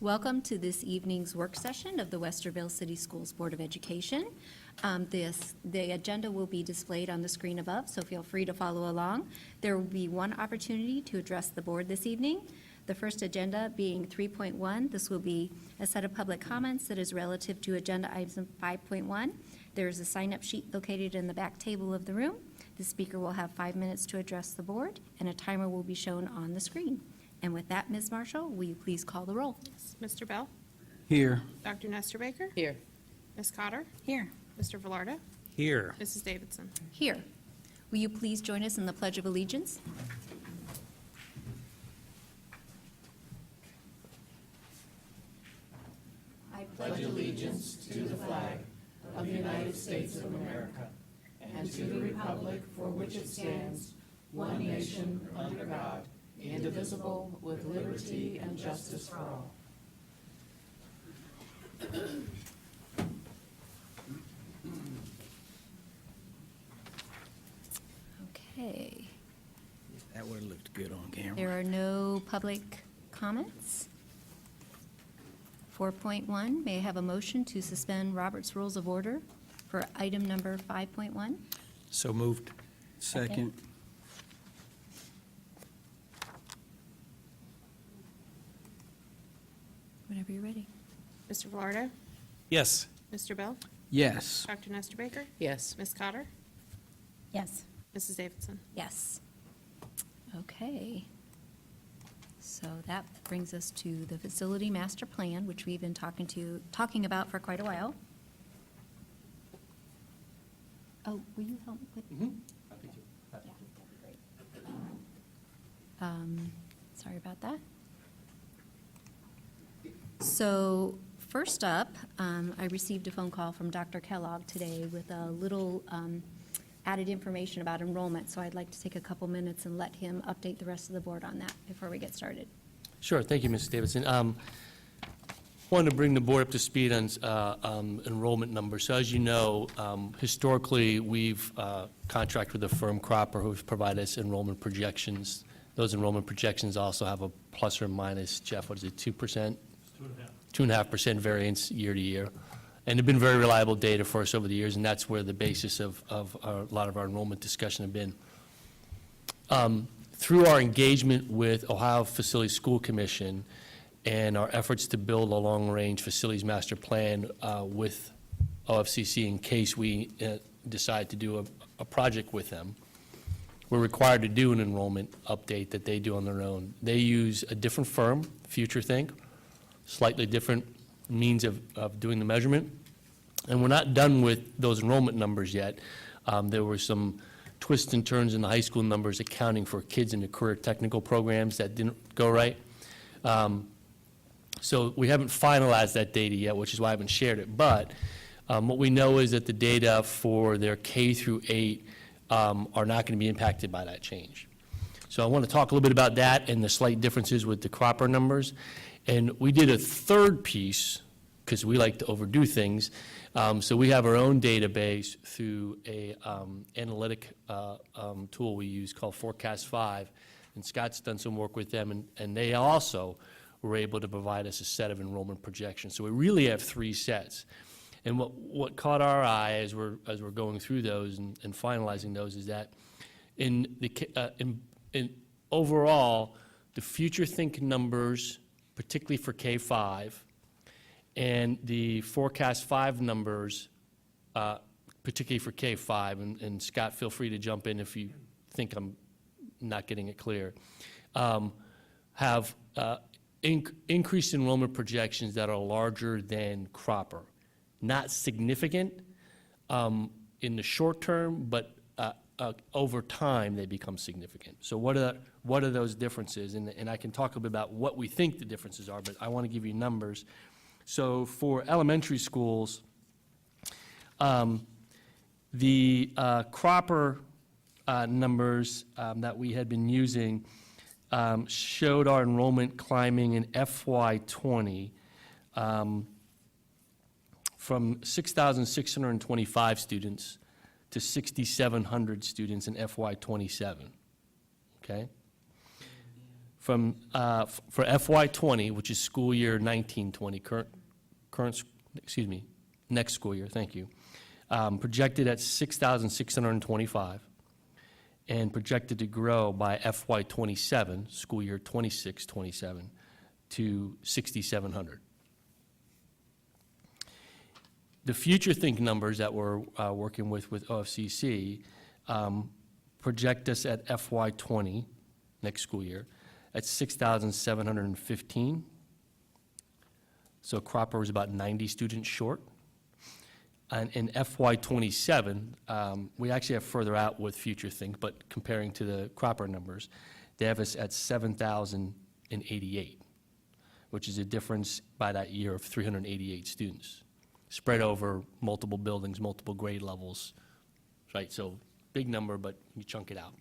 Welcome to this evening's work session of the Westerville City Schools Board of Education. The agenda will be displayed on the screen above, so feel free to follow along. There will be one opportunity to address the board this evening. The first agenda being 3.1. This will be a set of public comments that is relative to agenda item 5.1. There is a sign-up sheet located in the back table of the room. The speaker will have 5 minutes to address the board, and a timer will be shown on the screen. And with that, Ms. Marshall, will you please call the roll? Yes. Mr. Bell? Here. Dr. Nestor Baker? Here. Ms. Cotter? Here. Mr. Velarda? Here. Mrs. Davidson? Here. Will you please join us in the Pledge of Allegiance? I Pledge allegiance to the flag of the United States of America and to the republic for which it stands, one nation under God, indivisible, with liberty and justice for all. Okay. That would have looked good on camera. There are no public comments. 4.1, may I have a motion to suspend Robert's Rules of Order for item number 5.1? So moved. Second. Whenever you're ready. Mr. Velarda? Yes. Mr. Bell? Yes. Dr. Nestor Baker? Yes. Ms. Cotter? Yes. Mrs. Davidson? Yes. Okay. So that brings us to the facility master plan, which we've been talking about for quite a while. Oh, will you help with? Happy to. Yeah, that'd be great. Sorry about that. So first up, I received a phone call from Dr. Kellogg today with a little added information about enrollment. So I'd like to take a couple minutes and let him update the rest of the board on that before we get started. Sure, thank you, Mrs. Davidson. Wanted to bring the board up to speed on enrollment numbers. So as you know, historically, we've contracted with a firm, Cropper, who's provided us enrollment projections. Those enrollment projections also have a plus or minus, Jeff, what is it, 2%? 2.5% variance year to year. And they've been very reliable data for us over the years, and that's where the basis of a lot of our enrollment discussion have been. Through our engagement with Ohio Facilities School Commission and our efforts to build a long-range facilities master plan with OFCC in case we decide to do a project with them, we're required to do an enrollment update that they do on their own. They use a different firm, FutureThink, slightly different means of doing the measurement. And we're not done with those enrollment numbers yet. There were some twists and turns in the high school numbers accounting for kids in the career technical programs that didn't go right. So we haven't finalized that data yet, which is why I haven't shared it. But what we know is that the data for their K through 8 are not going to be impacted by that change. So I want to talk a little bit about that and the slight differences with the Cropper numbers. And we did a third piece, because we like to overdo things. So we have our own database through a analytic tool we use called Forecast 5. And Scott's done some work with them, and they also were able to provide us a set of enrollment projections. So we really have 3 sets. And what caught our eye as we're going through those and finalizing those is that in overall, the FutureThink numbers, particularly for K-5, and the Forecast 5 numbers, particularly for K-5, and Scott, feel free to jump in if you think I'm not getting it clear, have increased enrollment projections that are larger than Cropper. Not significant in the short term, but over time they become significant. So what are those differences? And I can talk a bit about what we think the differences are, but I want to give you numbers. So for elementary schools, the Cropper numbers that we had been using showed our enrollment climbing in FY20 from 6,625 students to 6,700 students in FY27, okay? for FY '20, which is school year 19-20, next school year, thank you, projected at 6,625, and projected to grow by FY '27, school year 26-27, to 6,700. The Future Think numbers that we're working with OFCC project us at FY '20, next school year, at 6,715. So Cropper was about 90 students short. And in FY '27, we actually have further out with Future Think, but comparing to the Cropper numbers, they have us at 7,088, which is a difference by that year of 388 students, spread over multiple buildings, multiple grade levels, right? So big number, but you chunk it out.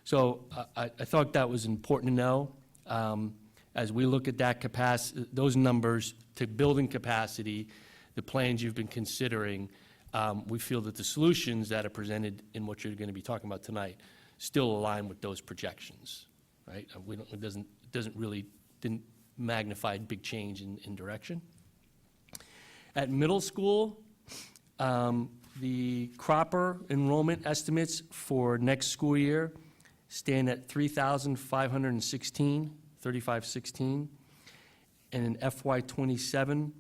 So I thought that was important to know. As we look at that capacity, those numbers to building capacity, the plans you've been considering, we feel that the solutions that are presented in what you're going to be talking about tonight still align with those projections, right? It didn't magnify big change in direction. At middle school, the Cropper enrollment estimates for next school year stand at 3,516, and in FY '27,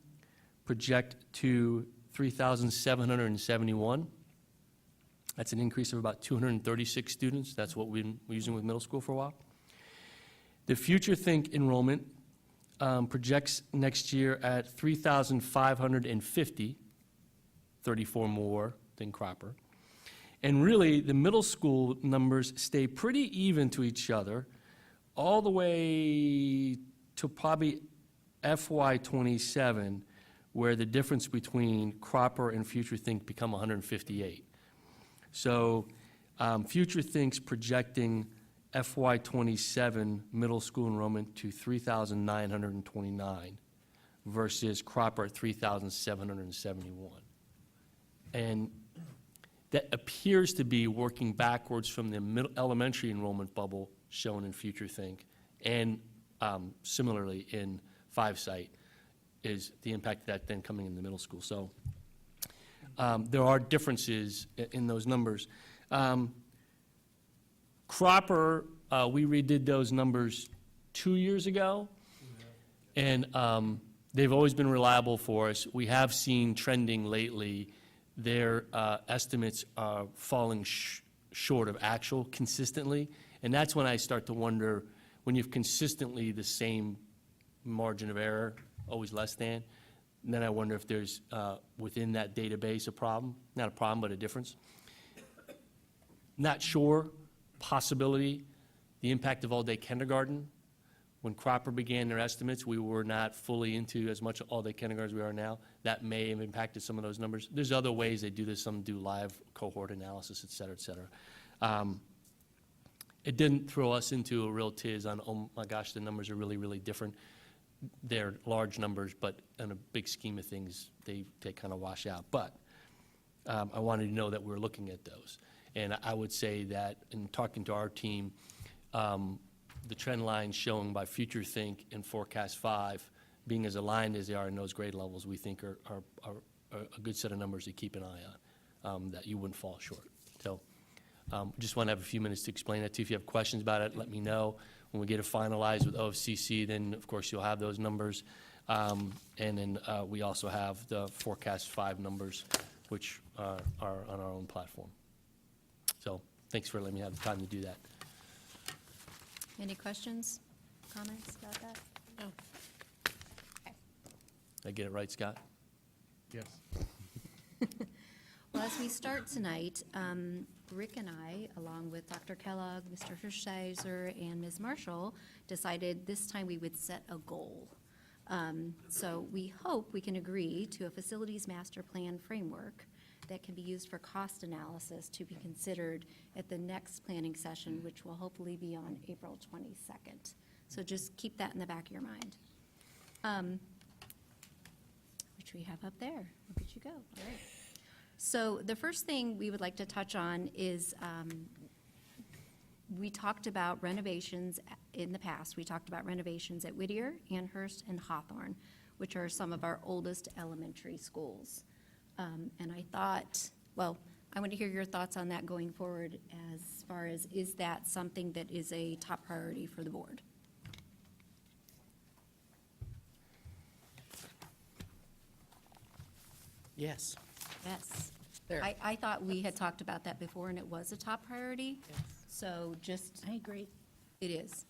project to 3,771. That's an increase of about 236 students. That's what we've been using with middle school for a while. The Future Think enrollment projects next year at 3,550, 34 more than Cropper. And really, the middle school numbers stay pretty even to each other all the way to probably FY '27, where the difference between Cropper and Future Think become 158. So Future Think's projecting FY '27 middle school enrollment to 3,929 versus Cropper at 3,771. And that appears to be working backwards from the elementary enrollment bubble shown in Future Think, and similarly in 5-Site is the impact of that then coming in the middle school. So there are differences in those numbers. Cropper, we redid those numbers 2 years ago, and they've always been reliable for us. We have seen trending lately. Their estimates are falling short of actual consistently, and that's when I start to wonder, when you've consistently the same margin of error, always less than, then I wonder if there's within that database a problem. Not a problem, but a difference. Not sure. Possibility. The impact of all-day kindergarten. When Cropper began their estimates, we were not fully into as much all-day kindergarten as we are now. That may have impacted some of those numbers. There's other ways they do this. Some do live cohort analysis, et cetera, et cetera. It didn't throw us into a real tiz on, oh my gosh, the numbers are really, really different. They're large numbers, but in a big scheme of things, they kind of wash out. But I wanted to know that we're looking at those. And I would say that in talking to our team, the trend lines shown by Future Think and Forecast 5 being as aligned as they are in those grade levels, we think are a good set of numbers to keep an eye on, that you wouldn't fall short. So just want to have a few minutes to explain that to you. If you have questions about it, let me know. When we get it finalized with OFCC, then of course you'll have those numbers. And then we also have the Forecast 5 numbers, which are on our own platform. So thanks for letting me have the time to do that. Any questions, comments about that? No. Okay. Did I get it right, Scott? Yes. Well, as we start tonight, Rick and I, along with Dr. Kellogg, Mr. Hirschheiser, and Ms. Marshall, decided this time we would set a goal. So we hope we can agree to a facilities master plan framework that can be used for cost analysis to be considered at the next planning session, which will hopefully be on April 22nd. So just keep that in the back of your mind. Which we have up there. Look at you go. All right. So the first thing we would like to touch on is we talked about renovations in the past. We talked about renovations at Whittier, Amherst, and Hawthorne, which are some of our oldest elementary schools. And I thought, well, I want to hear your thoughts on that going forward as far as, is that something that is a top priority for the board? Yes. Yes. There. I thought we had talked about that before, and it was a top priority. Yes. So just, I agree. it is.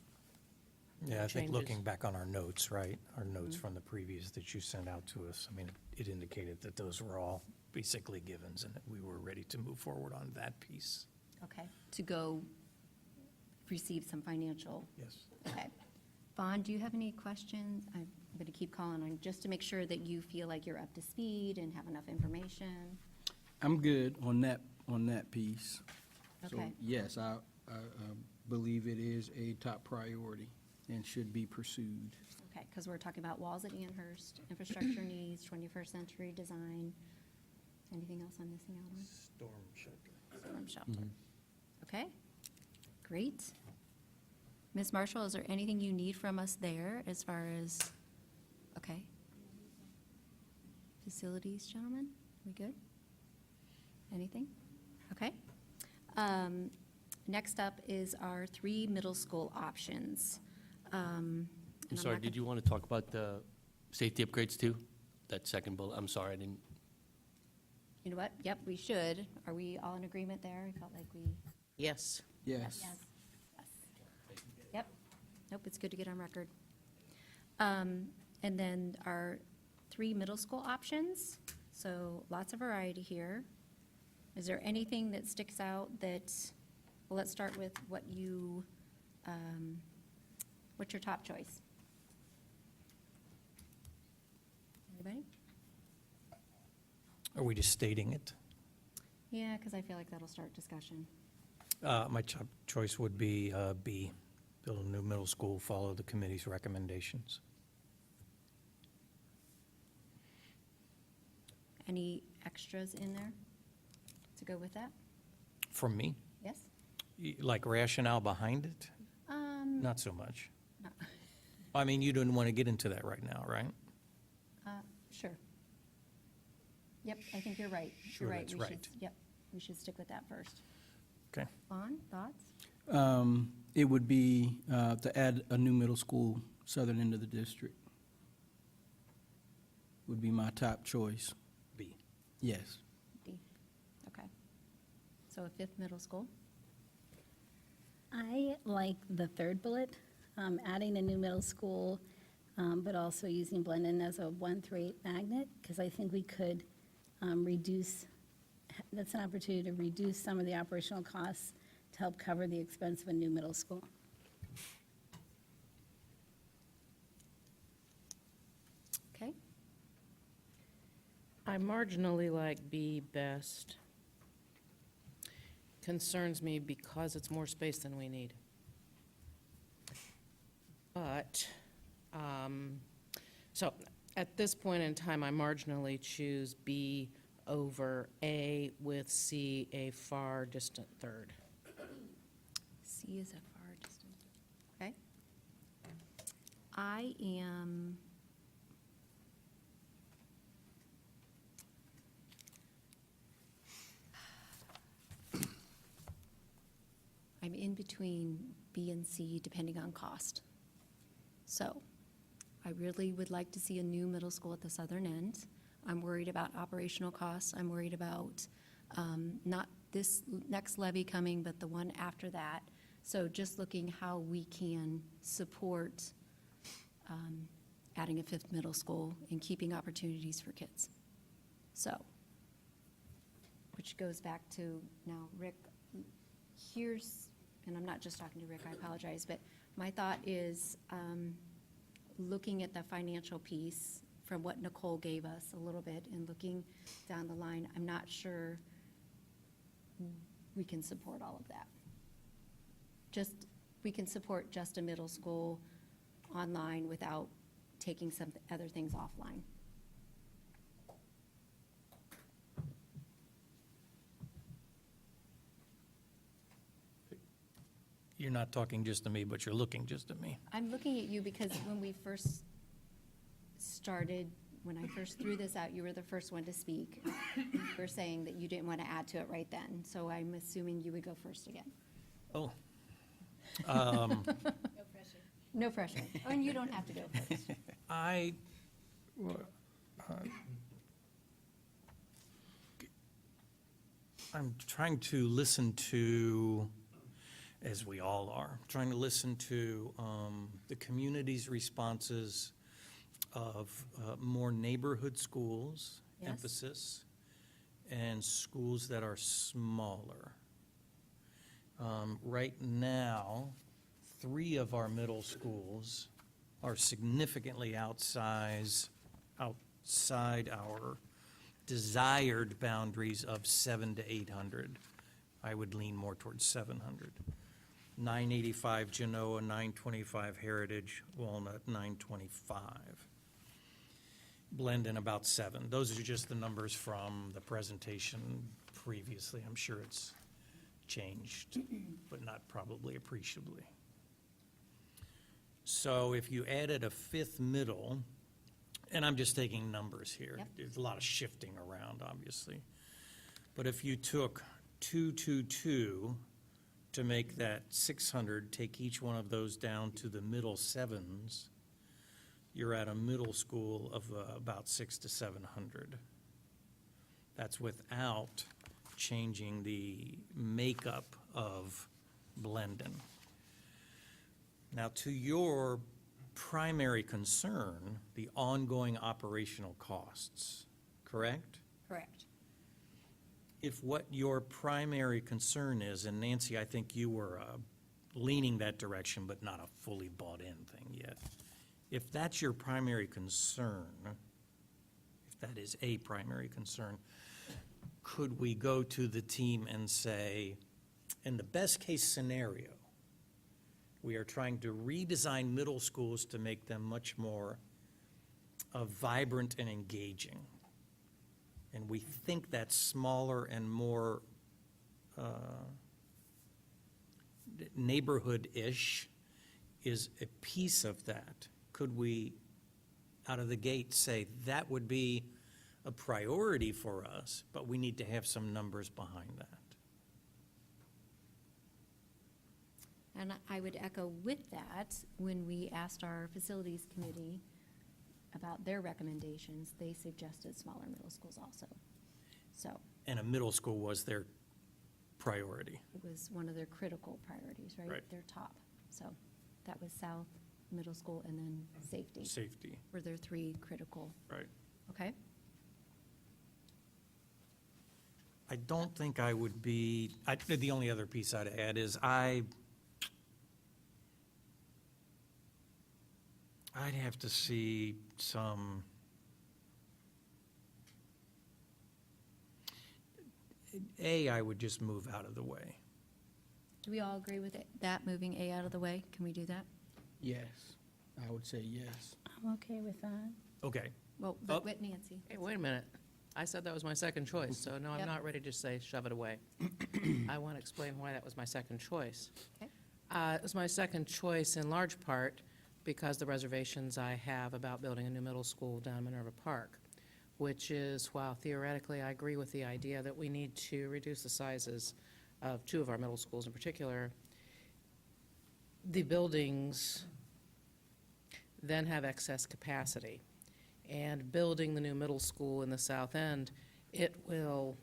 Yeah, I think Changes. looking back on our notes, right, our notes from the previous that you sent out to us, I mean, it indicated that those were all basically givens and that we were ready to move forward on that piece. Okay. To go receive some financial, Yes. okay. Vaughn, do you have any questions? I'm going to keep calling on, just to make sure that you feel like you're up to speed and have enough information. I'm good on that piece. So, Okay. yes, I believe it is a top priority and should be pursued. Okay, because we're talking about walls at Amherst, infrastructure needs, 21st century design. Anything else I'm missing out on? Storm shelter. Storm shelter. Okay, great. Ms. Marshall, is there anything you need from us there as far as, okay? Facilities, gentlemen, we good? Anything? Okay. Next up is our 3 middle school options. I'm sorry, did you want to talk about the safety upgrades too? That second bullet, I'm sorry, I didn't. You know what? Yep, we should. Are we all in agreement there? I felt like we. Yes. Yes. Yes. Yep. Nope, it's good to get on record. And then our 3 middle school options, so lots of variety here. Is there anything that sticks out that, well, let's start with what you, what's your top choice? Anybody? Are we just stating it? Yeah, because I feel like that'll start discussion. My top choice would be B, build a new middle school, follow the committee's recommendations. Any extras in there to go with that? From me, Yes? like rationale behind it? Not so much. No. I mean, you don't want to get into that right now, right? Sure. Yep, I think you're right. Sure, You're right. that's We should- right. Yep, we should stick with that first. Okay. Vaughn, thoughts? It would be to add a new middle school, southern end of the district. Would be my top choice. B. Yes. D. Okay. So a 5th middle school? I like the third bullet, adding a new middle school, but also using Blendon as a 1 through 8 magnet, because I think we could reduce, that's an opportunity to reduce some of the operational costs to help cover the expense of a new middle school. Okay. I marginally like B best. Concerns me because it's more space than we need. But, so at this point in time, I marginally choose B over A with C a far distant third. C is a far distance. Okay. I am. I'm in between B and C depending on cost. So I really would like to see a new middle school at the southern end. I'm worried about operational costs. I'm worried about not this next levy coming, but the one after that. So just looking how we can support adding a 5th middle school and keeping opportunities for kids. So, which goes back to now, Rick, here's, and I'm not just talking to Rick, I apologize, but my thought is looking at the financial piece from what Nicole gave us a little bit and looking down the line, I'm not sure we can support all of that. Just, we can support just a middle school online without taking some other things offline. You're not talking just to me, but you're looking just at me. I'm looking at you because when we first started, when I first threw this out, you were the first one to speak. You were saying that you didn't want to add to it right then, so I'm assuming you would go first again. Oh, No pressure. Oh, and you don't have to go first. I'm trying to listen to, as we all are, trying to listen to the community's responses of more neighborhood schools, Yes. emphasis, and schools that are smaller. Right now, 3 of our middle schools are significantly outside our desired boundaries of 700 to 800. I would lean more towards 700. 985 Genoa, 925 Heritage, Walnut, 925. Blendon about 7. Those are just the numbers from the presentation previously. I'm sure it's changed, but not probably appreciably. So if you added a 5th middle, and I'm just taking numbers here. Yep. There's a lot of shifting around, obviously. But if you took 222 to make that 600, take each one of those down to the middle 7s, you're at a middle school of about 600 to 700. That's without changing the makeup of Blendon. Now, to your primary concern, the ongoing operational costs, correct? Correct. If what your primary concern is, and Nancy, I think you were leaning that direction, but not a fully bought-in thing yet. If that's your primary concern, if that is a primary concern, could we go to the team and say, in the best-case scenario, we are trying to redesign middle schools to make them much more vibrant and engaging. And we think that smaller and more neighborhood-ish is a piece of that. Could we, out of the gate, say that would be a priority for us, but we need to have some numbers behind that? And I would echo with that, when we asked our facilities committee about their recommendations, they suggested smaller middle schools also. So And a middle school was their priority. it was one of their critical priorities, right? Right. Their top. So that was South Middle School and then safety Safety, were their 3 critical, right. okay? I don't think I would be, the only other piece I'd add is I'd have to see some, I would just move out of the way. Do we all agree with that, moving A out of the way? Can we do that? Yes, I would say yes. I'm okay with that. Okay, Well, but with Nancy. Hey, wait a minute. I said that was my second choice, so no, I'm Yep. not ready to say shove it away. I want to explain why that was my second choice. Okay. It was my second choice in large part because the reservations I have about building a new middle school down Minerva Park, which is, while theoretically I agree with the idea that we need to reduce the sizes of 2 of our middle schools in particular, the buildings then have excess capacity. And building the new middle school in the south end, it will,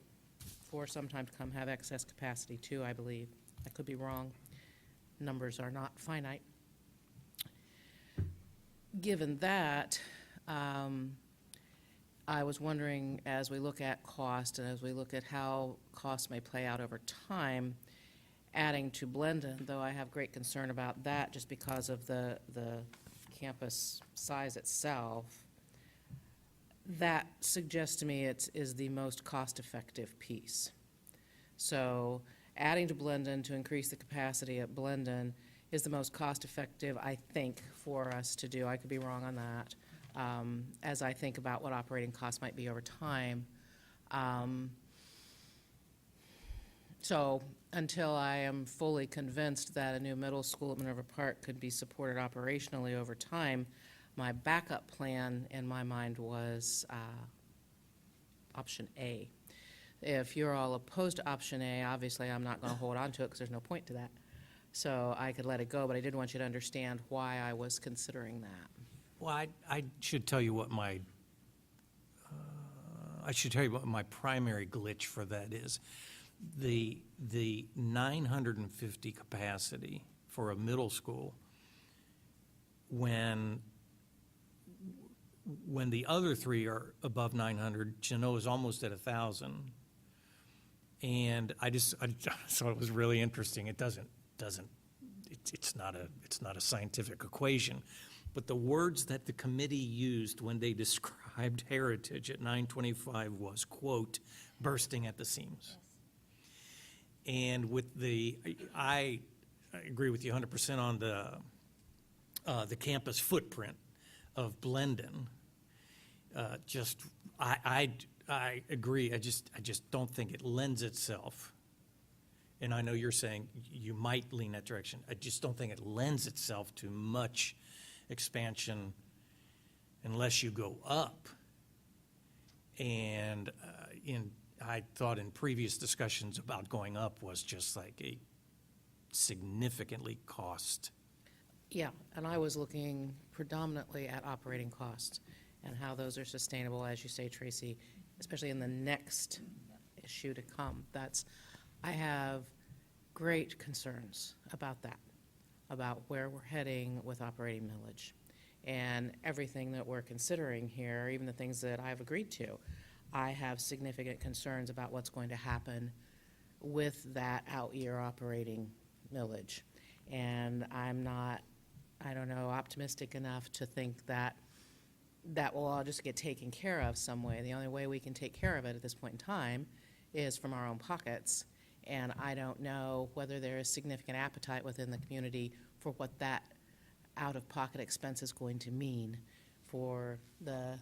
for some time to come, have excess capacity too, I believe. I could be wrong. Numbers are not finite. Given that, I was wondering, as we look at cost and as we look at how costs may play out over time, adding to Blendon, though I have great concern about that just because of the campus size itself, that suggests to me it is the most cost-effective piece. So adding to Blendon to increase the capacity at Blendon is the most cost-effective, I think, for us to do. I could be wrong on that. As I think about what operating costs might be over time. So until I am fully convinced that a new middle school at Minerva Park could be supported operationally over time, my backup plan in my mind was option A. If you're all opposed to option A, obviously I'm not going to hold on to it because there's no point to that. So I could let it go, but I did want you to understand why I was considering that. Well, I should tell you what my primary glitch for that is. The 950 capacity for a middle school, when the other three are above 900, Genoa is almost at 1,000. And I thought it was really interesting. It's not a scientific equation. But the words that the committee used when they described Heritage at 925 was, quote, bursting at the seams. And with I agree with you 100% on the campus footprint of Blendon. I agree. I just don't think it lends itself. And I know you're saying you might lean that direction. I just don't think it lends itself to much expansion unless you go up. And I thought in previous discussions about going up was just like a significantly cost. Yeah, and I was looking predominantly at operating costs and how those are sustainable, as you say, Tracy, especially in the next issue to come. I have great concerns about that, about where we're heading with operating millage. And everything that we're considering here, even the things that I've agreed to, I have significant concerns about what's going to happen with that out-year operating millage. And I'm not, optimistic enough to think that that will all just get taken care of some way. The only way we can take care of it at this point in time is from our own pockets. And I don't know whether there is significant appetite within the community for what that out-of-pocket expense is going to mean for the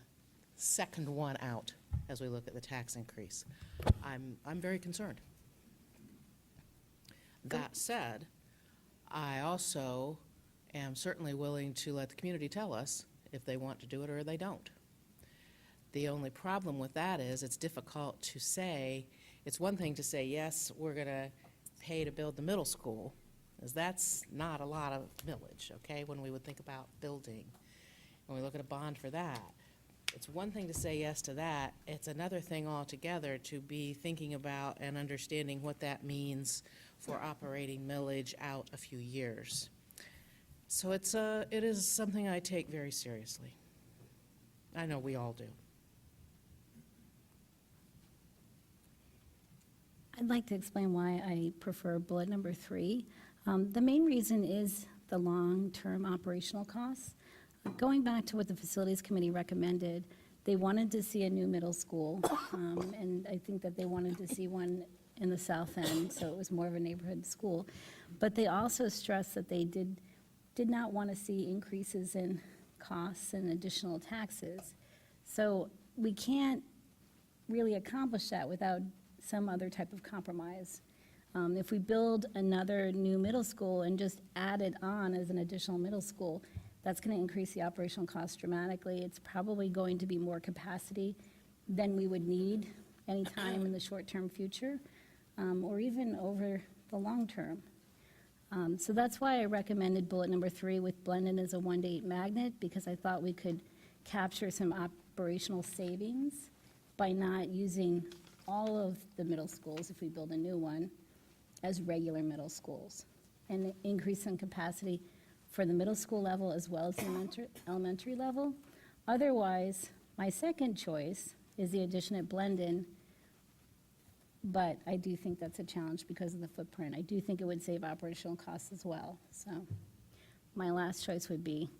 second one out as we look at the tax increase. I'm very concerned. That said, I also am certainly willing to let the community tell us if they want to do it or they don't. The only problem with that is it's difficult to say. It's one thing to say, yes, we're going to pay to build the middle school, because that's not a lot of millage, okay, when we would think about building. When we look at a bond for that, it's one thing to say yes to that. It's another thing altogether to be thinking about and understanding what that means for operating millage out a few years. So it is something I take very seriously. I know we all do. I'd like to explain why I prefer bullet number 3. The main reason is the long-term operational costs. Going back to what the Facilities Committee recommended, they wanted to see a new middle school, and I think that they wanted to see one in the south end, so it was more of a neighborhood school. But they also stressed that they did not want to see increases in costs and additional taxes. So we can't really accomplish that without some other type of compromise. If we build another new middle school and just add it on as an additional middle school, that's going to increase the operational cost dramatically. It's probably going to be more capacity than we would need anytime in the short-term future, or even over the long term. So that's why I recommended bullet number 3 with Blendon as a 1-to-8 magnet, because I thought we could capture some operational savings by not using all of the middle schools, if we build a new one, as regular middle schools, and increase in capacity for the middle school level as well as the elementary level. Otherwise, my second choice is the addition at Blendon, but I do think that's a challenge because of the footprint. I do think it would save operational costs as well. So my last choice would be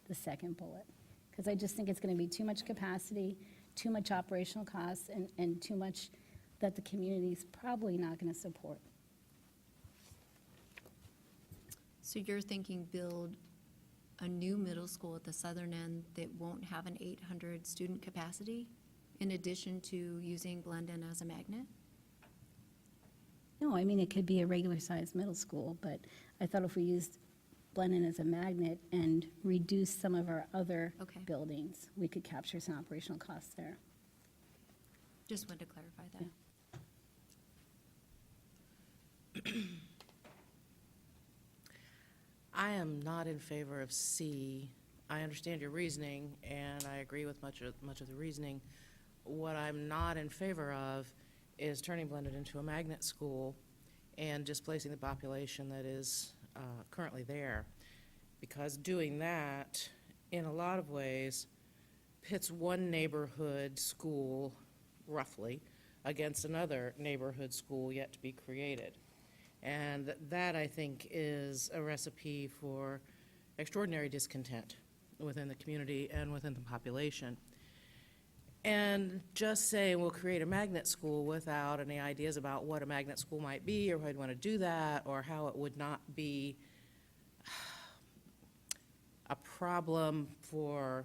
the second bullet, because I just think it's going to be too much capacity, too much operational costs, and too much that the community's probably not going to support. So you're thinking build a new middle school at the southern end that won't have an 800 student capacity in addition to using Blendon as a magnet? No, I mean, it could be a regular-sized middle school, but I thought if we used Blendon as a magnet and reduced some of our other Okay. buildings, we could capture some operational costs there. Just wanted to clarify that. I am not in favor of C. I understand your reasoning, and I agree with much of the reasoning. What I'm not in favor of is turning Blended into a magnet school and displacing the population that is currently there. Because doing that, in a lot of ways, pits one neighborhood school, roughly, against another neighborhood school yet to be created. And that, I think, is a recipe for extraordinary discontent within the community and within the population. And just saying we'll create a magnet school without any ideas about what a magnet school might be, or how I'd want to do that, or how it would not be a problem for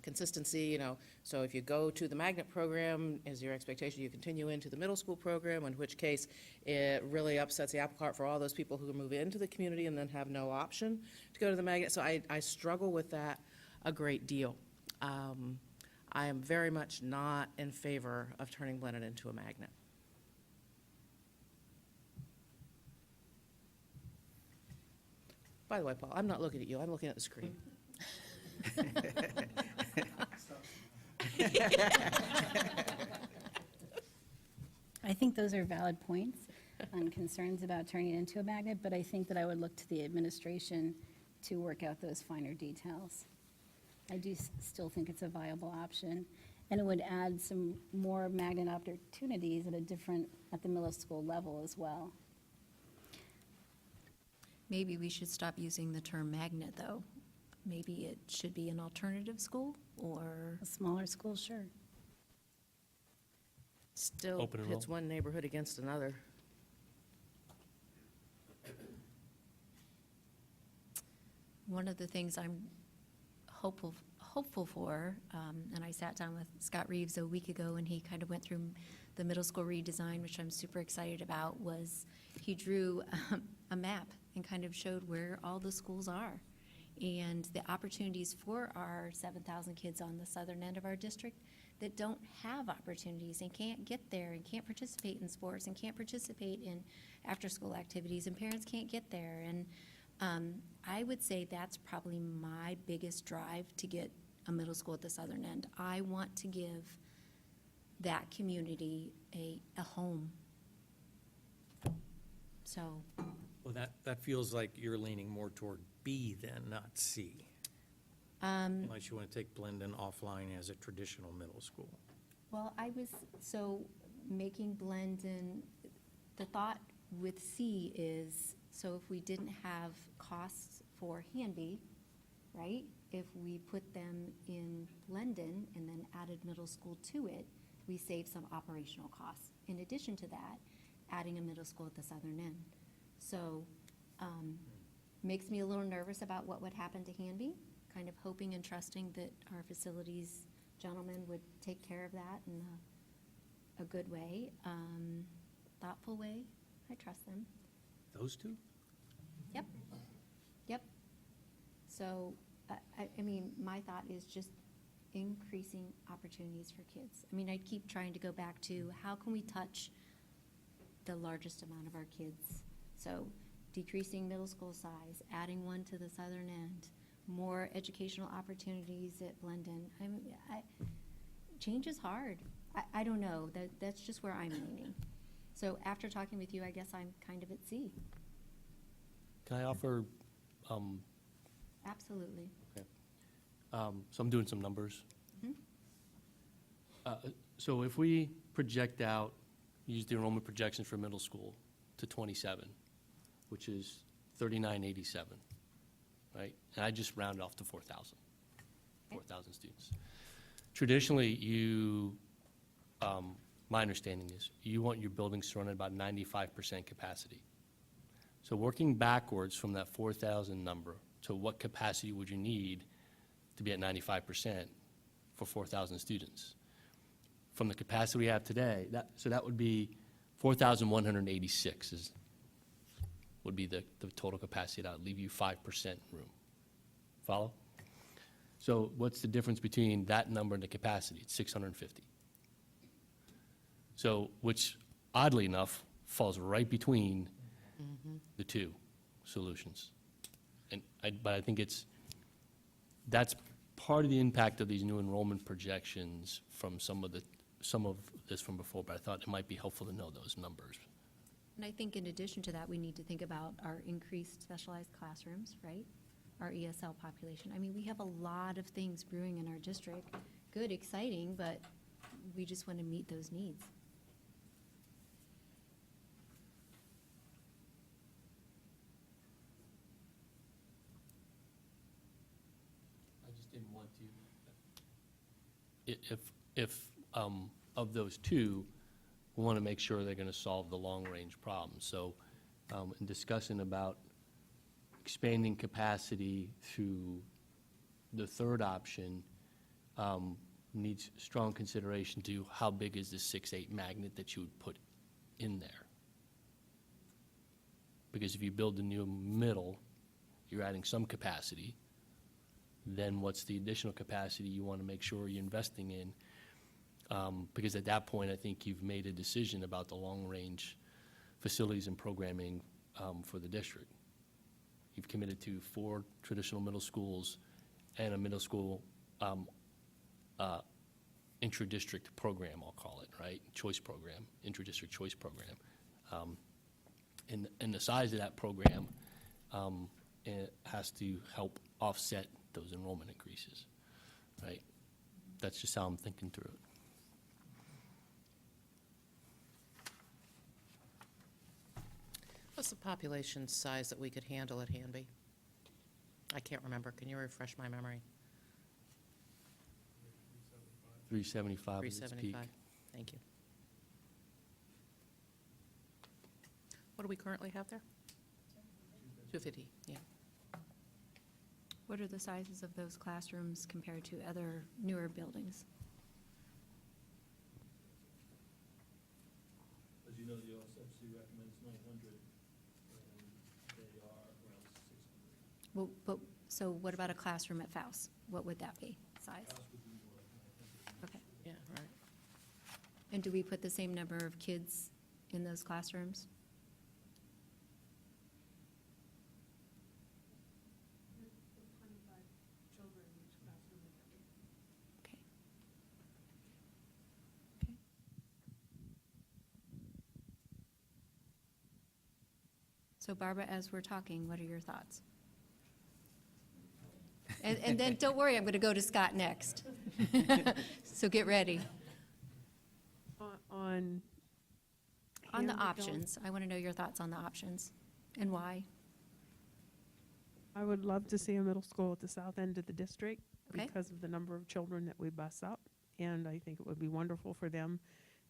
consistency, you know. So if you go to the magnet program, is your expectation you continue into the middle school program, in which case it really upsets the apple cart for all those people who move into the community and then have no option to go to the magnet. So I struggle with that a great deal. I am very much not in favor of turning Blended into a magnet. By the way, Paul, I'm not looking at you, I'm looking at the screen. I think those are valid points on concerns about turning it into a magnet, but I think that I would look to the administration to work out those finer details. I do still think it's a viable option, and it would add some more magnet opportunities at the middle school level as well. Maybe we should stop using the term magnet, though. Maybe it should be an alternative school, or, A smaller school, sure. Still Open pits enroll. one neighborhood against another. one of the things I'm hopeful for, and I sat down with Scott Reeves a week ago, and he kind of went through the middle school redesign, which I'm super excited about, was he drew a map and kind of showed where all the schools are and the opportunities for our 7,000 kids on the southern end of our district that don't have opportunities and can't get there and can't participate in sports and can't participate in after-school activities, and parents can't get there. And I would say that's probably my biggest drive to get a middle school at the southern end. I want to give that community a home. So, Well, that feels like you're leaning more toward B then, not C. Unless you want to take Blendon offline as a traditional middle school. well, so making Blendon, the thought with C is, so if we didn't have costs for Hanby, right? If we put them in Blendon and then added middle school to it, we save some operational costs. In addition to that, adding a middle school at the southern end. So, makes me a little nervous about what would happen to Hanby, kind of hoping and trusting that our facilities gentlemen would take care of that in a good way, thoughtful way. I trust them. Those two? Yep. So, I mean, my thought is just increasing opportunities for kids. I mean, I keep trying to go back to how can we touch the largest amount of our kids? So decreasing middle school size, adding one to the southern end, more educational opportunities at Blendon. Change is hard. I don't know. That's just where I'm leaning. So after talking with you, I guess I'm kind of at C. Can I offer, Absolutely. so I'm doing some numbers. Mhm. So if we project out, use the enrollment projections for middle school to 27, which is 3987, right? And I just rounded off to 4,000, 4,000 students. Traditionally, my understanding is you want your buildings to run at about 95% capacity. So working backwards from that 4,000 number to what capacity would you need to be at 95% for 4,000 students? From the capacity we have today, that would be 4,186 would be the total capacity. That would leave you 5% room. Follow? So what's the difference between that number and the capacity? It's 650. So, which oddly enough, falls right between the two solutions. But I think that's part of the impact of these new enrollment projections from some of this from before, but I thought it might be helpful to know those numbers. And I think in addition to that, we need to think about our increased specialized classrooms, right? Our ESL population. I mean, we have a lot of things brewing in our district. Good, exciting, but we just want to meet those needs. I just didn't want to. If of those two, we want to make sure they're going to solve the long-range problem. So in discussing about expanding capacity through the third option, needs strong consideration to how big is the 6-8 magnet that you would put in there. Because if you build a new middle, you're adding some capacity. Then what's the additional capacity you want to make sure you're investing in? Because at that point, I think you've made a decision about the long-range facilities and programming for the district. You've committed to 4 traditional middle schools and a middle school intra-district program, I'll call it, right? Choice program, intra-district choice program. And the size of that program it has to help offset those enrollment increases, right? That's just how I'm thinking through it. What's the population size that we could handle at Hanby? I can't remember. Can you refresh my memory? 375 is its peak. 375. Thank you. What do we currently have there? 250, yeah. What are the sizes of those classrooms compared to other newer buildings? As you know, the OSFC recommends 900, and they are around 600. Well, but, so what about a classroom at Faust? What would that be, size? Okay. Yeah, right. And do we put the same number of kids in those classrooms? Okay. Okay. So Barbara, as we're talking, what are your thoughts? And then, don't worry, I'm going to go to Scott next. So get ready. On On the Hanby options, I want to know your thoughts on the options and why. I would love to see a middle school at the south end of the district Okay. because of the number of children that we bus up. And I think it would be wonderful for them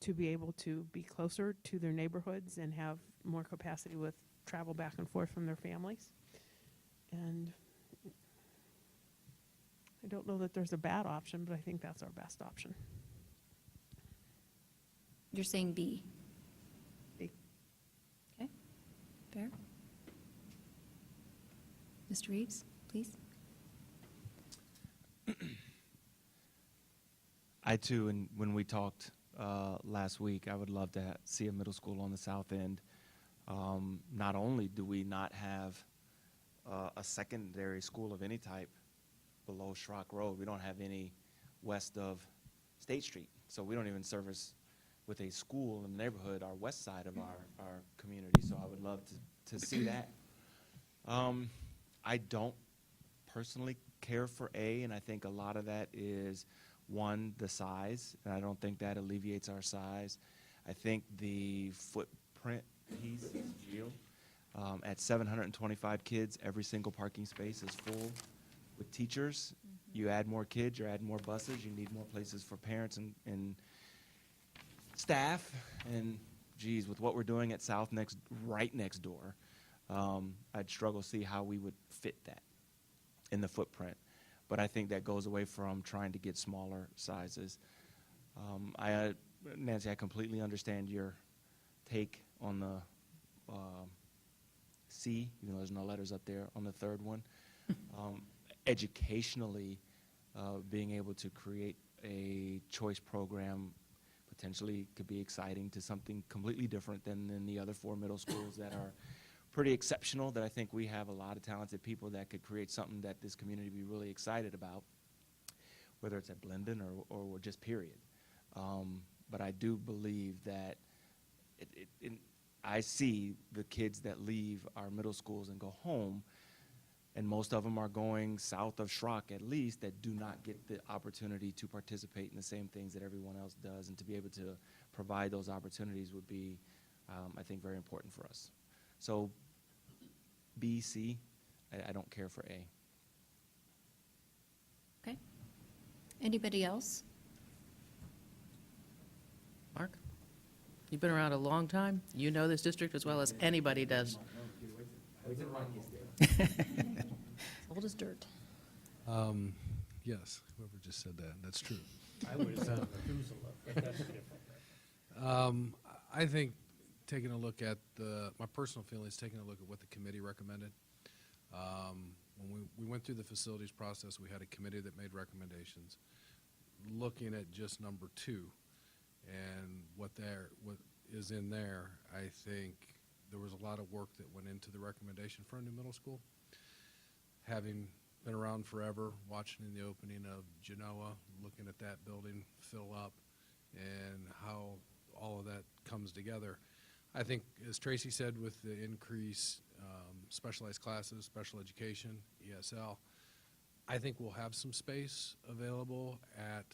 to be able to be closer to their neighborhoods and have more capacity with travel back and forth from their families. And I don't know that there's a bad option, but I think that's our best option. You're saying B? B. Okay, fair. Mr. Reeves, please. I too, and when we talked last week, I would love to see a middle school on the south end. Not only do we not have a secondary school of any type below Schrock Road, we don't have any west of State Street. So we don't even service with a school in the neighborhood, our west side of our community. So I would love to see that. I don't personally care for A, and I think a lot of that is, one, the size, and I don't think that alleviates our size. I think the footprint piece is real. At 725 kids, every single parking space is full. With teachers, you add more kids, you're adding more buses, you need more places for parents and staff. And geez, with what we're doing at South right next door, I'd struggle to see how we would fit that in the footprint. But I think that goes away from trying to get smaller sizes. Nancy, I completely understand your take on the C, even though there's no letters up there on the third one. Educationally, being able to create a choice program potentially could be exciting to something completely different than the other 4 middle schools that are pretty exceptional, that I think we have a lot of talented people that could create something that this community would be really excited about, whether it's at Blendon or just period. But I do believe that I see the kids that leave our middle schools and go home, and most of them are going south of Schrock at least, that do not get the opportunity to participate in the same things that everyone else does, and to be able to provide those opportunities would be, I think, very important for us. So B, C, I don't care for A. Okay. Anybody else? Mark? You've been around a long time. You know this district as well as anybody does. Old as dirt. Yes, whoever just said that, that's true. I would have said Methuselah, but that's different. I think taking a look at my personal feelings, taking a look at what the committee recommended. When we went through the facilities process, we had a committee that made recommendations. Looking at just number 2 and what is in there, I think there was a lot of work that went into the recommendation for a new middle school. Having been around forever, watching in the opening of Genoa, looking at that building fill up and how all of that comes together, I think, as Tracy said, with the increase specialized classes, special education, ESL, I think we'll have some space available at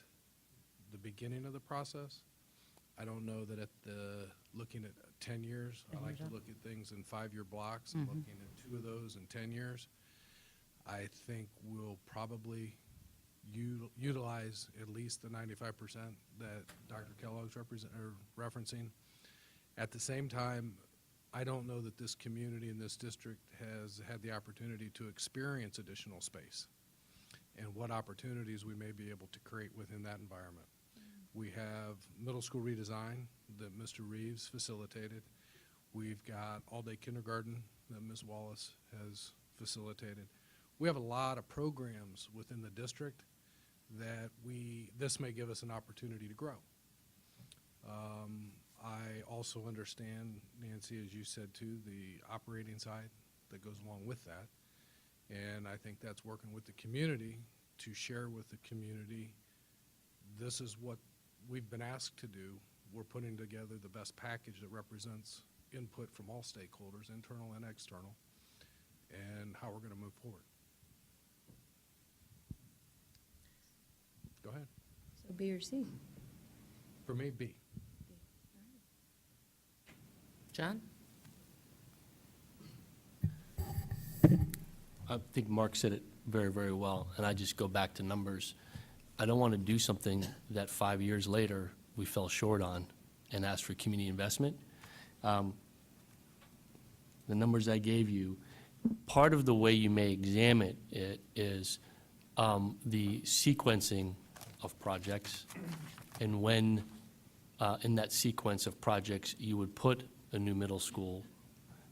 the beginning of the process. I don't know that looking at 10 years, I like to look at things in 5-year blocks, and looking at 2 of those in 10 years. I think we'll probably utilize at least the 95% that Dr. Kellogg's referencing. At the same time, I don't know that this community and this district has had the opportunity to experience additional space and what opportunities we may be able to create within that environment. We have middle school redesign that Mr. Reeves facilitated. We've got all-day kindergarten that Ms. Wallace has facilitated. We have a lot of programs within the district that this may give us an opportunity to grow. I also understand, Nancy, as you said too, the operating side that goes along with that. And I think that's working with the community to share with the community, this is what we've been asked to do. We're putting together the best package that represents input from all stakeholders, internal and external, and how we're going to move forward. Go ahead. So B or C? For me, B. John? I think Mark said it very, very well, and I just go back to numbers. I don't want to do something that 5 years later we fell short on and ask for community investment. The numbers I gave you, part of the way you may examine it is the sequencing of projects, and when in that sequence of projects you would put a new middle school,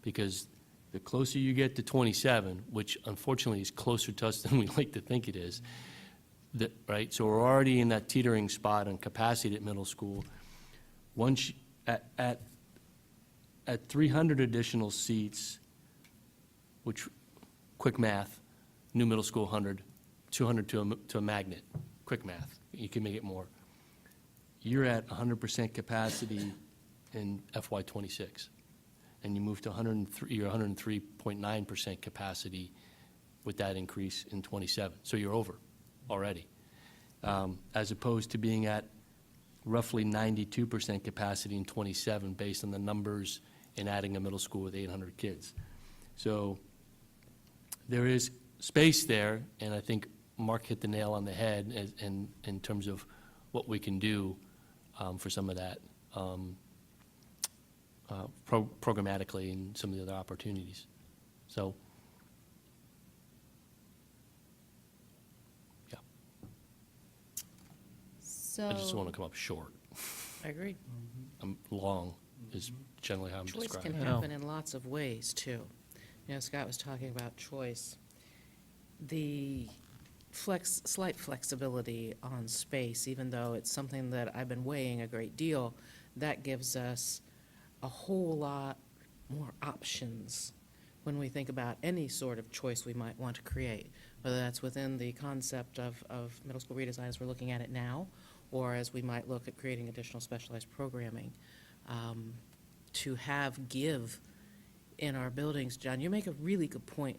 because the closer you get to 27, which unfortunately is closer to us than we like to think it is, right? So we're already in that teetering spot on capacity at middle school. Once at 300 additional seats, which, quick math, new middle school 100, 200 to a magnet, quick math, you can make it more. You're at 100% capacity in FY26, and you move to 103, you're 103.9% capacity with that increase in 27. So you're over already, as opposed to being at roughly 92% capacity in 27 based on the numbers and adding a middle school with 800 kids. So there is space there, and I think Mark hit the nail on the head in terms of what we can do for some of that programmatically and some of the other opportunities. So, yeah, So. I just want to come up short. I agree. I'm long. is generally how I'm Choice describing can it. happen in lots of ways, too. You know, Scott was talking about choice. The slight flexibility on space, even though it's something that I've been weighing a great deal, that gives us a whole lot more options when we think about any sort of choice we might want to create, whether that's within the concept of middle school redesign as we're looking at it now, or as we might look at creating additional specialized programming. To have give in our buildings. John, you make a really good point.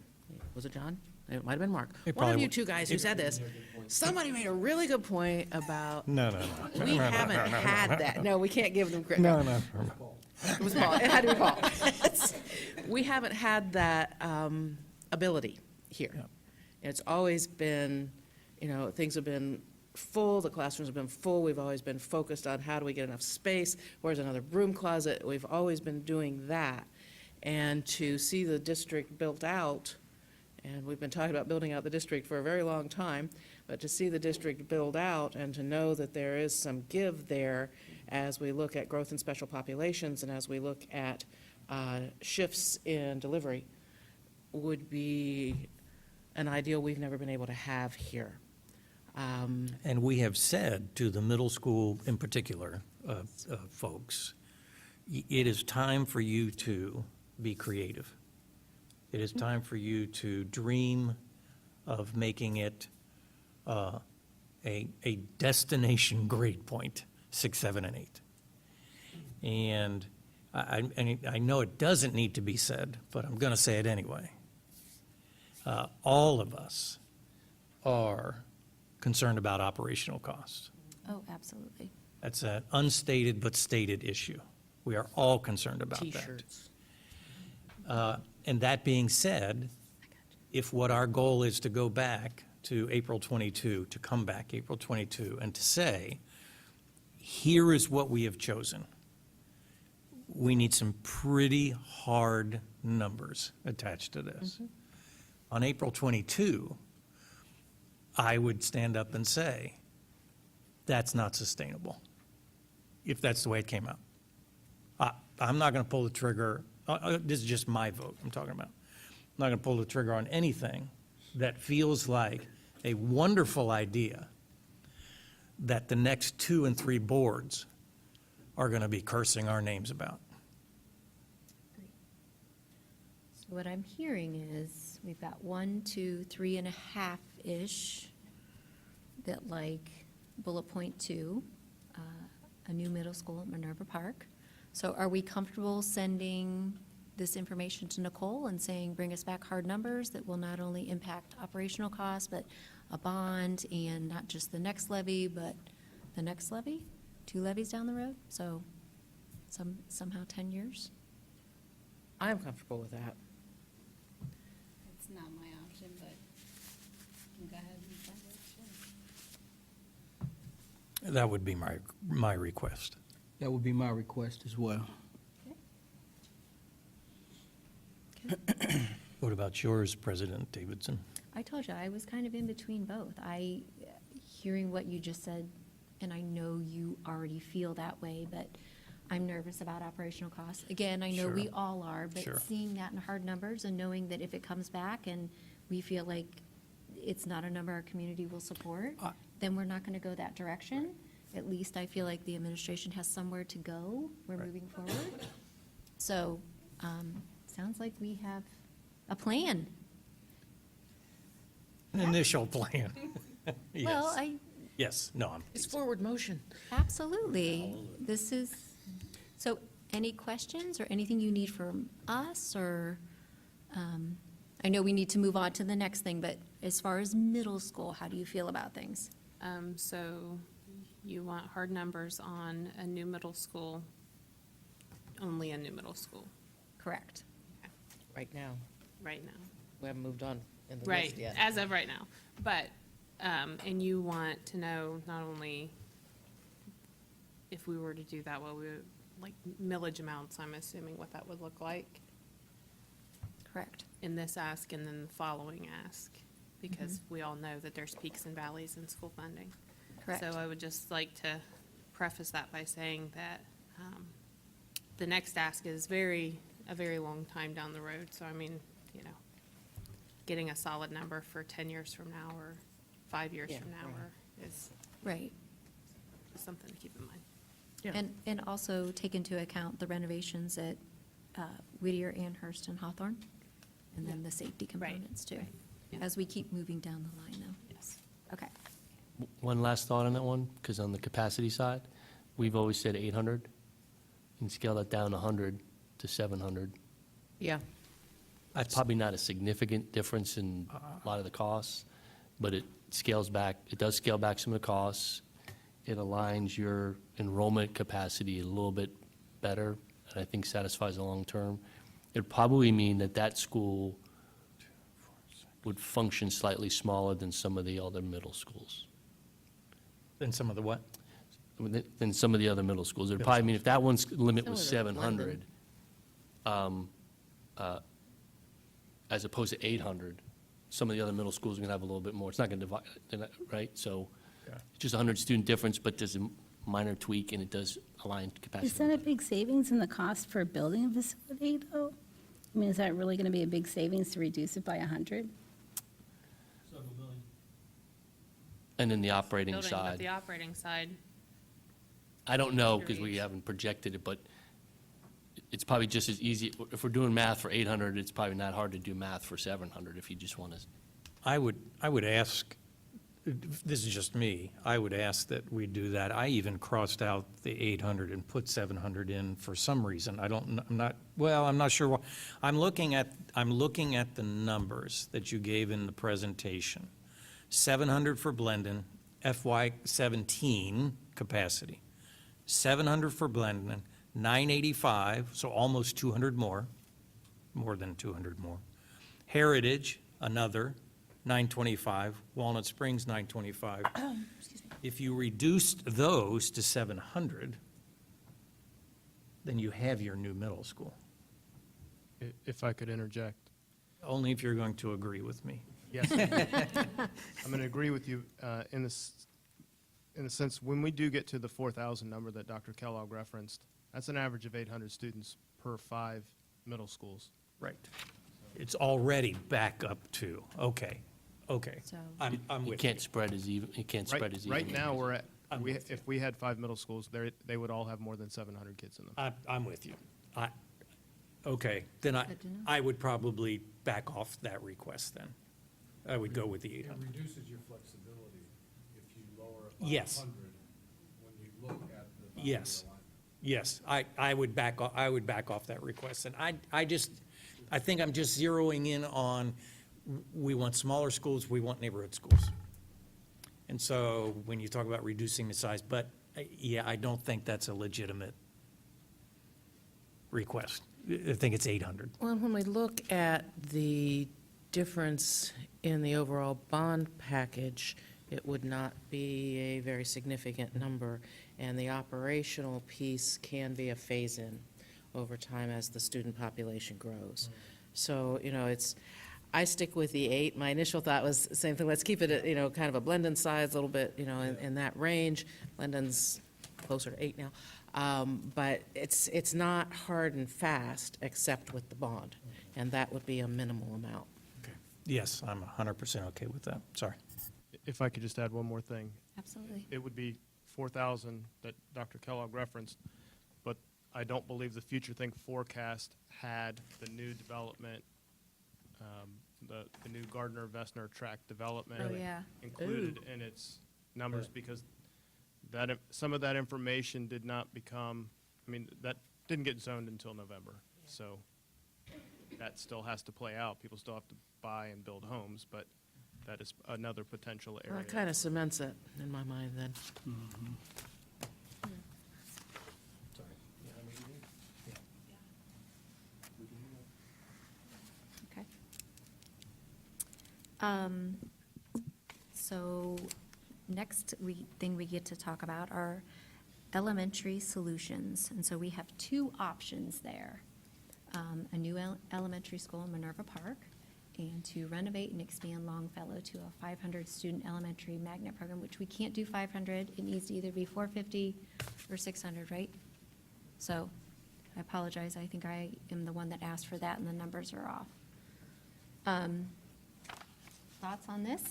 Was it John? It might have been Mark. It One of probably you wa- two guys who said this. Somebody made a really good point about, No. we haven't had that. No, we can't give them credit. No. It was Paul. It had to be Paul. We haven't had that ability here. Yeah. It's always been, you know, things have been full, the classrooms have been full, we've always been focused on how do we get enough space, where's another broom closet, we've always been doing that. And to see the district built out, and we've been talking about building out the district for a very long time, but to see the district build out and to know that there is some give there as we look at growth in special populations and as we look at shifts in delivery would be an ideal we've never been able to have here. And we have said to the middle school in particular, folks, it is time for you to be creative. It is time for you to dream of making it a destination grade point, 6, 7, and 8. And I know it doesn't need to be said, but I'm going to say it anyway. All of us are concerned about operational costs. Oh, absolutely. That's an unstated but stated issue. We are all concerned about that. T-shirts. And that being said, if what our goal is to go back to April 22, to come back April 22, and to say, here is what we have chosen, we need some pretty hard numbers attached to this. On April 22, I would stand up and say, that's not sustainable, if that's the way it came out. I'm not going to pull the trigger. This is just my vote I'm talking about. I'm not going to pull the trigger on anything that feels like a wonderful idea that the next 2 and 3 boards are going to be cursing our names about. So what I'm hearing is we've got 1, 2, 3.5-ish that like bullet point 2, a new middle school at Minerva Park. So are we comfortable sending this information to Nicole and saying, bring us back hard numbers that will not only impact operational costs, but a bond and not just the next levy, but the next levy, 2 levies down the road? So somehow 10 years? I'm comfortable with that. It's not my option, but you can go ahead and send it, sure. That would be my request. That would be my request as well. What about yours, President Davidson? I told you, I was kind of in between both. Hearing what you just said, and I know you already feel that way, but I'm nervous about operational costs. Again, I know we Sure. all are, but Sure. seeing that in hard numbers and knowing that if it comes back and we feel like it's not a number our community will support, then we're not going to go that direction. At least I feel like the administration has somewhere to go. We're moving forward. So, sounds like we have a plan. An initial plan. Well, Yes. Yes, no, It's forward motion. absolutely. This is, so any questions or anything you need from us or, I know we need to move on to the next thing, but as far as middle school, how do you feel about things? So you want hard numbers on a new middle school, only a new middle school, Correct. Right now. right now. We haven't moved on in the Right, list yet. as of right now. But, and you want to know not only if we were to do that, what we would, like millage amounts, I'm assuming what that would look like Correct. in this ask and then the following ask, because we all know that there's peaks and valleys in school funding. Correct. So I would just like to preface that by saying that the next ask is a very long time down the road. So I mean, you know, getting a solid number for 10 years from now or 5 years from now is Right. something to keep in mind. And also take into account the renovations at Whittier, Amherst, and Hawthorne, and then the safety components too, as we keep moving down the line though. Yes. Okay. One last thought on that one, because on the capacity side, we've always said 800, and scale that down 100 to 700. Yeah. It's probably not a significant difference in a lot of the costs, but it scales back, it does scale back some of the costs. It aligns your enrollment capacity a little bit better, and I think satisfies the long term. It'd probably mean that that school would function slightly smaller than some of the other middle schools. Then some of the what? Than some of the other middle schools. It'd probably mean if that one's limit was Similar to 700, as opposed to 800, some of the other middle schools are gonna have a little bit more. It's not gonna divide, right? So Yeah. it's just a 100-student difference, but there's a minor tweak, and it does align capacity. Is that a big savings in the cost for building a facility, though? I mean, is that really going to be a big savings to reduce it by 100? And then the operating Building, but side, the operating side, I don't know, because we Reach. haven't projected it, but it's probably just as easy, if we're doing math for 800, it's probably not hard to do math for 700 if you just want to. I would ask, this is just me, I would ask that we do that. I even crossed out the 800 and put 700 in for some reason. I'm not sure why. I'm looking at the numbers that you gave in the presentation. 700 for Blendon, FY '17 capacity. 700 for Blendon, 985, so almost 200 more than 200 more. Heritage, another, 925, Walnut Springs, 925. If you reduced those to 700, then you have your new middle school, If I could interject. only if you're going to agree with me. Yes. I'm going to agree with you in the sense, when we do get to the 4,000 number that Dr. Kellogg referenced, that's an average of 800 students per 5 middle schools. Right. It's already back up to, okay. So- I'm You with can't you. spread as even, it can't spread as even. Right now, we're at, I'm with you. if we had 5 middle schools, they would all have more than 700 kids in them. I'm with you. Okay, then Good to know. I would probably back off that request then. I would go with the It 800. reduces your flexibility if you lower it by Yes. 100 when you look at the five-year Yes. alignment. Yes, I would back off that request. And I think I'm just zeroing in on, we want smaller schools, we want neighborhood schools. And so when you talk about reducing the size, but yeah, I don't think that's a legitimate request. I think it's 800. Well, when we look at the difference in the overall bond package, it would not be a very significant number, and the operational piece can be a phase-in over time as the student population grows. So, I stick with the 8. My initial thought was the same thing, let's keep it at, kind of a Blendon size, a little bit, in that range. Blendon's closer to 8 now. But it's not hard and fast, except with the bond, and that would be a minimal amount. Yes, I'm 100% okay with that. Sorry. If I could just add one more thing. Absolutely. It would be 4,000 that Dr. Kellogg referenced, but I don't believe the Future Think forecast had the new development, the new Gardner-Vestner tract development Oh, yeah. included in its numbers, because some of that information did not become, that didn't get zoned until November. So that still has to play out. People still have to buy and build homes, but that is another potential Well, area. that kind of cements it in my mind then. Okay. So next thing we get to talk about are elementary solutions. And so we have 2 options there. A new elementary school in Minerva Park, and to renovate and expand Longfellow to a 500-student elementary magnet program, which we can't do 500. It needs to either be 450 or 600, right? So I apologize, I think I am the one that asked for that, and the numbers are off. Thoughts on this?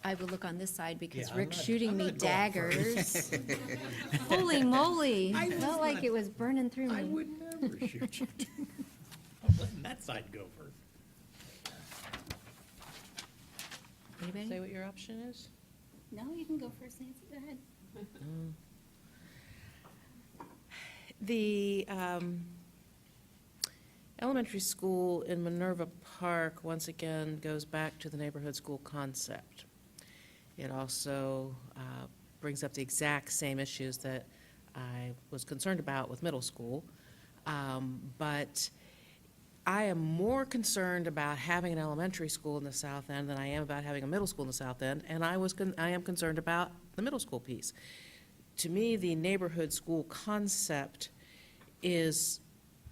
I will look on this side because Yeah, I'm Rick's not- shooting I'm me not going first. daggers. Holy moly, felt like it was burning through I me. would never shoot you. I'm letting that side go first. Anybody? Say what your option is? No, you can go first, Nancy, go ahead. The elementary school in Minerva Park, once again, goes back to the neighborhood school concept. It also brings up the exact same issues that I was concerned about with middle school. But I am more concerned about having an elementary school in the south end than I am about having a middle school in the south end, and I am concerned about the middle school piece. To me, the neighborhood school concept is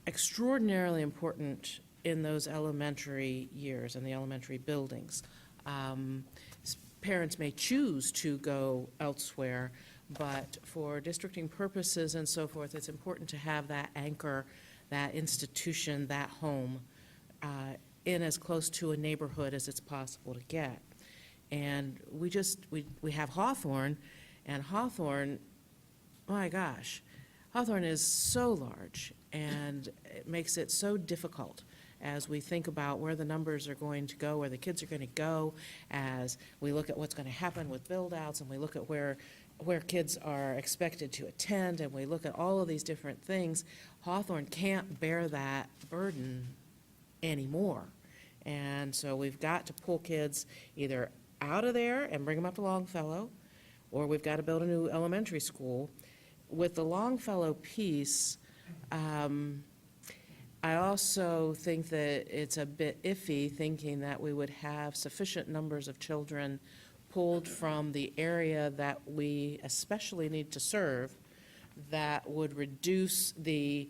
extraordinarily important in those elementary years and the elementary buildings. Parents may choose to go elsewhere, but for districting purposes and so forth, it's important to have that anchor, that institution, that home in as close to a neighborhood as it's possible to get. And we have Hawthorne, and Hawthorne, my gosh, Hawthorne is so large, and it makes it so difficult as we think about where the numbers are going to go, where the kids are going to go, as we look at what's going to happen with build-outs, and we look at where kids are expected to attend, and we look at all of these different things. Hawthorne can't bear that burden anymore. And so we've got to pull kids either out of there and bring them up to Longfellow, or we've got to build a new elementary school. With the Longfellow piece, I also think that it's a bit iffy thinking that we would have sufficient numbers of children pulled from the area that we especially need to serve that would reduce the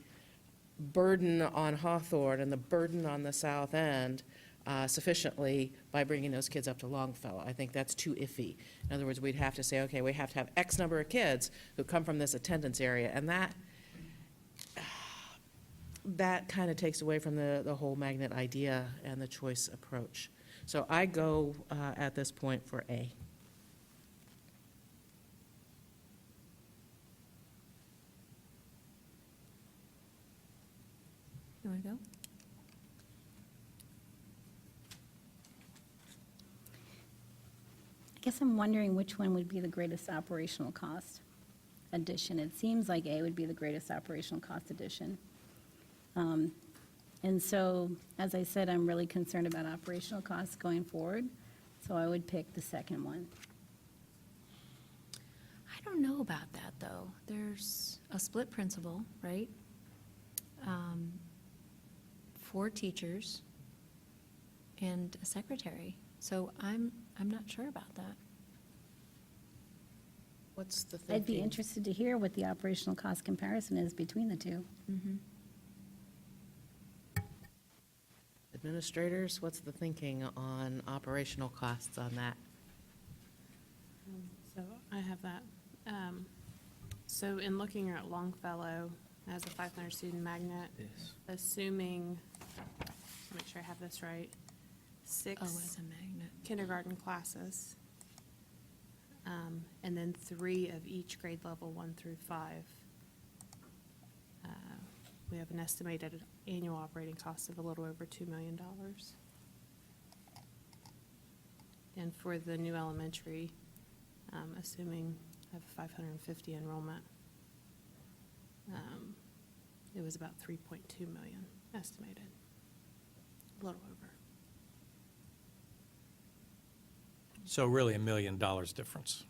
burden on Hawthorne and the burden on the south end sufficiently by bringing those kids up to Longfellow. I think that's too iffy. In other words, we'd have to say, okay, we have to have X number of kids who come from this attendance area, and that kind of takes away from the whole magnet idea and the choice approach. So I go at this point for A. You want to go? I guess I'm wondering which one would be the greatest operational cost addition. It seems like A would be the greatest operational cost addition. And so, as I said, I'm really concerned about operational costs going forward, so I would pick the second one. I don't know about that, though. There's a split principal, right? 4 teachers and a secretary. So I'm not sure about that. What's the thinking? I'd be interested to hear what the operational cost comparison is between the two. Administrators, what's the thinking on operational costs on that? So I have that. So in looking at Longfellow as a 500 student magnet, assuming, make sure I have this right, 6 Oh, as a magnet. kindergarten classes, and then 3 of each grade level, 1 through 5. We have an estimated annual operating cost of a little over $2 million. And for the new elementary, assuming I have 550 enrollment, it was about 3.2 million estimated, a little over. So really $1 million difference,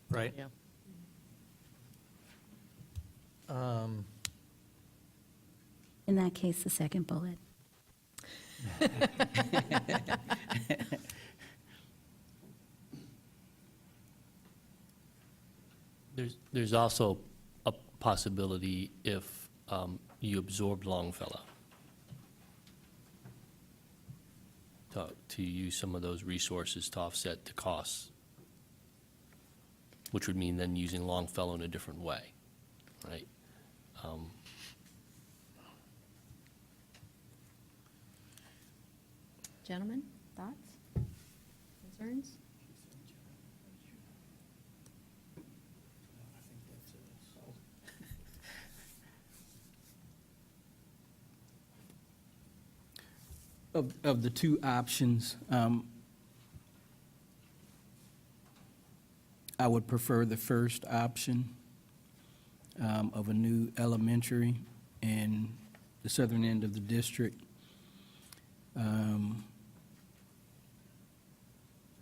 right? Yeah. In that case, the second bullet. There's also a possibility if you absorbed Longfellow to use some of those resources to offset the costs, which would mean then using Longfellow in a different way. right? Gentlemen, thoughts, concerns? Of the two options, I would prefer the first option of a new elementary in the southern end of the district.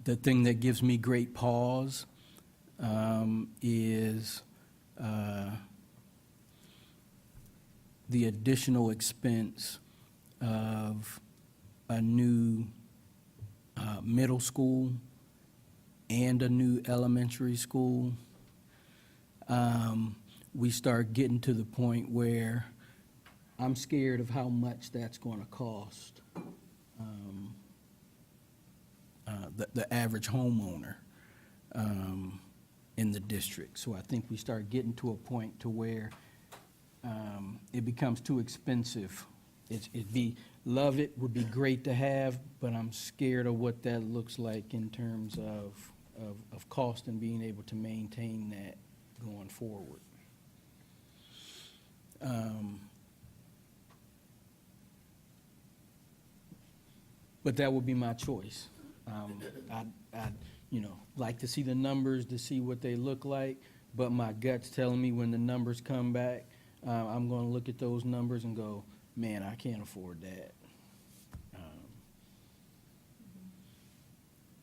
The thing that gives me great pause is the additional expense of a new middle school and a new elementary school. We start getting to the point where I'm scared of how much that's going to cost the average homeowner in the district. So I think we start getting to a point to where it becomes too expensive. Love it, would be great to have, but I'm scared of what that looks like in terms of cost and being able to maintain that going forward. But that would be my choice. I'd like to see the numbers to see what they look like, but my gut's telling me when the numbers come back, I'm going to look at those numbers and go, man, I can't afford that.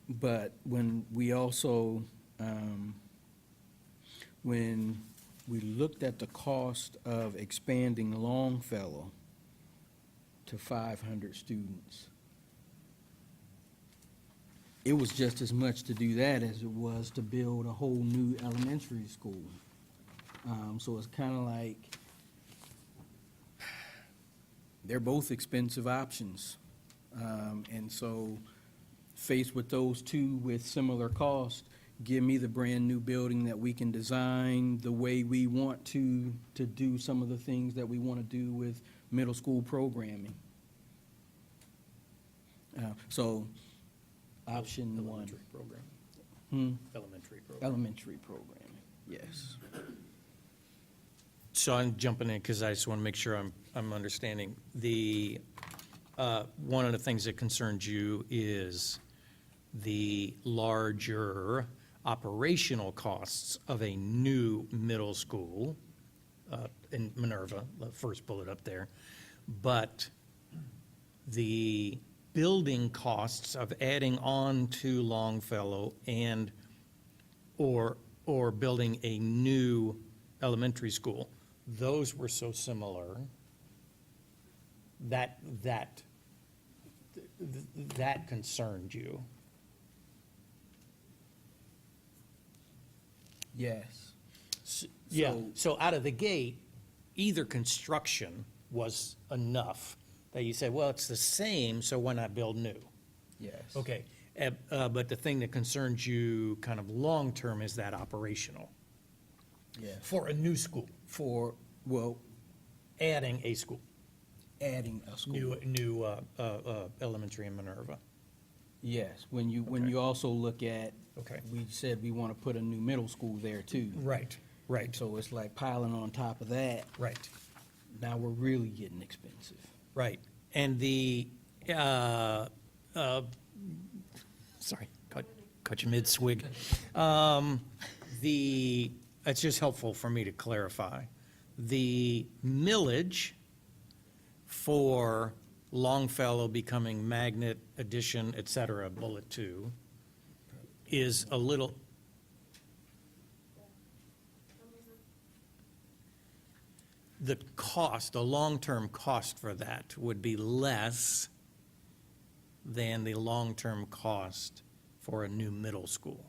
But when we also, when we looked at the cost of expanding Longfellow to 500 students, it was just as much to do that as it was to build a whole new elementary school. So it's kind of like, they're both expensive options. And so faced with those two with similar cost, give me the brand-new building that we can design the way we want to do some of the things that we want to do with middle school programming. So option one. Elementary program. Elementary program. Elementary programming, yes. So I'm jumping in because I just want to make sure I'm understanding. One of the things that concerns you is the larger operational costs of a new middle school in Minerva, the first bullet up there, but the building costs of adding on to Longfellow and or building a new elementary school, those were so similar that concerned you. Yes. Yeah, so out of the gate, either construction was enough that you said, well, it's the same, so why not build new? Yes. Okay, but the thing that concerns you kind of long-term is that operational, Yes. for a new school, For, well, adding a school, adding a school. new elementary in Minerva. Yes, when you Okay. also look at, Okay. we said we want to put a new middle school there too. Right, right, So it's like piling on top of that, right. now we're really getting expensive. Right, and sorry, cut you mid-swig. It's just helpful for me to clarify. The millage for Longfellow becoming magnet, addition, et cetera, bullet 2, is a little, the cost, the long-term cost for that would be less than the long-term cost for a new middle school,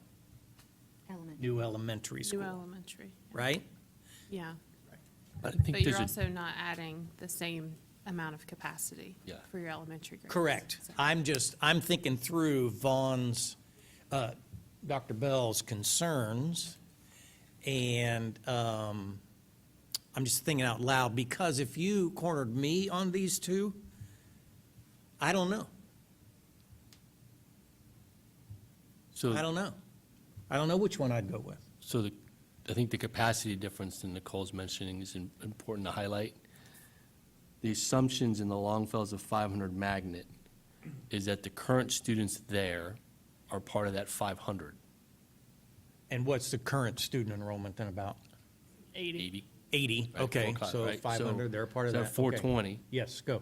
new elementary New school, elementary, right? yeah. But I think But there's you're a, also not adding the same amount of capacity Yeah. for your elementary grades. Correct. So- I'm thinking through Dr. Bell's concerns, and I'm just thinking out loud, because if you cornered me on these two, I don't know. So, I don't know. I don't know which one I'd go with. so I think the capacity difference that Nicole's mentioning is important to highlight. The assumptions in the Longfellows of 500 magnet is that the current students there are part of that 500. And what's the current student enrollment then about? 80. 80, Right, okay, full class, so right? 500, they're a part of so that. Okay. 420. Yes, go.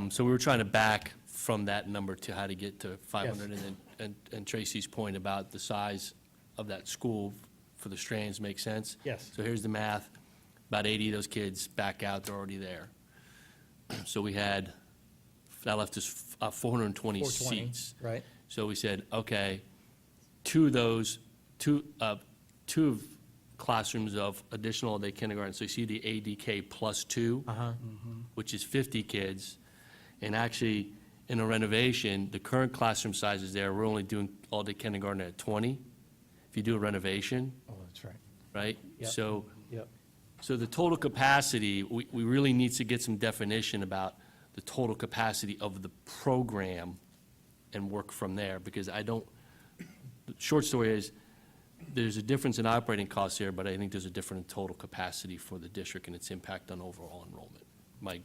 So we were trying to back from that number to how to get to 500. And then, and Tracy's point about the size of that school for the strands makes sense. Yes. So here's the math. About 80 of those kids back out, they're already there. So we had, that left us 420 420, seats. right? So we said, okay, two of classrooms of additional all-day kindergarten. So you see the ADK plus 2, Uh-huh. which is 50 kids. And actually, in a renovation, the current classroom sizes there, we're only doing all-day kindergarten at 20. If you do a renovation, Oh, that's right. right? Yep. Yep. So the total capacity, we really need to get some definition about the total capacity of the program and work from there, because the short story is, there's a difference in operating costs here, but I think there's a difference in total capacity for the district and its impact on overall enrollment. Mike,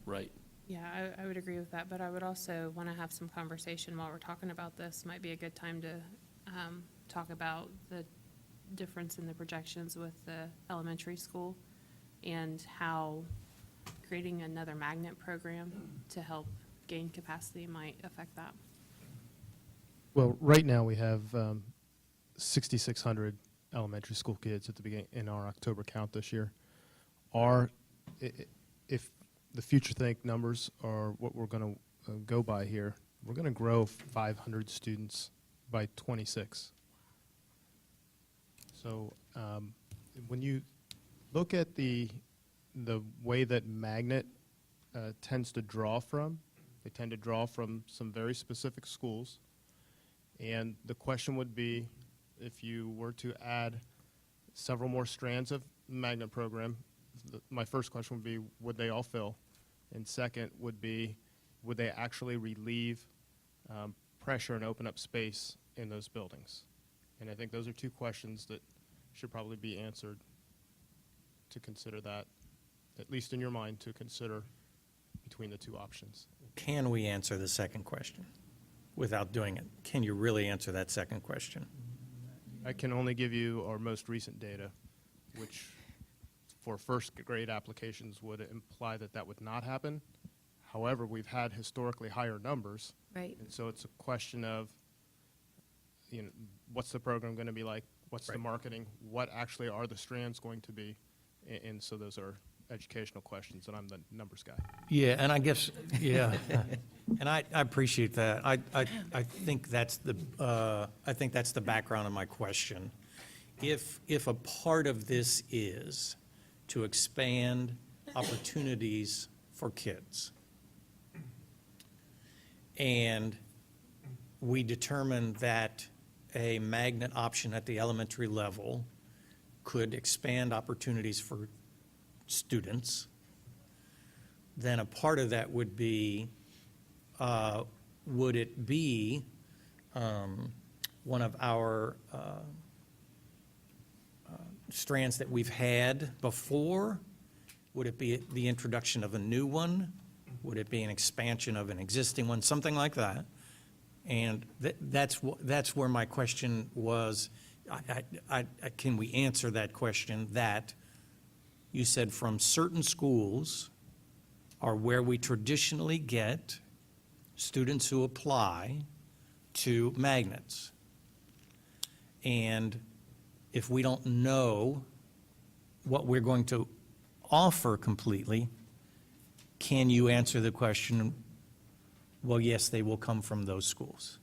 right? Yeah, I would agree with that, but I would also want to have some conversation while we're talking about this. Might be a good time to talk about the difference in the projections with the elementary school and how creating another magnet program to help gain capacity might affect that. Well, right now we have 6,600 elementary school kids at the beginning in our October count this year. If the future think numbers are what we're going to go by here, we're going to grow 500 students by 26. So when you look at the way that magnet tends to draw from, they tend to draw from some very specific schools. And the question would be, if you were to add several more strands of magnet program, my first question would be, would they all fill? And second would be, would they actually relieve pressure and open up space in those buildings? And I think those are two questions that should probably be answered to consider that, at least in your mind, to consider between the two options. Can we answer the second question without doing it? Can you really answer that second question? I can only give you our most recent data, which for first grade applications would imply that that would not happen. However, we've had historically higher numbers. Right. And so it's a question of, what's the program going to be like? What's the Right. marketing? What actually are the strands going to be? And so those are educational questions, and I'm the numbers guy. Yeah, and I guess, yeah, and I appreciate that. I think that's the background of my question. If a part of this is to expand opportunities for kids, and we determine that a magnet option at the elementary level could expand opportunities for students, then a part of that would be, would it be one of our strands that we've had before? Would it be the introduction of a new one? Would it be an expansion of an existing one? Something like that. And that's where my question was. Can we answer that question? That you said from certain schools are where we traditionally get students who apply to magnets. And if we don't know what we're going to offer completely, can you answer the question, well, yes, they will come from those schools?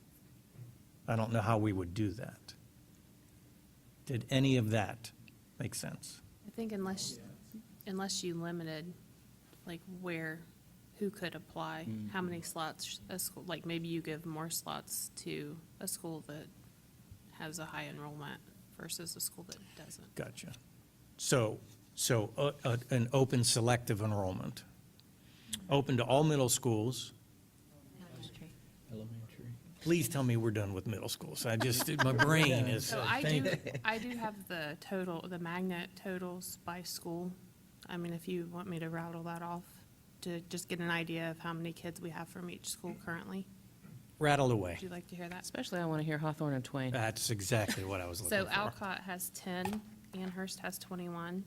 I don't know how we would do that. Did any of that make sense? I think unless you limited, like who could apply, how many slots a school, like maybe you give more slots to a school that has a high enrollment versus a school that doesn't. Gotcha. So So an open selective enrollment, open to all middle schools. Elementary. Please tell me we're done with middle schools. I just, my brain is, So I do have the total, the magnet totals by school. I mean, if you want me to rattle that off to just get an idea of how many kids we have from each school currently. rattled away. Would you like to hear that? Especially I want to hear Hawthorne and Twain. That's exactly what I was looking So for. Alcott has 10, Amherst has 21,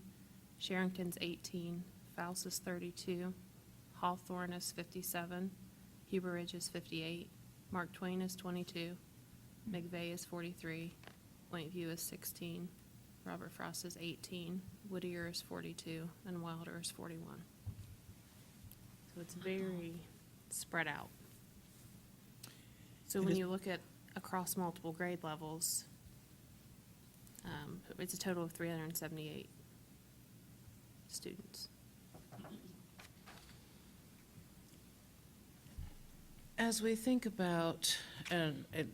Sherrington's 18, Faust is 32, Hawthorne is 57, Huber Ridge is 58, Mark Twain is 22, McVeigh is 43, Point View is 16, Robert Frost is 18, Whittier is 42, and Wilder is 41. So it's very spread out. So when you look at across multiple grade levels, it's a total of 378 students. As we think about, and it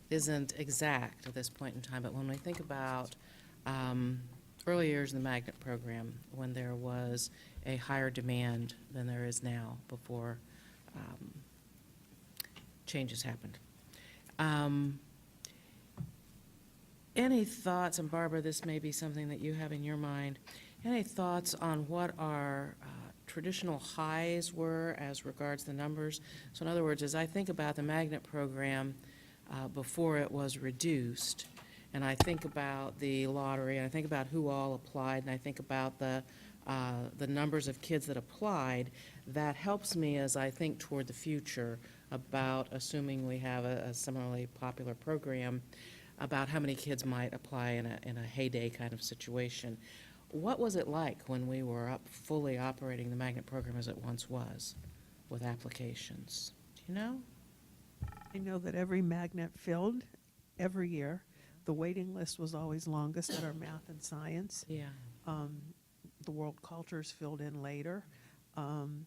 isn't exact at this point in time, but when we think about early years in the magnet program, when there was a higher demand than there is now before changes happened. Any thoughts, and Barbara, this may be something that you have in your mind, any thoughts on what our traditional highs were as regards the numbers? So in other words, as I think about the magnet program before it was reduced, and I think about the lottery, and I think about who all applied, and I think about the numbers of kids that applied, that helps me as I think toward the future about assuming we have a similarly popular program, about how many kids might apply in a heyday kind of situation. What was it like when we were fully operating the magnet program as it once was with applications? Do you know? I know that every magnet filled every year. The waiting list was always longest at our math and science. Yeah. The world cultures filled in later. And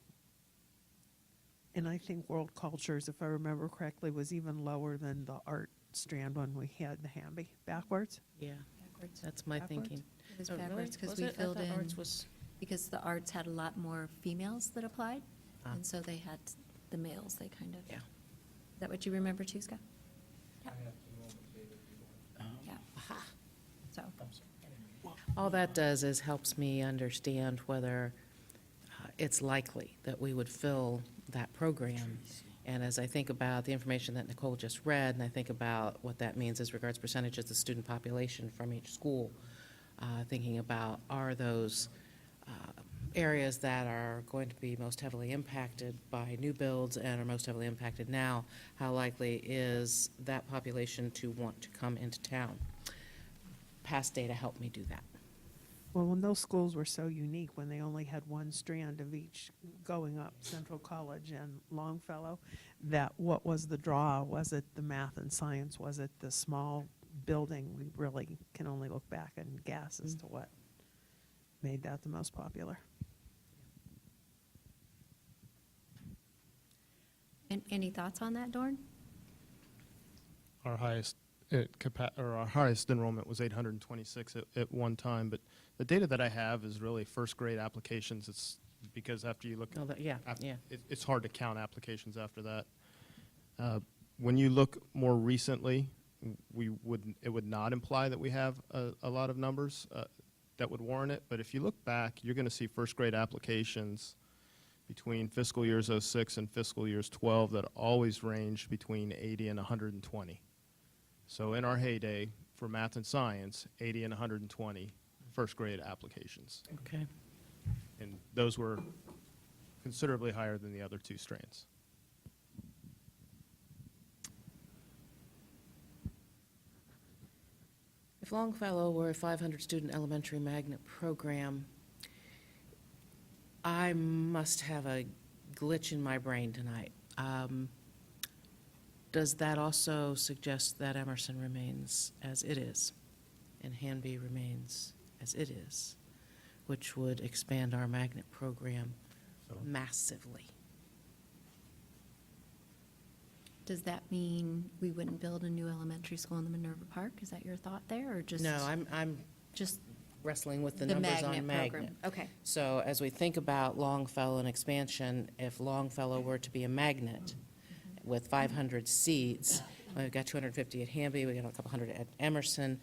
I think world cultures, if I remember correctly, was even lower than the art strand when we had the Hamby backwards. Yeah, that's my Backwards? thinking. It was Oh, really? backwards because Was we it? I filled thought in, arts was- because the arts had a lot more females that applied, Ah. and so they had the males, they kind of. Yeah. Is that what you remember too, Scott? Yeah. Yeah. So, All that does is helps me understand whether it's likely that we would fill that program. And as I think about the information that Nicole just read, and I think about what that means as regards percentages of student population from each school, thinking about are those areas that are going to be most heavily impacted by new builds and are most heavily impacted now, how likely is that population to want to come into town? Past data help me do that. Well, when those schools were so unique, when they only had one strand of each going up, Central College and Longfellow, that what was the draw? Was it the math and science? Was it the small building? We really can only look back and guess as to what made that the most popular. and any thoughts on that, Dorn? Our highest our highest enrollment was 826 at one time, but the data that I have is really first grade applications. It's because after you look, Oh, yeah, yeah. it's hard to count applications after that. When you look more recently, it would not imply that we have a lot of numbers that would warrant it. But if you look back, you're going to see first grade applications between fiscal years 06 and fiscal years 12 that always range between 80 and 120. So in our heyday for math and science, 80 and 120 first grade applications. Okay. And those were considerably higher than the other two strands. If Longfellow were a 500-student elementary magnet program, I must have a glitch in my brain tonight. Does that also suggest that Emerson remains as it is and Hanby remains as it is, which would expand our magnet program massively? Does that mean we wouldn't build a new elementary school in the Minerva Park? Is that your thought there, or just? No, I'm Just wrestling with the The numbers on magnet magnet. program. Okay. So as we think about Longfellow and expansion, if Longfellow were to be a magnet with 500 seats, we've got 250 at Hamby, we got a couple hundred at Emerson,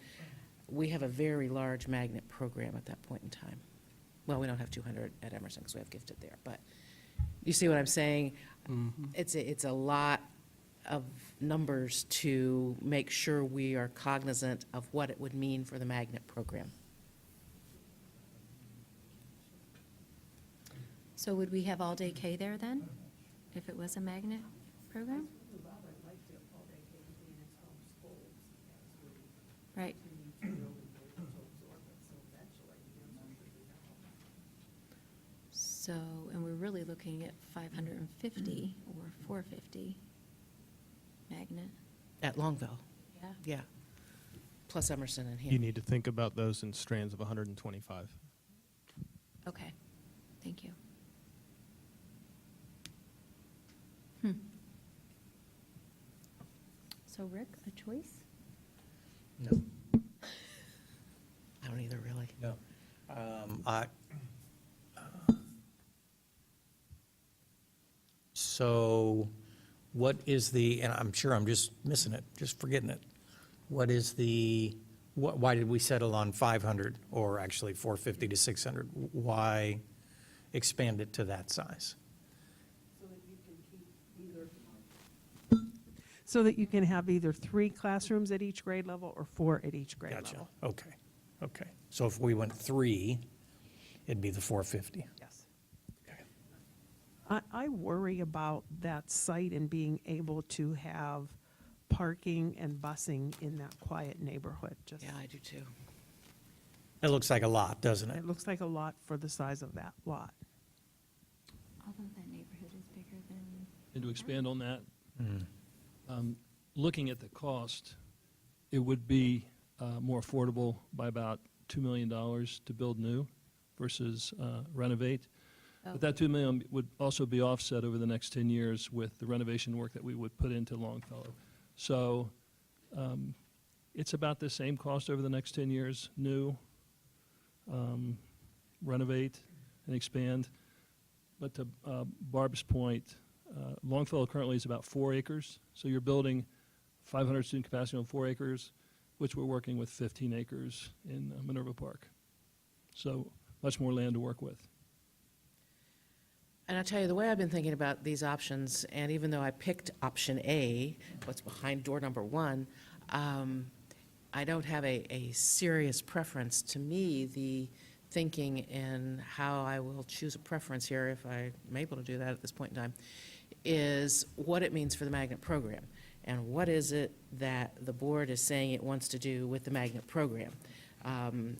we have a very large magnet program at that point in time. Well, we don't have 200 at Emerson because we have gifted there, but you see what I'm saying? It's a lot of numbers to make sure we are cognizant of what it would mean for the magnet program. So would we have all-day K there then, if it was a magnet program? Right. So, and we're really looking at 550 or 450 magnet. At Longville, Yeah. yeah. Plus Emerson and You Hamby. need to think about those in strands of 125. Okay, thank you. So Rick, a choice? No. I don't either, really. No. So what is the, and I'm sure I'm just missing it, just forgetting it. What is the, why did we settle on 500 or actually 450 to 600? Why expand it to that size? So that you can have either 3 classrooms at each grade level or 4 at each grade Gotcha. level. Okay, okay. So if we went 3, it'd be the 450. Yes. I worry about that site and being able to have parking and busing in that quiet neighborhood. Just, Yeah, I do too. It looks like a lot, doesn't it? it looks like a lot for the size of that lot. Although that neighborhood is bigger than. And to expand on that, looking at the cost, it would be more affordable by about $2 million to build new versus renovate. But that $2 million would also be offset over the next 10 years with the renovation work that we would put into Longfellow. So it's about the same cost over the next 10 years, new, renovate, and expand. But to Barb's point, Longfellow currently is about 4 acres. So you're building 500 student capacity on 4 acres, which we're working with 15 acres in Minerva Park. So much more land to work with. And I'll tell you, the way I've been thinking about these options, and even though I picked option A, what's behind door number 1, I don't have a serious preference. To me, the thinking and how I will choose a preference here, if I'm able to do that at this point in time, is what it means for the magnet program. And what is it that the board is saying it wants to do with the magnet program?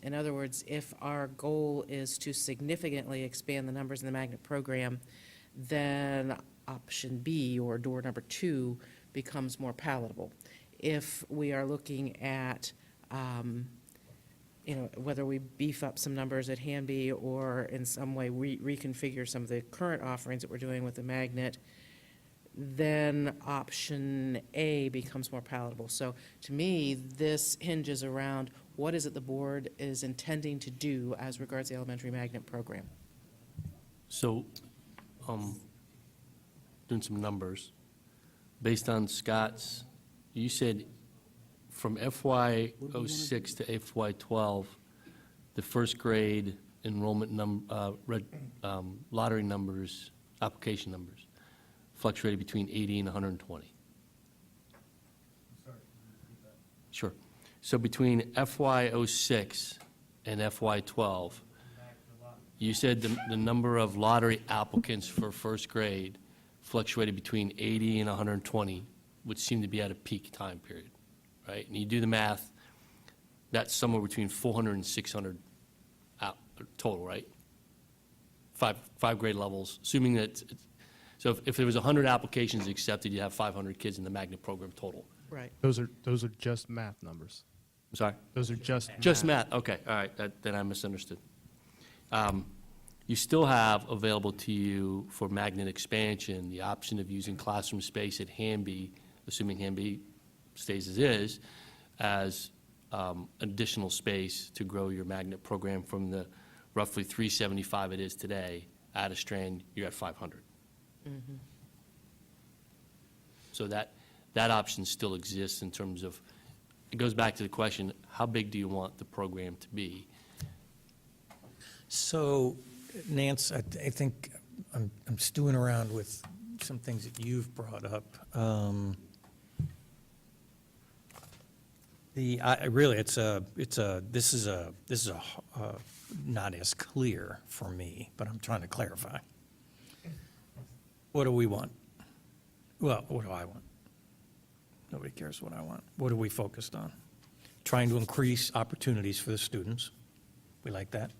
In other words, if our goal is to significantly expand the numbers in the magnet program, then option B, or door number 2, becomes more palatable. If we are looking at, whether we beef up some numbers at Hanby or in some way reconfigure some of the current offerings that we're doing with the magnet, then option A becomes more palatable. So to me, this hinges around what is it the board is intending to do as regards the elementary magnet program. So, doing some numbers, based on Scott's, you said from FY '06 to FY '12, the first grade enrollment lottery numbers, application numbers, fluctuated between 80 and 120. Sure. So between FY '06 and FY '12, you said the number of lottery applicants for first grade fluctuated between 80 and 120, which seemed to be at a peak time period, right? And you do the math, that's somewhere between 400 and 600 total, right? Five grade levels, assuming that, so if there was 100 applications accepted, you have 500 kids in the magnet program total. Right. Those are just math numbers. I'm sorry? Those are just Math, okay, all right, then I misunderstood. You still have available to you for magnet expansion, the option of using classroom space at Hanby, assuming Hanby stays as is, as additional space to grow your magnet program from the roughly 375 it is today. Add a strand, you're at 500. So that option still exists in terms of, it goes back to the question, how big do you want the program to be? So, Nance, I think I'm stewing around with some things that you've brought up. This is not as clear for me, but I'm trying to clarify. What do we want? Well, what do I want? Nobody cares what I want. What are we focused on? Trying to increase opportunities for the students. We like that.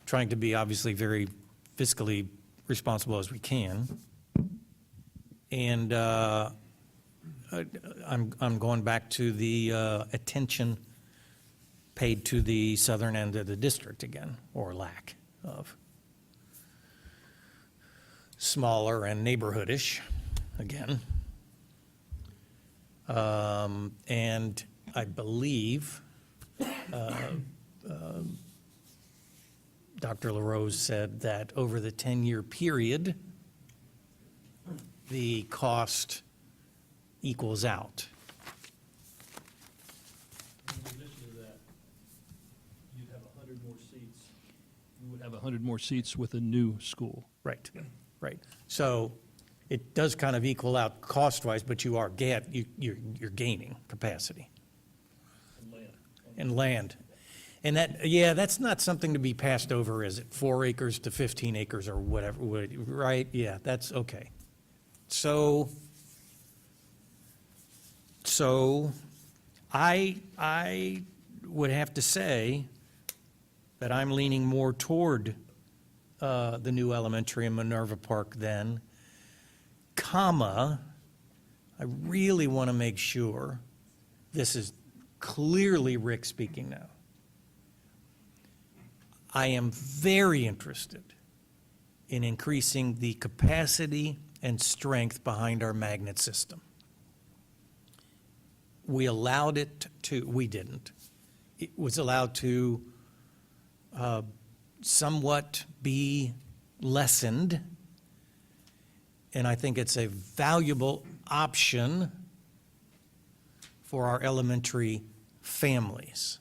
Trying to be obviously very fiscally responsible as we can. And I'm going back to the attention paid to the southern end of the district again, or lack of. Smaller and neighborhoodish, again. And I believe Dr. LaRose said that over the 10-year period, the cost equals out. In addition to that, you'd have 100 more seats. You would have 100 more seats with a new school. Right, right. So it does kind of equal out cost-wise, but you're gaining capacity. And land. And that's not something to be passed over, is it? 4 acres to 15 acres or whatever, right? Yeah, that's okay. So I would have to say that I'm leaning more toward the new elementary in Minerva Park then, comma, I really want to make sure, this is clearly Rick speaking now, I am very interested in increasing the capacity and strength behind our magnet system. We allowed it to, we didn't. It was allowed to somewhat be lessened, and I think it's a valuable option for our elementary families.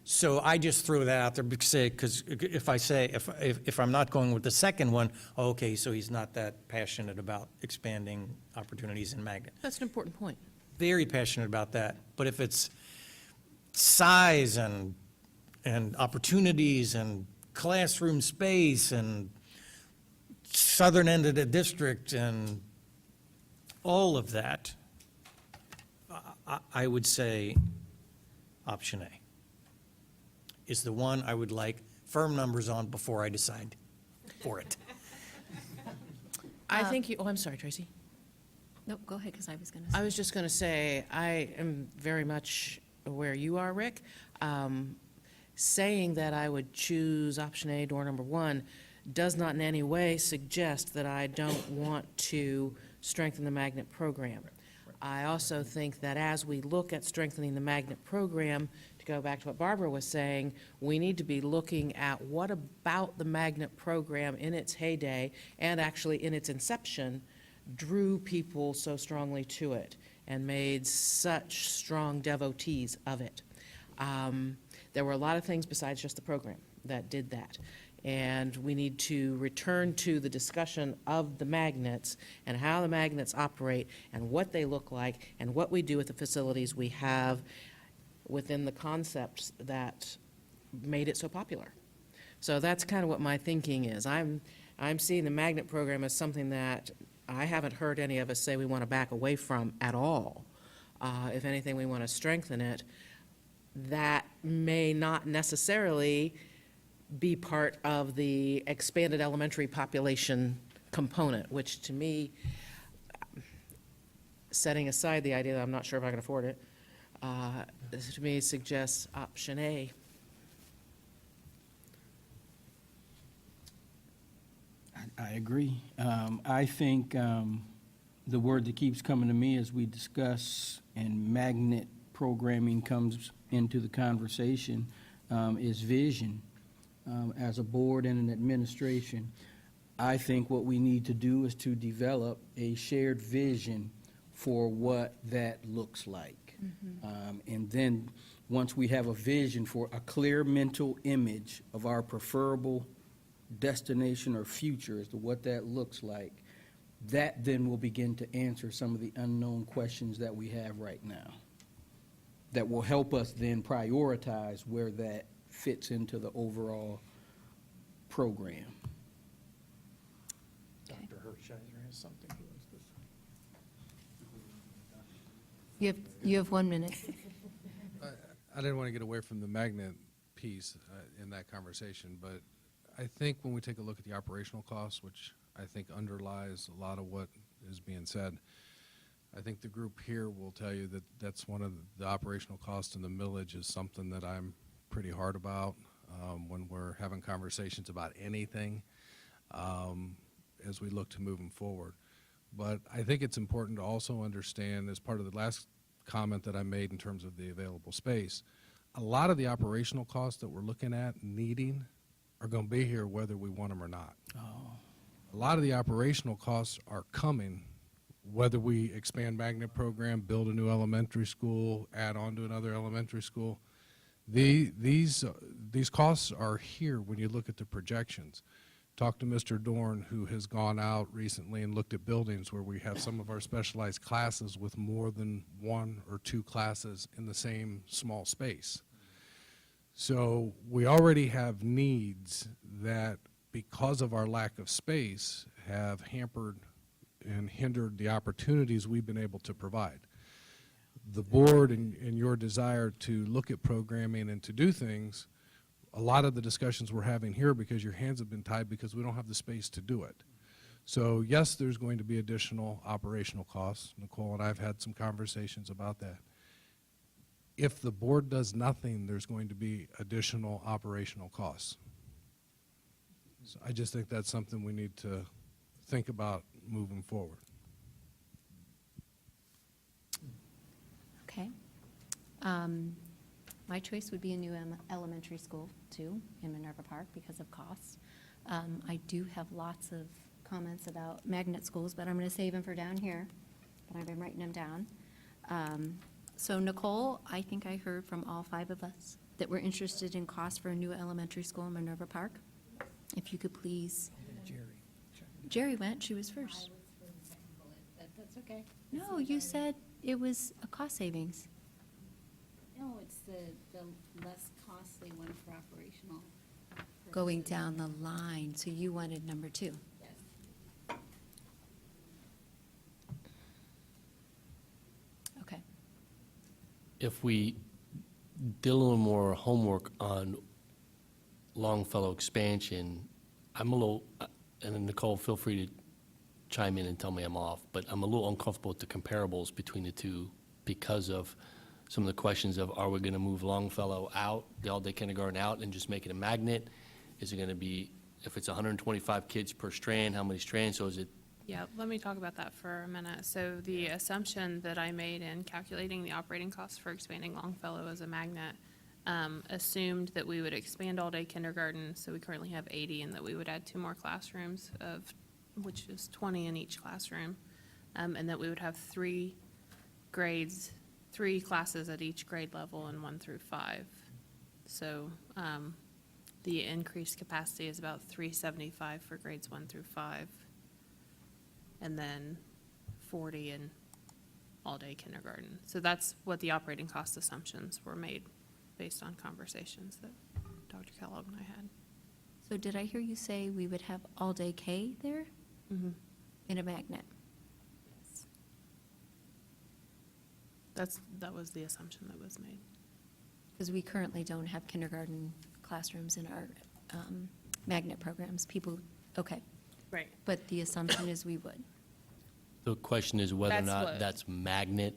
So I just threw that out there because if I'm not going with the second one, okay, so he's not that passionate about expanding opportunities in magnet. That's an important point. Very passionate about that. But if it's size and opportunities and classroom space and southern end of the district and all of that, I would say option A is the one I would like firm numbers on before I decide for it. I think you, oh, I'm sorry, Tracy. Nope, go ahead, because I was going to. I was just going to say, I am very much where you are, Rick. Saying that I would choose option A, door number 1, does not in any way suggest that I don't want to strengthen the magnet program. I also think that as we look at strengthening the magnet program, to go back to what Barbara was saying, we need to be looking at what about the magnet program in its heyday and actually in its inception drew people so strongly to it and made such strong devotees of it. There were a lot of things besides just the program that did that. And we need to return to the discussion of the magnets and how the magnets operate and what they look like and what we do with the facilities we have within the concepts that made it so popular. So that's kind of what my thinking is. I'm seeing the magnet program as something that I haven't heard any of us say we want to back away from at all. If anything, we want to strengthen it. That may not necessarily be part of the expanded elementary population component, which to me, setting aside the idea that I'm not sure if I can afford it, this to me suggests option A. I agree. I think the word that keeps coming to me as we discuss and magnet programming comes into the conversation is vision. As a board and an administration, I think what we need to do is to develop a shared vision for what that looks like. And then, once we have a vision for a clear mental image of our preferable destination or future as to what that looks like, that then will begin to answer some of the unknown questions that we have right now. That will help us then prioritize where that fits into the overall program. Okay. Dr. Hershiser has something he wants to say. You have 1 minute. I didn't want to get away from the magnet piece in that conversation, but I think when we take a look at the operational costs, which I think underlies a lot of what is being said, I think the group here will tell you that that's one of the operational costs in the millage is something that I'm pretty hard about when we're having conversations about anything as we look to moving forward. But I think it's important to also understand, as part of the last comment that I made in terms of the available space, a lot of the operational costs that we're looking at needing are going to be here whether we want them or not. A lot of the operational costs are coming whether we expand magnet program, build a new elementary school, add on to another elementary school. These costs are here when you look at the projections. Talk to Mr. Dorn, who has gone out recently and looked at buildings where we have some of our specialized classes with more than 1 or 2 classes in the same small space. So we already have needs that, because of our lack of space, have hampered and hindered the opportunities we've been able to provide. The board and your desire to look at programming and to do things, a lot of the discussions we're having here because your hands have been tied because we don't have the space to do it. So yes, there's going to be additional operational costs. Nicole and I have had some conversations about that. If the board does nothing, there's going to be additional operational costs. So I just think that's something we need to think about moving forward. Okay. My choice would be a new elementary school, too, in Minerva Park because of costs. I do have lots of comments about magnet schools, but I'm going to save them for down here. But I've been writing them down. So Nicole, I think I heard from all 5 of us that we're interested in costs for a new elementary school in Minerva Park. If you could please. Jerry went, she was first. That's okay. No, you said it was a cost savings. No, it's the less costly one for operational. Going down the line, so you wanted number 2. Yes. Okay. If we did a little more homework on Longfellow expansion, I'm a little, and then Nicole, feel free to chime in and tell me I'm off, but I'm a little uncomfortable with the comparables between the two because of some of the questions of, are we going to move Longfellow out, the all-day kindergarten out, and just make it a magnet? Is it going to be, if it's 125 kids per strand, how many strands? So is it? Yeah, let me talk about that for a minute. So the assumption that I made in calculating the operating costs for expanding Longfellow as a magnet assumed that we would expand all-day kindergarten, so we currently have 80, and that we would add 2 more classrooms, which is 20 in each classroom, and that we would have 3 grades, 3 classes at each grade level and 1 through 5. So the increased capacity is about 375 for grades 1 through 5, and then 40 in all-day kindergarten. So that's what the operating cost assumptions were made based on conversations that Dr. Kellogg and I had. So did I hear you say we would have all-day K there in a magnet? That was the assumption that was made. Because we currently don't have kindergarten classrooms in our magnet programs. Okay. Right. But the assumption is we would. The question is whether or That's not what- that's magnet.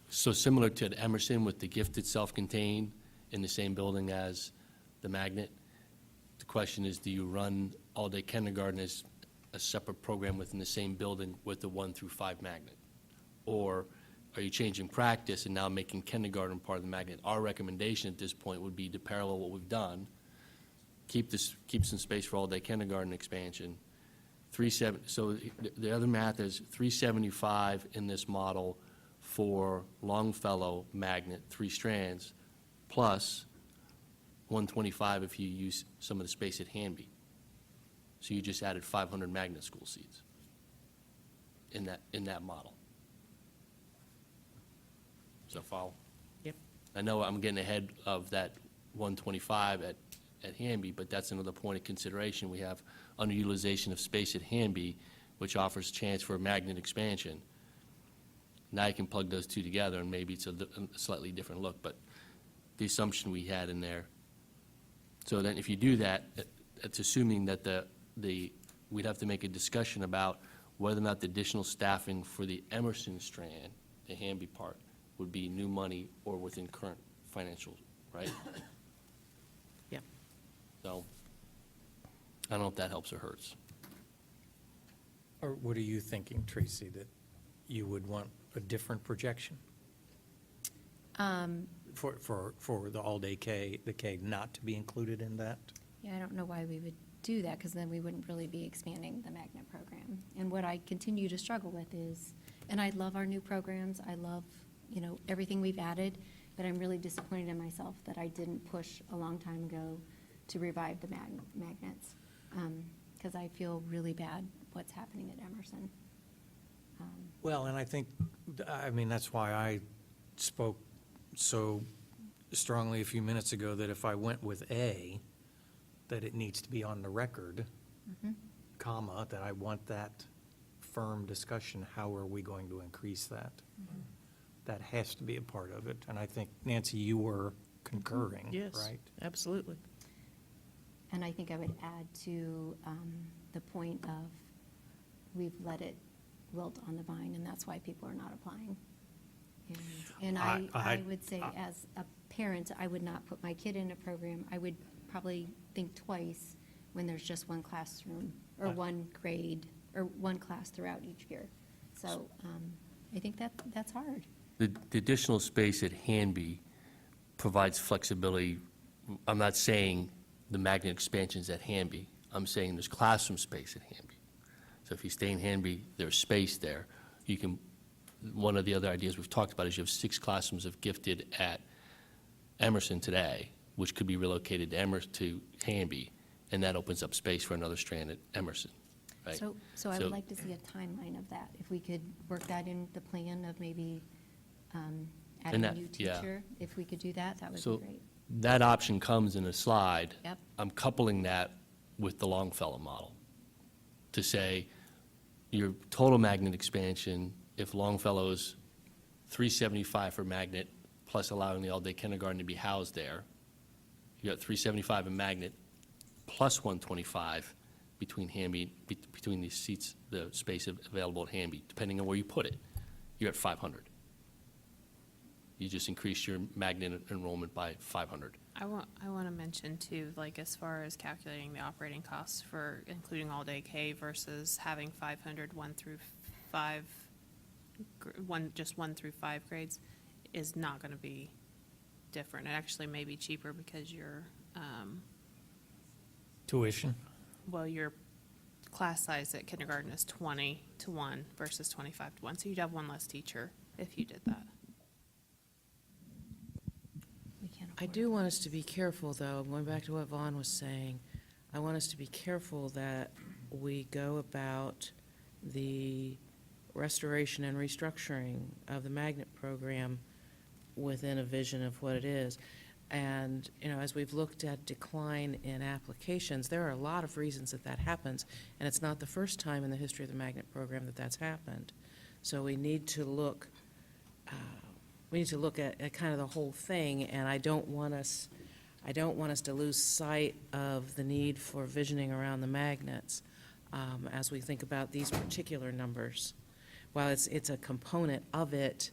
So similar to at Emerson with the gifted self-contained in the same building as the magnet. The question is, do you run all-day kindergarten as a separate program within the same building with the 1 through 5 magnet? Or are you changing practice and now making kindergarten part of the magnet? Our recommendation at this point would be to parallel what we've done, keep some space for all-day kindergarten expansion. So the other math is 375 in this model for Longfellow magnet, 3 strands, plus 125 if you use some of the space at Hanby. So you just added 500 magnet school seats in that model. Does that follow? Yep. I know I'm getting ahead of that 125 at Hanby, but that's another point of consideration. We have underutilization of space at Hanby, which offers chance for a magnet expansion. Now you can plug those two together, and maybe it's a slightly different look, but the assumption we had in there. So then if you do that, it's assuming that we'd have to make a discussion about whether or not the additional staffing for the Emerson strand, the Hanby part, would be new money or within current financial, right? Yep. So, I don't know if that helps or hurts. Or what are you thinking, Tracy, that you would want a different projection for the all-day K, the K not to be included in that? Yeah, I don't know why we would do that, because then we wouldn't really be expanding the magnet program. And what I continue to struggle with is, and I love our new programs, I love, everything we've added, but I'm really disappointed in myself that I didn't push a long time ago to revive the magnets, because I feel really bad what's happening at Emerson. Well, and I think, that's why I spoke so strongly a few minutes ago that if I went with A, that it needs to be on the record, comma, that I want that firm discussion, how are we going to increase that? That has to be a part of it, and I think, Nancy, you were concurring, Yes, right? absolutely. And I think I would add to the point of, we've let it wilt on the vine, and that's why people are not applying. And I would say, as a parent, I would not put my kid in a program. I would probably think twice when there's just one classroom, or one grade, or one class throughout each year. So I think that's hard. The additional space at Hanby provides flexibility. I'm not saying the magnet expansion's at Hanby. I'm saying there's classroom space at Hanby. So if you stay in Hanby, there's space there. One of the other ideas we've talked about is you have 6 classrooms of gifted at Emerson today, which could be relocated to Hanby, and that opens up space for another strand at Emerson, right? So I would like to see a timeline of that. If we could work that in the plan of maybe adding a new yeah. teacher, if we could do that, that would be So great. that option comes in a slide. Yep. I'm coupling that with the Longfellow model to say your total magnet expansion, if Longfellow's 375 for magnet, plus allowing the all-day kindergarten to be housed there, you got 375 in magnet, plus 125 between Hanby, between the seats, the space available at Hanby, depending on where you put it, you're at 500. You just increased your magnet enrollment by 500. I want to mention too, like as far as calculating the operating costs for including all-day K versus having 500 1 through 5, just 1 through 5 grades, is not going to be different. It actually may be cheaper because your Tuition? your class size at kindergarten is 20 to 1 versus 25 to 1. So you'd have one less teacher if you did that. We can't I afford do want us to be careful, though, going back to what Vaughn was saying, I want us to be careful that we go about the restoration and restructuring of the magnet program within a vision of what it is. And, as we've looked at decline in applications, there are a lot of reasons that happens, and it's not the first time in the history of the magnet program that that's happened. So we need to look at kind of the whole thing, and I don't want us to lose sight of the need for visioning around the magnets as we think about these particular numbers. While it's a component of it,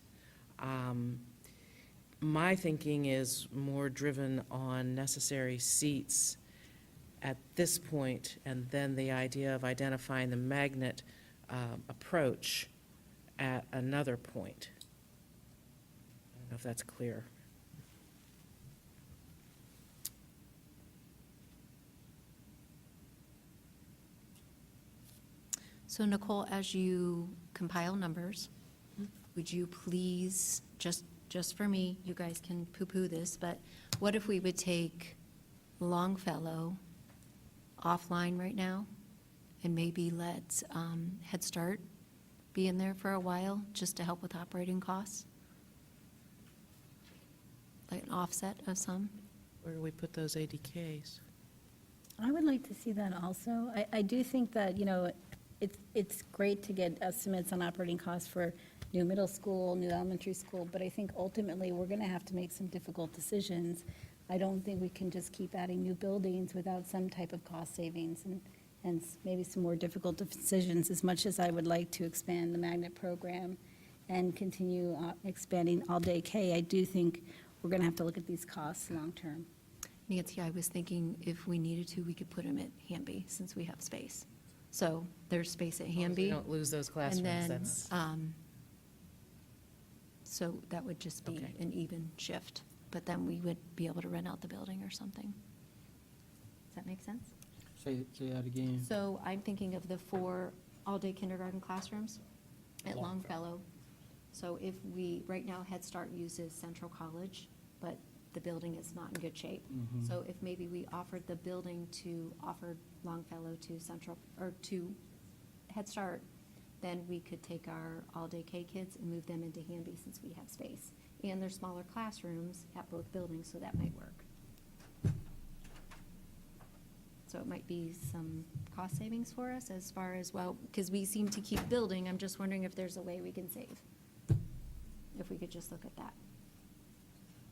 my thinking is more driven on necessary seats at this point, and then the idea of identifying the magnet approach at another point. I don't know if that's clear. So Nicole, as you compile numbers, would you please, just for me, you guys can poo-poo this, but what if we would take Longfellow offline right now and maybe let Head Start be in there for a while, just to help with operating costs? Like an offset of some? Where do we put those ADKs? I would like to see that also. I do think that, it's great to get estimates on operating costs for new middle school, new elementary school, but I think ultimately, we're going to have to make some difficult decisions. I don't think we can just keep adding new buildings without some type of cost savings and maybe some more difficult decisions, as much as I would like to expand the magnet program and continue expanding all-day K. I do think we're going to have to look at these costs long-term. Nancy, I was thinking if we needed to, we could put them at Hamby, since we have space. So there's space at We Hamby. don't lose those And classrooms, then, that's, so that would just be Okay. an even shift, but then we would be able to rent out the building or something. Does that make sense? Say that again. So I'm thinking of the 4 all-day kindergarten classrooms at Longfellow. So if we, right now, Head Start uses Central College, but the building is not in good shape. So if maybe we offered the building to offer Longfellow to Central, or to Head Start, then we could take our all-day K kids and move them into Hamby, since we have space. And there's smaller classrooms at both buildings, so that might work. So it might be some cost savings for us as far as, well, because we seem to keep building. I'm just wondering if there's a way we can save. If we could just look at that.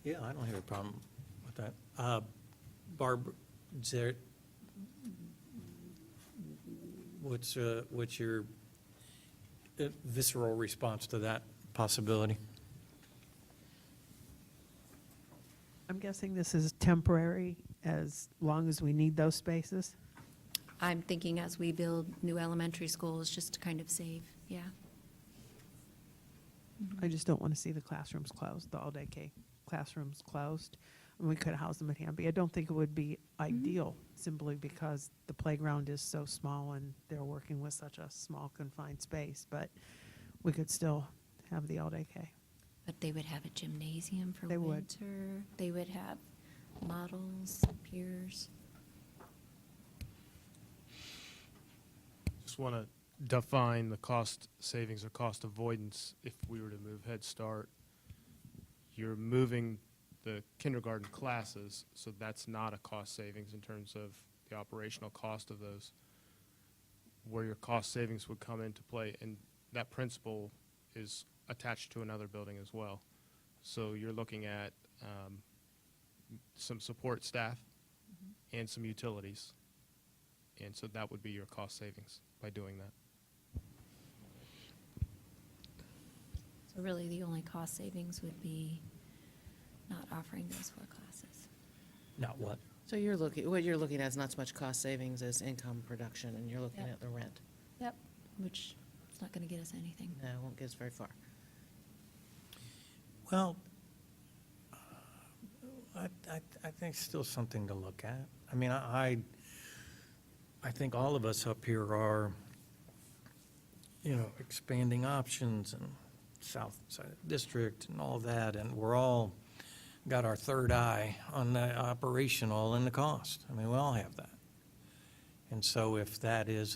Yeah, I don't have a problem with that. Barb, is there, what's your visceral response to that possibility? I'm guessing this is temporary as long as we need those spaces. I'm thinking as we build new elementary schools, just to kind of save, yeah. I just don't want to see the classrooms closed, the all-day K classrooms closed. And we could house them at Hamby. I don't think it would be ideal, simply because the playground is so small and they're working with such a small confined space, but we could still have the all-day K. But they would have a gymnasium for They would. winter. They would have models, piers. Just want to define the cost savings or cost avoidance if we were to move Head Start. You're moving the kindergarten classes, so that's not a cost savings in terms of the operational cost of those. Where your cost savings would come into play, and that principal is attached to another building as well. So you're looking at some support staff and some utilities. And so that would be your cost savings by doing that. So really, the only cost savings would be not offering those 4 classes. Not what? so what you're looking at is not so much cost savings as income production, and you're looking Yep. at the rent. Yep. Which is not going to get us anything. No, it won't get us very far. Well, I think still something to look at. I mean, I think all of us up here are, expanding options and south side of the district and all that, and we're all got our third eye on the operational and the cost. I mean, we all have that. And so if that is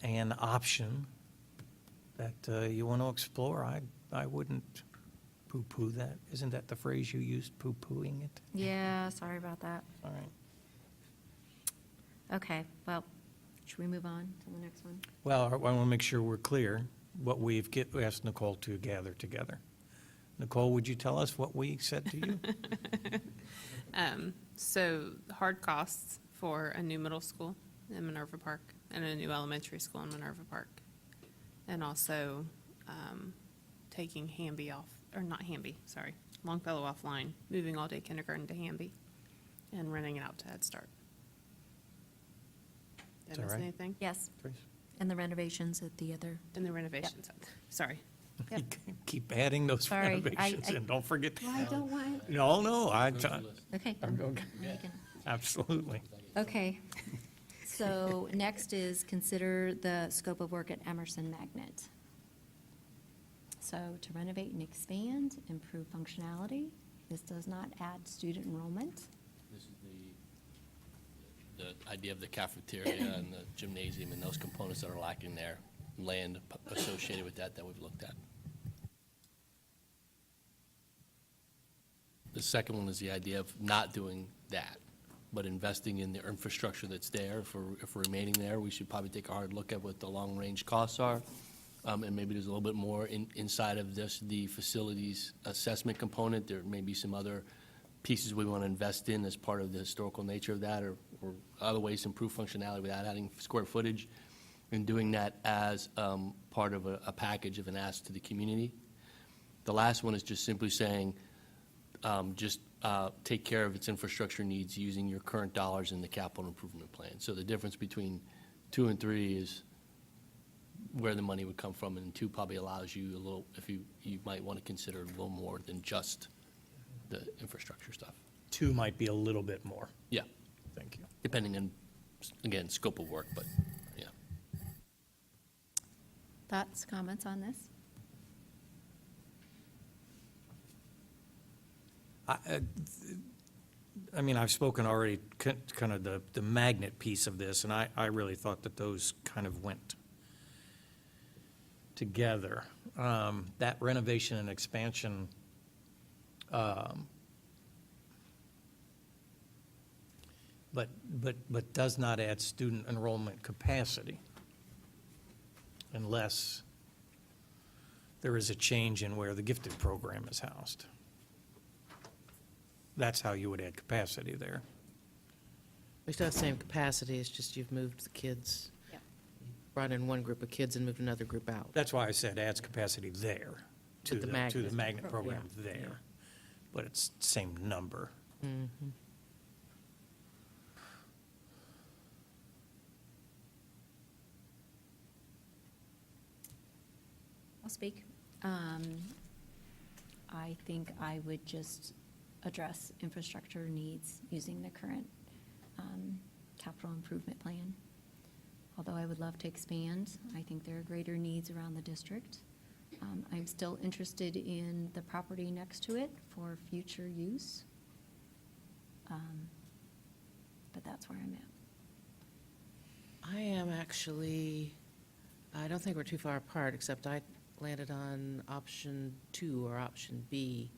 an option that you want to explore, I wouldn't poo-poo that. Isn't that the phrase you used, poo-pooing it? Yeah, sorry about that. All right. Okay, well, should we move on to the next one? Well, I want to make sure we're clear what we asked Nicole to gather together. Nicole, would you tell us what we said to you? So hard costs for a new middle school in Minerva Park and a new elementary school in Minerva Park. And also taking Hamby off, or not Hamby, sorry, Longfellow offline, moving all-day kindergarten to Hamby. and renting it out to Head Start. Is Did I that miss right? anything? Yes, Trace? and the renovations at the other, And the renovations, sorry. Yep. Keep adding those Sorry, renovations I- in, don't forget. well, I don't want, No, okay. I'm making- absolutely. Okay. So next is consider the scope of work at Emerson Magnet. So to renovate and expand, improve functionality. This does not add student enrollment. This is the idea of the cafeteria and the gymnasium and those components that are lacking there, land associated with that we've looked at. The second one is the idea of not doing that, but investing in the infrastructure that's there. If we're remaining there, we should probably take a hard look at what the long-range costs are. And maybe there's a little bit more inside of just the facilities assessment component. There may be some other pieces we want to invest in as part of the historical nature of that, or other ways to improve functionality without adding square footage, and doing that as part of a package of an ask to the community. The last one is just simply saying, take care of its infrastructure needs using your current dollars in the capital improvement plan. So the difference between 2 and 3 is where the money would come from, and 2 probably allows you a little, if you might want to consider a little more than just the infrastructure stuff. 2 might be a little bit more. Yeah, Thank you. depending on, again, scope of work, but, yeah. Thoughts, comments on this? I mean, I've spoken already, kind of the magnet piece of this, and I really thought that those kind of went together. That renovation and expansion, but does not add student enrollment capacity unless there is a change in where the gifted program is housed. That's how you would add capacity there. We still have the same capacity, it's just you've moved the kids, Yep. brought in one group of kids and moved another group out. That's why I said adds capacity there to With the the magnet. magnet program Yeah. there. But it's the same number. Mhm. I'll speak. I think I would just address infrastructure needs using the current capital improvement plan. Although I would love to expand, I think there are greater needs around the district. I'm still interested in the property next to it for future use. But that's where I'm at. I am actually, I don't think we're too far apart, except I landed on option 2 or option B,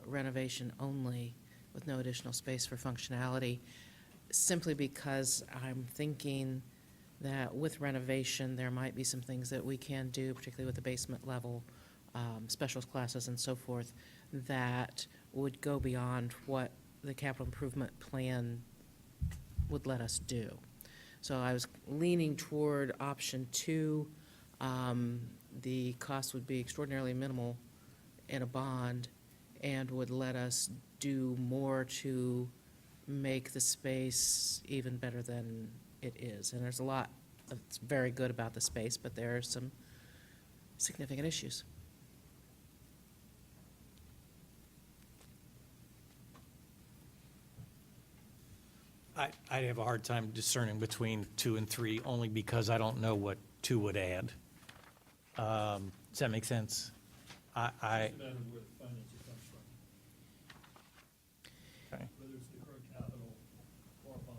renovation only with no additional space for functionality, simply because I'm thinking that with renovation, there might be some things that we can do, particularly with the basement level, specials classes and so forth, that would go beyond what the capital improvement plan would let us do. So I was leaning toward option 2. The cost would be extraordinarily minimal in a bond and would let us do more to make the space even better than it is. And there's a lot that's very good about the space, but there are some significant issues. I'd have a hard time discerning between 2 and 3, only because I don't know what 2 would add. Does that make sense? Okay. Whether it's the current capital or bond.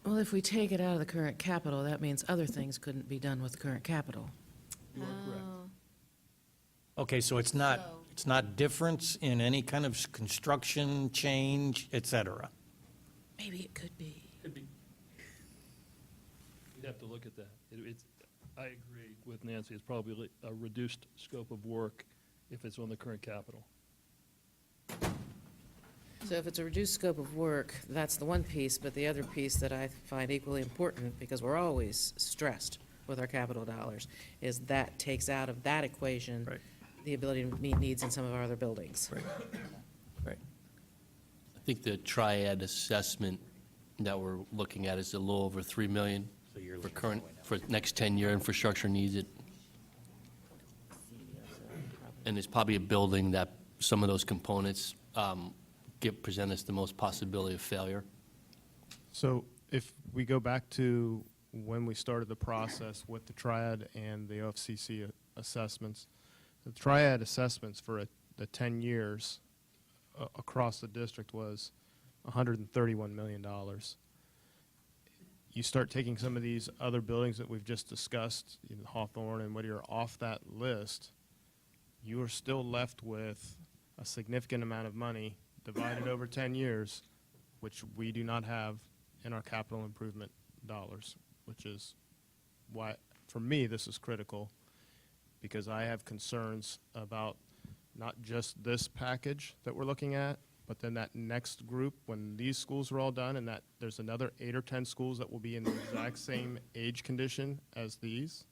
Well, if we take it out of the current capital, that means other things couldn't be done with the current capital. You are correct. Okay, so it's not difference in any kind of construction, change, et cetera. Maybe it could be. Could be. You'd have to look at that. I agree with Nancy, it's probably a reduced scope of work if it's on the current capital. So if it's a reduced scope of work, that's the one piece, but the other piece that I find equally important, because we're always stressed with our capital dollars, is that takes out of that equation Right. the ability to meet needs in some of our other buildings. Right. think the triad assessment that we're looking at is a little over 3 million So you're for looking current, way down. for next 10-year infrastructure needs it. And it's probably a building that some of those components present us the most possibility of failure. So if we go back to when we started the process with the triad and the OFCC assessments, the triad assessments for the 10 years across the district was $131 million. You start taking some of these other buildings that we've just discussed, Hawthorne and Whittier, off that list, you are still left with a significant amount of money divided over 10 years, which we do not have in our capital improvement dollars, which is why, for me, this is critical, because I have concerns about not just this package that we're looking at, but then that next group, when these schools are all done, and that there's another 8 or 10 schools that will be in the exact same age condition as these,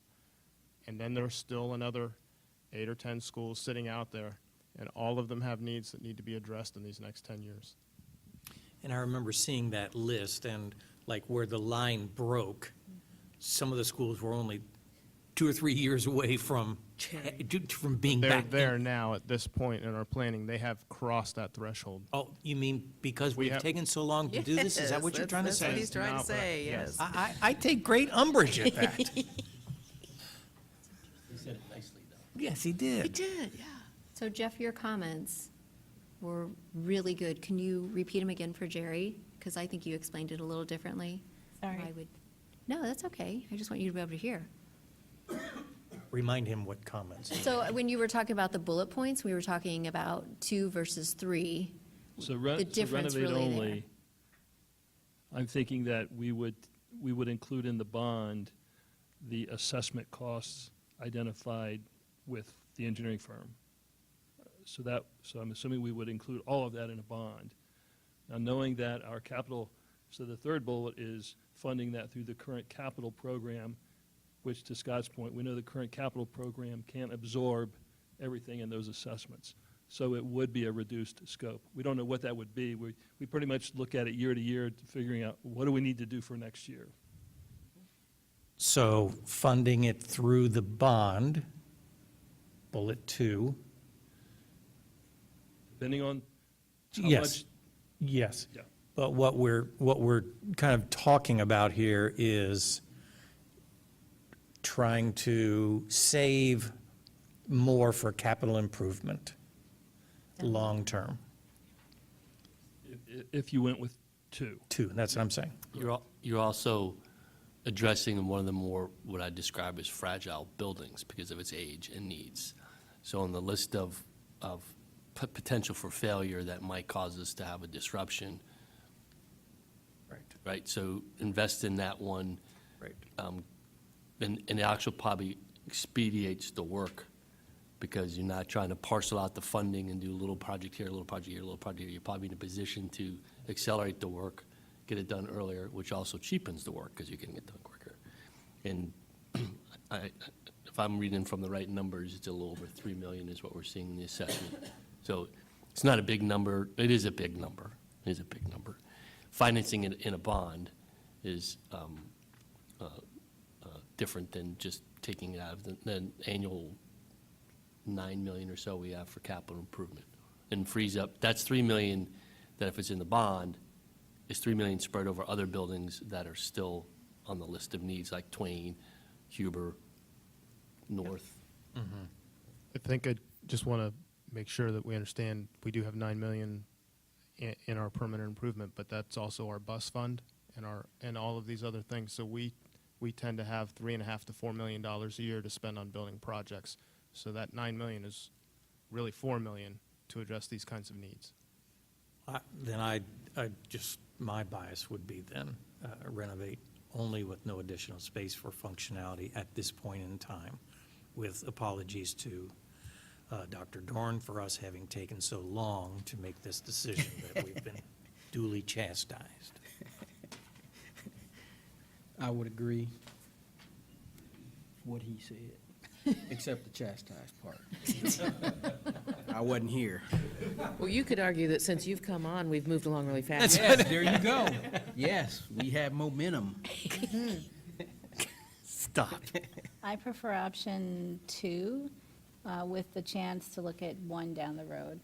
and then there's still another 8 or 10 schools sitting out there, and all of them have needs that need to be addressed in these next 10 years. And I remember seeing that list, and like where the line broke, some of the schools were only 2 or 3 years away from being They're back. there now at this point in our planning. They have crossed that threshold. Oh, you mean because We we've have- taken so long to do this? Is that what you're trying to That's say? what he's trying No, to but say, yes. yes. I take great umbrage at that. He said it nicely, though. Yes, he did. He did, yeah. So Jeff, your comments were really good. Can you repeat them again for Jerry? Because I think you explained it a little differently. Sorry. I would. No, that's okay. I just want you to be able to hear. Remind him what comments. So when you were talking about the bullet points, we were talking about 2 versus 3. So The difference renovate really there. only, I'm thinking that we would include in the bond the assessment costs identified with the engineering firm. So I'm assuming we would include all of that in a bond. Now, knowing that our capital, so the third bullet is funding that through the current capital program, which, to Scott's point, we know the current capital program can't absorb everything in those assessments. So it would be a reduced scope. We don't know what that would be. We pretty much look at it year to year, figuring out what do we need to do for next year. So funding it through the bond, bullet 2. Depending on how Yes, much, yes. yeah. But what we're kind of talking about here is trying to save more for capital improvement, long-term. If you went with 2. 2, that's what I'm saying. You're also addressing one of the more, what I describe as fragile buildings because of its age and needs. So on the list of potential for failure that might cause us to have a disruption, Right. right? So invest in that one, Right. and it actually probably expedites the work because you're not trying to parcel out the funding and do a little project here, a little project here, a little project here. You're probably in a position to accelerate the work, get it done earlier, which also cheapens the work because you can get done quicker. And if I'm reading from the right numbers, it's a little over 3 million is what we're seeing in the assessment. So it's not a big number. It is a big number. It is a big number. Financing it in a bond is different than just taking it out of the annual 9 million or so we have for capital improvement. And frees up, that's 3 million that if it's in the bond, is 3 million spread over other buildings that are still on the list of needs, like Twain, Huber, North. I think I just want to make sure that we understand we do have 9 million in our permanent improvement, but that's also our bus fund and all of these other things. So we tend to have $3.5 to $4 million a year to spend on building projects. So that 9 million is really 4 million to address these kinds of needs. Then I just, my bias would be then renovate only with no additional space for functionality at this point in time, with apologies to Dr. Dorn for us having taken so long to make this decision that we've been duly chastised. I would agree what he said, except the chastised part. I wasn't here. Well, you could argue that since you've come on, we've moved along really fast. Yes, there you go. Yes, we have momentum. Stop. I prefer option 2, with the chance to look at 1 down the road.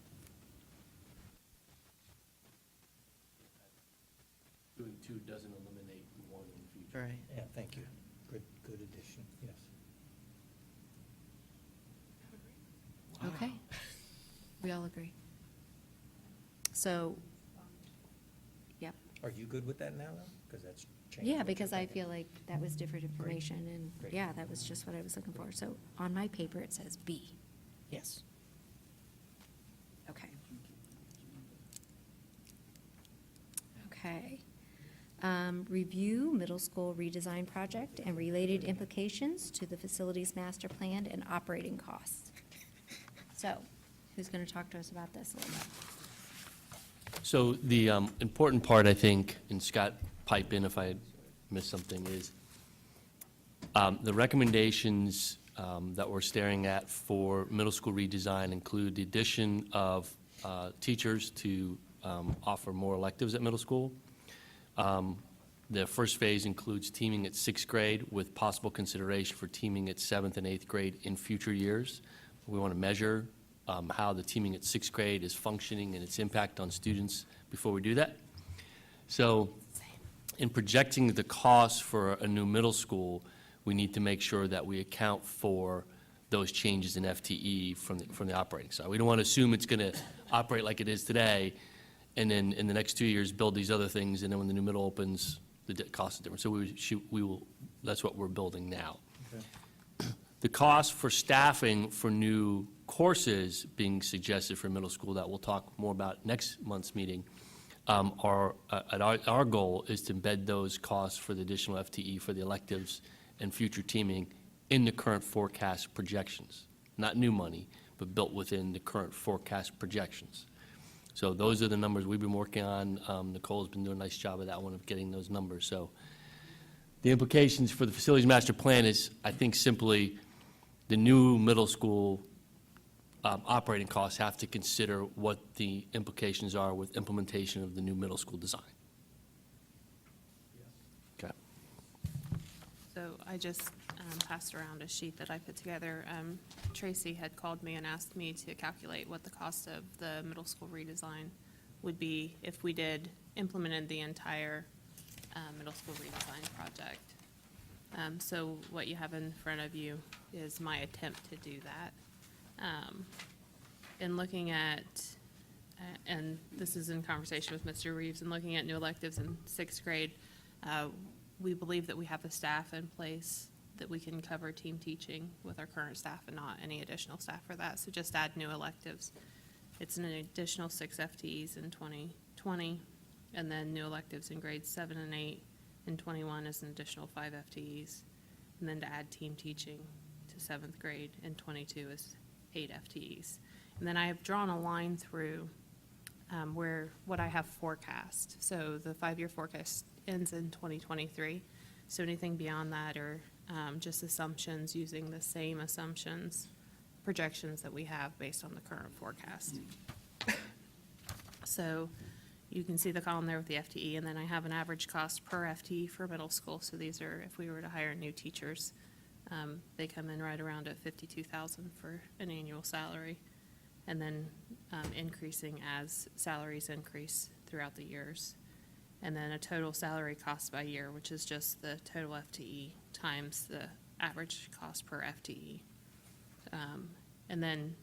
Doing 2 doesn't eliminate 1 in the future. Right. Yeah, thank you. Good addition, yes. Okay. We all agree. So, yep. Are you good with that now, though? Because that's changed. Yeah, what because you're I thinking. feel like that was different information, and Great. yeah, that was just what I was looking for. So on my paper, it says B. Yes. Okay. Okay. Review middle school redesign project and related implications to the facilities master plan and operating costs. So, who's going to talk to us about this a little bit? So the important part, I think, and Scott, pipe in if I missed something, is the recommendations that we're staring at for middle school redesign include the addition of teachers to offer more electives at middle school. The first phase includes teaming at 6th grade with possible consideration for teaming at 7th and 8th grade in future years. We want to measure how the teaming at 6th grade is functioning and its impact on students before we do that. So in projecting the costs for a new middle school, we need to make sure that we account for those changes in FTE from the operating side. We don't want to assume it's going to operate like it is today, and then in the next 2 years, build these other things, and then when the new middle opens, the cost is different. So we will, that's what we're building now. The cost for staffing for new courses being suggested for middle school that we'll talk more about next month's meeting, our goal is to embed those costs for the additional FTE for the electives and future teaming in the current forecast projections. Not new money, but built within the current forecast projections. So those are the numbers we've been working on. Nicole's been doing a nice job of that one, of getting those numbers. So the implications for the facilities master plan is, I think, simply the new middle school operating costs have to consider what the implications are with implementation of the new middle school design. Okay. So I just passed around a sheet that I put together. Tracy had called me and asked me to calculate what the cost of the middle school redesign would be if we implemented the entire middle school redesign project. So what you have in front of you is my attempt to do that. In looking at, and this is in conversation with Mr. Reeves, and looking at new electives in 6th grade, we believe that we have the staff in place that we can cover team teaching with our current staff and not any additional staff for that. So just add new electives. It's an additional 6 FTEs in 2020, and then new electives in grades 7 and 8 in 21 is an additional 5 FTEs. And then to add team teaching to 7th grade in 22 is 8 FTEs. And then I have drawn a line through what I have forecast. So the 5-year forecast ends in 2023. So anything beyond that are just assumptions using the same assumptions, projections that we have based on the current forecast. So you can see the column there with the FTE, and then I have an average cost per FTE for middle school. So these are, if we were to hire new teachers, they come in right around at $52,000 for an annual salary, and then increasing as salaries increase throughout the years. And then a total salary cost by year, which is just the total FTE times the average cost per FTE. And then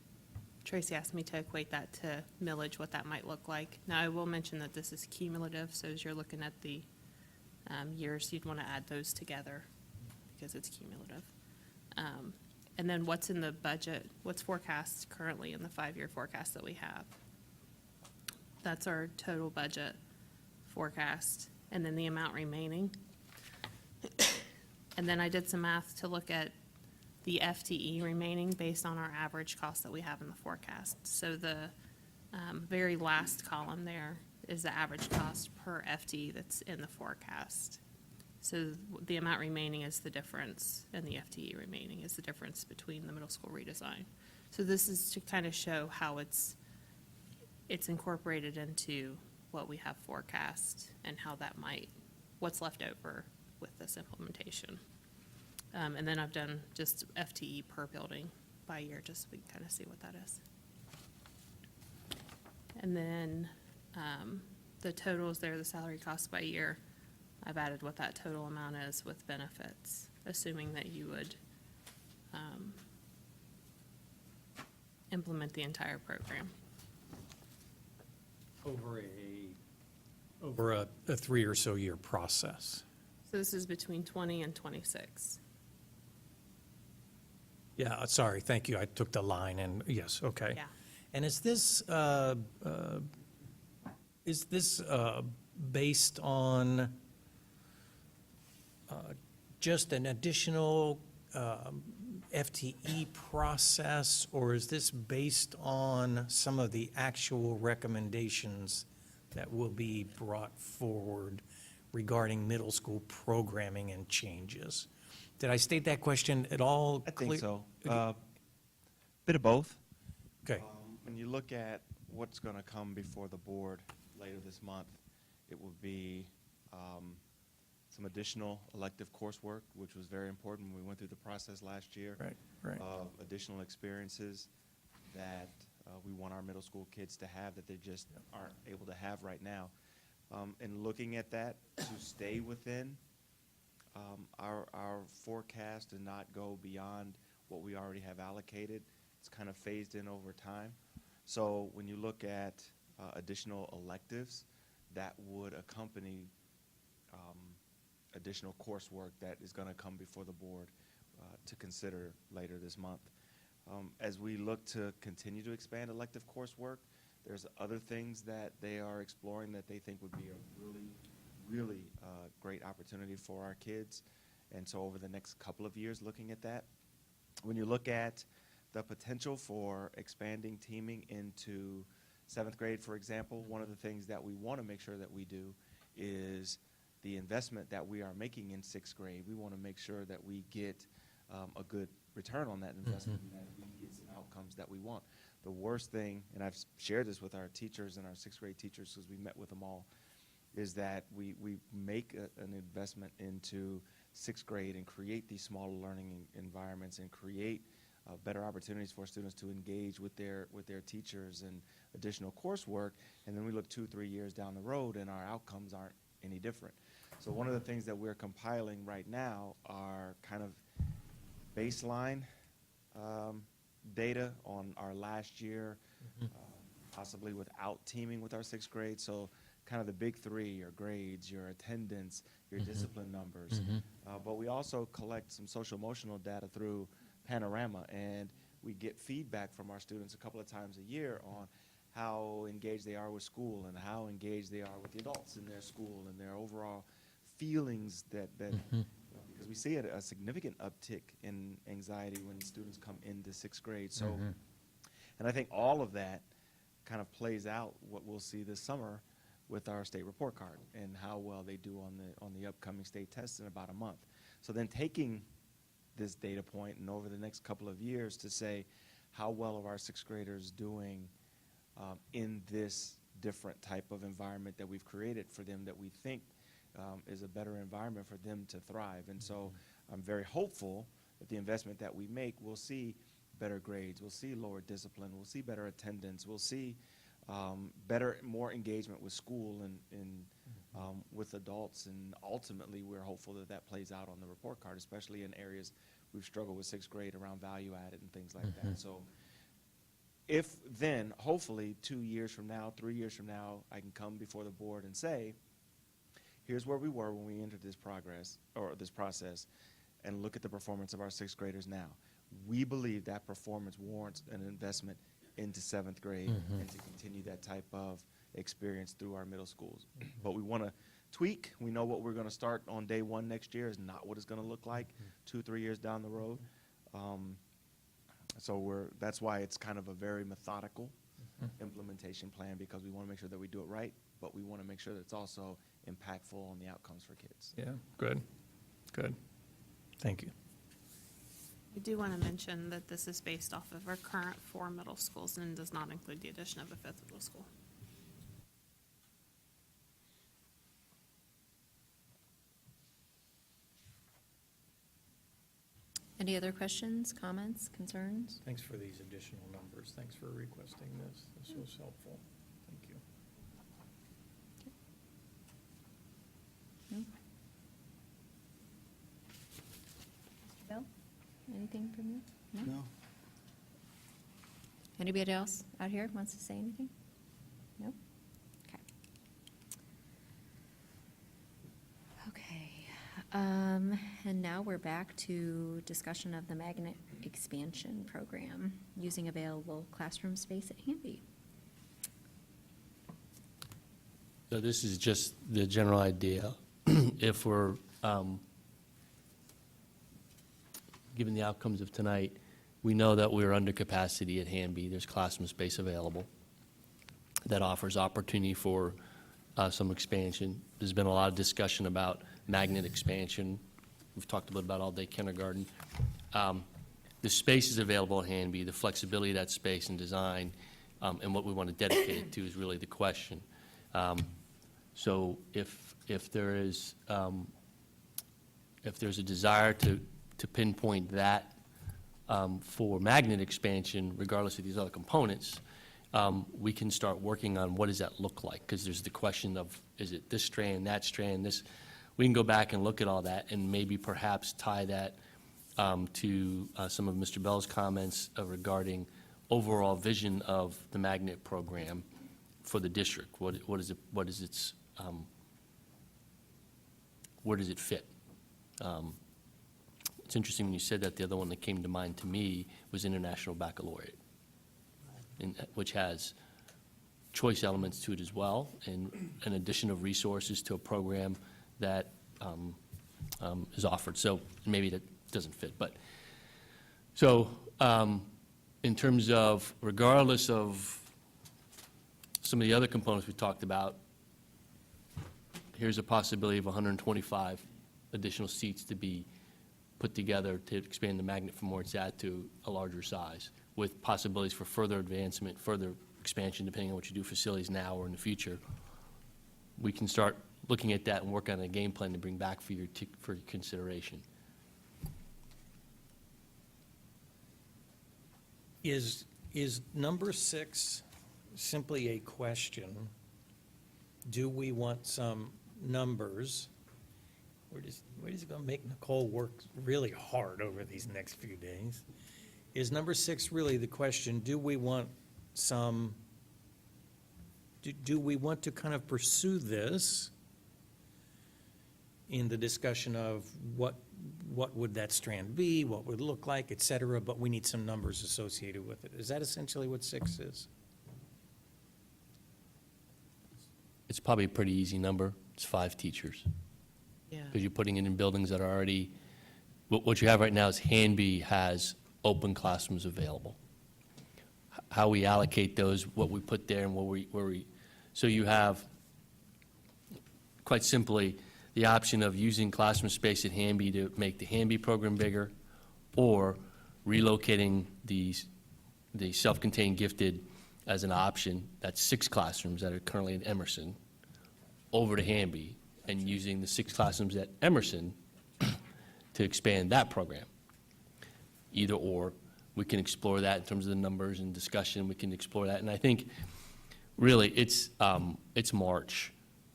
Tracy asked me to equate that to millage, what that might look like. Now, I will mention that this is cumulative, so as you're looking at the years, you'd want to add those together because it's cumulative. And then what's in the budget, what's forecast currently in the 5-year forecast that we have? That's our total budget forecast, and then the amount remaining. And then I did some math to look at the FTE remaining based on our average cost that we have in the forecast. So the very last column there is the average cost per FTE that's in the forecast. So the amount remaining is the difference, and the FTE remaining is the difference between the middle school redesign. So this is to kind of show how it's incorporated into what we have forecast and how that might, what's left over with this implementation. And then I've done just FTE per building by year, just so we can kind of see what that is. And then the totals there, the salary costs by year, I've added what that total amount is with benefits, assuming that you would implement the entire program. Over a 3 or so year process. So this is between 20 and 26. Yeah, sorry, thank you. I took the line and, yes, okay. Yeah. And is this based on just an additional FTE process, or is this based on some of the actual recommendations that will be brought forward regarding middle school programming and changes? Did I state that question at all I clear? think so. Bit of both. Okay. When you look at what's going to come before the board later this month, it will be some additional elective coursework, which was very important when we went through the process last year. Right. Additional experiences that we want our middle school kids to have that they just aren't able to have right now. And looking at that, to stay within our forecast and not go beyond what we already have allocated, it's kind of phased in over time. So when you look at additional electives, that would accompany additional coursework that is going to come before the board to consider later this month. As we look to continue to expand elective coursework, there's other things that they are exploring that they think would be a really great opportunity for our kids. And so over the next couple of years looking at that, when you look at the potential for expanding teaming into 7th grade, for example, one of the things that we want to make sure that we do is the investment that we are making in 6th grade. We want to make sure that we get a good return on that investment and that we get some outcomes that we want. The worst thing, and I've shared this with our teachers and our 6th grade teachers because we met with them all, is that we make an investment into 6th grade and create these smaller learning environments and create better opportunities for students to engage with their teachers and additional coursework, and then we look 2-3 years down the road and our outcomes aren't any different. So one of the things that we're compiling right now are kind of baseline data on our last year, possibly without teaming with our 6th grade. So kind of the big three, your grades, your attendance, your discipline numbers. But we also collect some social emotional data through Panorama, and we get feedback from our students a couple of times a year on how engaged they are with school and how engaged they are with the adults in their school and their overall feelings that because we see a significant uptick in anxiety when students come into 6th grade. So, and I think all of that kind of plays out what we'll see this summer with our state report card and how well they do on the upcoming state tests in about a month. So then taking this data point and over the next couple of years to say how well are our 6th graders doing in this different type of environment that we've created for them that we think is a better environment for them to thrive. And so I'm very hopeful that the investment that we make, we'll see better grades, we'll see lower discipline, we'll see better attendance, we'll see more engagement with school and with adults, and ultimately we're hopeful that that plays out on the report card, especially in areas we've struggled with 6th grade around value added and things like that. So if then, hopefully 2 years from now, 3 years from now, I can come before the board and say, here's where we were when we entered this process, and look at the performance of our 6th graders now. We believe that performance warrants an investment into 7th grade and to continue that type of experience through our middle schools. But we want to tweak. We know what we're going to start on day one next year is not what it's going to look like 2-3 years down the road. So that's why it's kind of a very methodical implementation plan, because we want to make sure that we do it right, but we want to make sure that it's also impactful on the outcomes for kids. Yeah, good. Thank you. I do want to mention that this is based off of our current 4 middle schools and does not include the addition of a 5th middle school. Any other questions, comments, concerns? Thanks for these additional numbers. Thanks for requesting this. This was helpful. Thank you. No? Mr. Bell, anything from you? No? Anybody else out here wants to say anything? No? Okay. Okay, and now we're back to discussion of the magnet expansion program using available classroom space at Hamby. So this is just the general idea. If we're, given the outcomes of tonight, we know that we're under capacity at Hamby. There's classroom space available that offers opportunity for some expansion. There's been a lot of discussion about magnet expansion. We've talked a bit about all-day kindergarten. The space is available at Hamby, the flexibility of that space and design, and what we want to dedicate it to is really the question. So if there's a desire to pinpoint that for magnet expansion, regardless of these other components, we can start working on what does that look like, because there's the question of, is it this strand, that strand, this? We can go back and look at all that and maybe perhaps tie that to some of Mr. Bell's comments regarding overall vision of the magnet program for the district. What is it? What is its? Where does it fit? It's interesting when you said that. The other one that came to mind to me was International Baccalaureate, which has choice elements to it as well, and an addition of resources to a program that is offered. So maybe that doesn't fit, but so in terms of, regardless of some of the other components we talked about, here's a possibility of 125 additional seats to be put together to expand the magnet from where it's at to a larger size, with possibilities for further advancement, further expansion, depending on what you do facilities now or in the future. We can start looking at that and work on a game plan to bring back for your consideration. Is number 6 simply a question? Do we want some numbers? We're just going to make Nicole work really hard over these next few days. Is number 6 really the question? Do we want some? Do we want to kind of pursue this in the discussion of what would that strand be, what would it look like, et cetera, but we need some numbers associated with it? Is that essentially what 6 is? It's probably a pretty easy number. It's 5 teachers. Yeah. Because you're putting it in buildings that are already, what you have right now is Hanby has open classrooms available. How we allocate those, what we put there and where we, so you have, quite simply, the option of using classroom space at Hanby to make the Hanby program bigger, or relocating the self-contained gifted as an option. That's 6 classrooms that are currently at Emerson over to Hanby, and using the 6 classrooms at Emerson to expand that program. Either or, we can explore that in terms of the numbers and discussion. We can explore that, and I think really it's March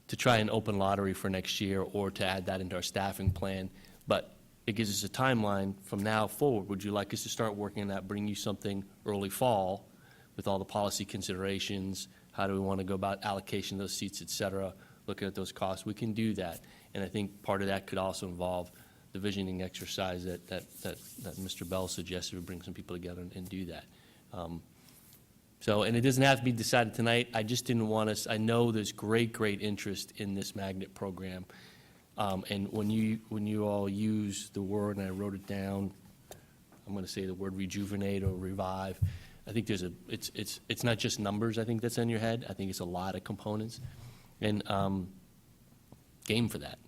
to try an open lottery for next year, or to add that into our staffing plan. But it gives us a timeline from now forward. Would you like us to start working on that, bring you something early fall with all the policy considerations? How do we want to go about allocation of those seats, et cetera? Looking at those costs, we can do that. And I think part of that could also involve the visioning exercise that Mr. Bell suggested. We bring some people together and do that. And it doesn't have to be decided tonight. I just didn't want us, I know there's great interest in this magnet program. And when you all use the word, and I wrote it down, I'm going to say the word rejuvenate or revive. I think it's not just numbers, I think, that's in your head. I think it's a lot of components. And game for that.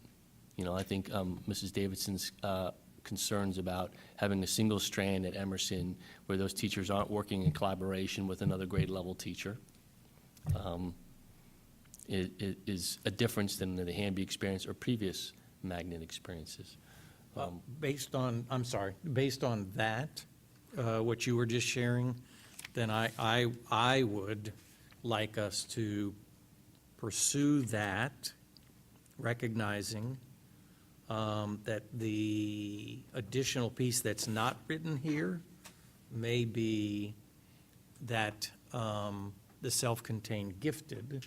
I think Mrs. Davidson's concerns about having a single strand at Emerson where those teachers aren't working in collaboration with another grade level teacher. It is a difference than the Hamby experience or previous magnet experiences. Based on, I'm sorry, based on that, what you were just sharing, then I would like us to pursue that, recognizing that the additional piece that's not written here may be that the self-contained gifted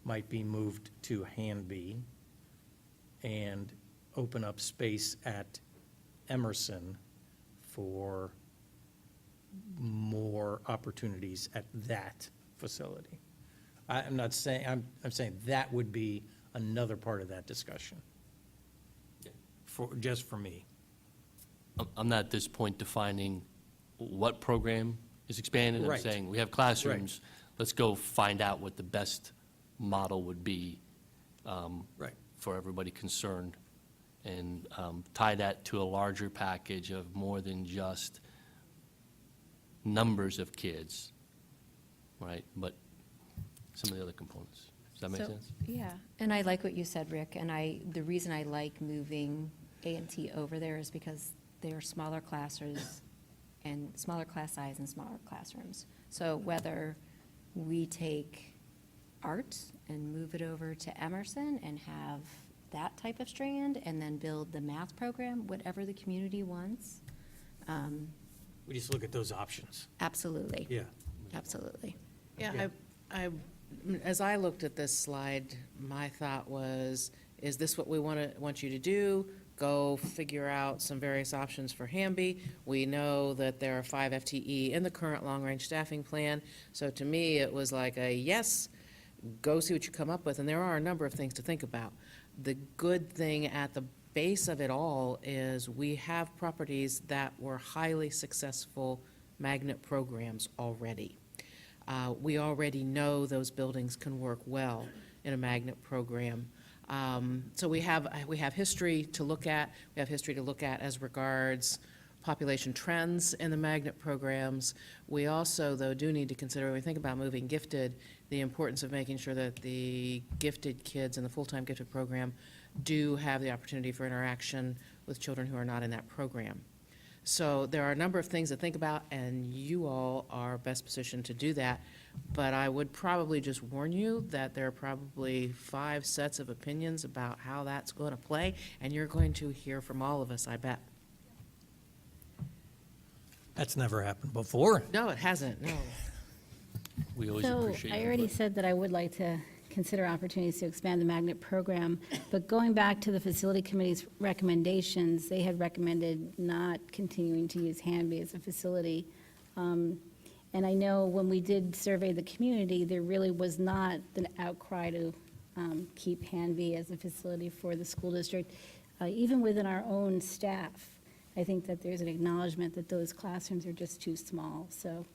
might be moved to Hanby and open up space at Emerson for more opportunities at that facility. I'm not saying, I'm saying that would be another part of that discussion. Just for me. I'm not at this point defining what program is expanded. I'm Right. saying we have classrooms, let's go find out what the best model would be Right. for everybody concerned, and tie that to a larger package of more than just numbers of kids, right? But some of the other components. Does that make So- sense? Yeah, and I like what you said, Rick, and the reason I like moving A&T over there is because they're smaller classes and smaller class size and smaller classrooms. So whether we take art and move it over to Emerson and have that type of strand and then build the math program, whatever the community wants, We just look at those options. absolutely. Yeah. Absolutely. Yeah, as I looked at this slide, my thought was, is this what we want you to do? Go figure out some various options for Hamby. We know that there are 5 FTE in the current long-range staffing plan. So to me, it was like a yes, go see what you come up with. And there are a number of things to think about. The good thing at the base of it all is we have properties that were highly successful magnet programs already. We already know those buildings can work well in a magnet program. So we have history to look at. We have history to look at as regards population trends in the magnet programs. We also, though, do need to consider, when we think about moving gifted, the importance of making sure that the gifted kids in the full-time gifted program do have the opportunity for interaction with children who are not in that program. So there are a number of things to think about, and you all are best positioned to do that. But I would probably just warn you that there are probably 5 sets of opinions about how that's going to play, and you're going to hear from all of us, I bet. That's never happened before. No, it hasn't, no. We always So appreciate I your already input. said that I would like to consider opportunities to expand the magnet program, but going back to the facility committee's recommendations, they had recommended not continuing to use Hanby as a facility. And I know when we did survey the community, there really was not an outcry to keep Hanby as a facility for the school district. Even within our own staff, I think that there's an acknowledgement that those classrooms are just too small. So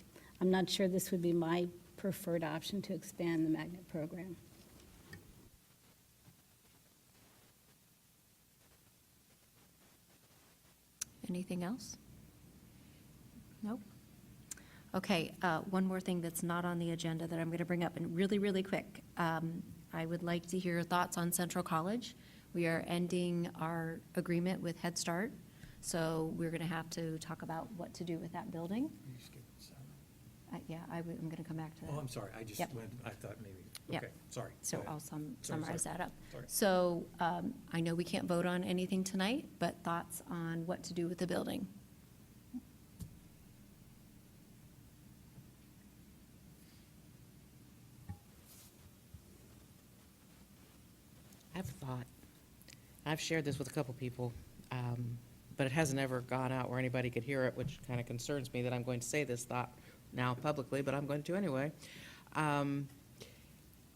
I'm not sure this would be my preferred option to expand the magnet program. Anything else? Nope. Okay, one more thing that's not on the agenda that I'm going to bring up, and really, really quick. I would like to hear your thoughts on Central College. We are ending our agreement with Head Start, so we're going to have to talk about what to do with that building. Yeah, I'm going to come back to that. Oh, I'm sorry, I just Yep. went, I thought maybe, Yep. okay, sorry. So Go ahead. I'll Sorry, summarize sorry. that up. Sorry. So I know we can't vote on anything tonight, but thoughts on what to do with the building? I have a thought. I've shared this with a couple people, but it hasn't ever gone out where anybody could hear it, which kind of concerns me that I'm going to say this thought now publicly, but I'm going to anyway. I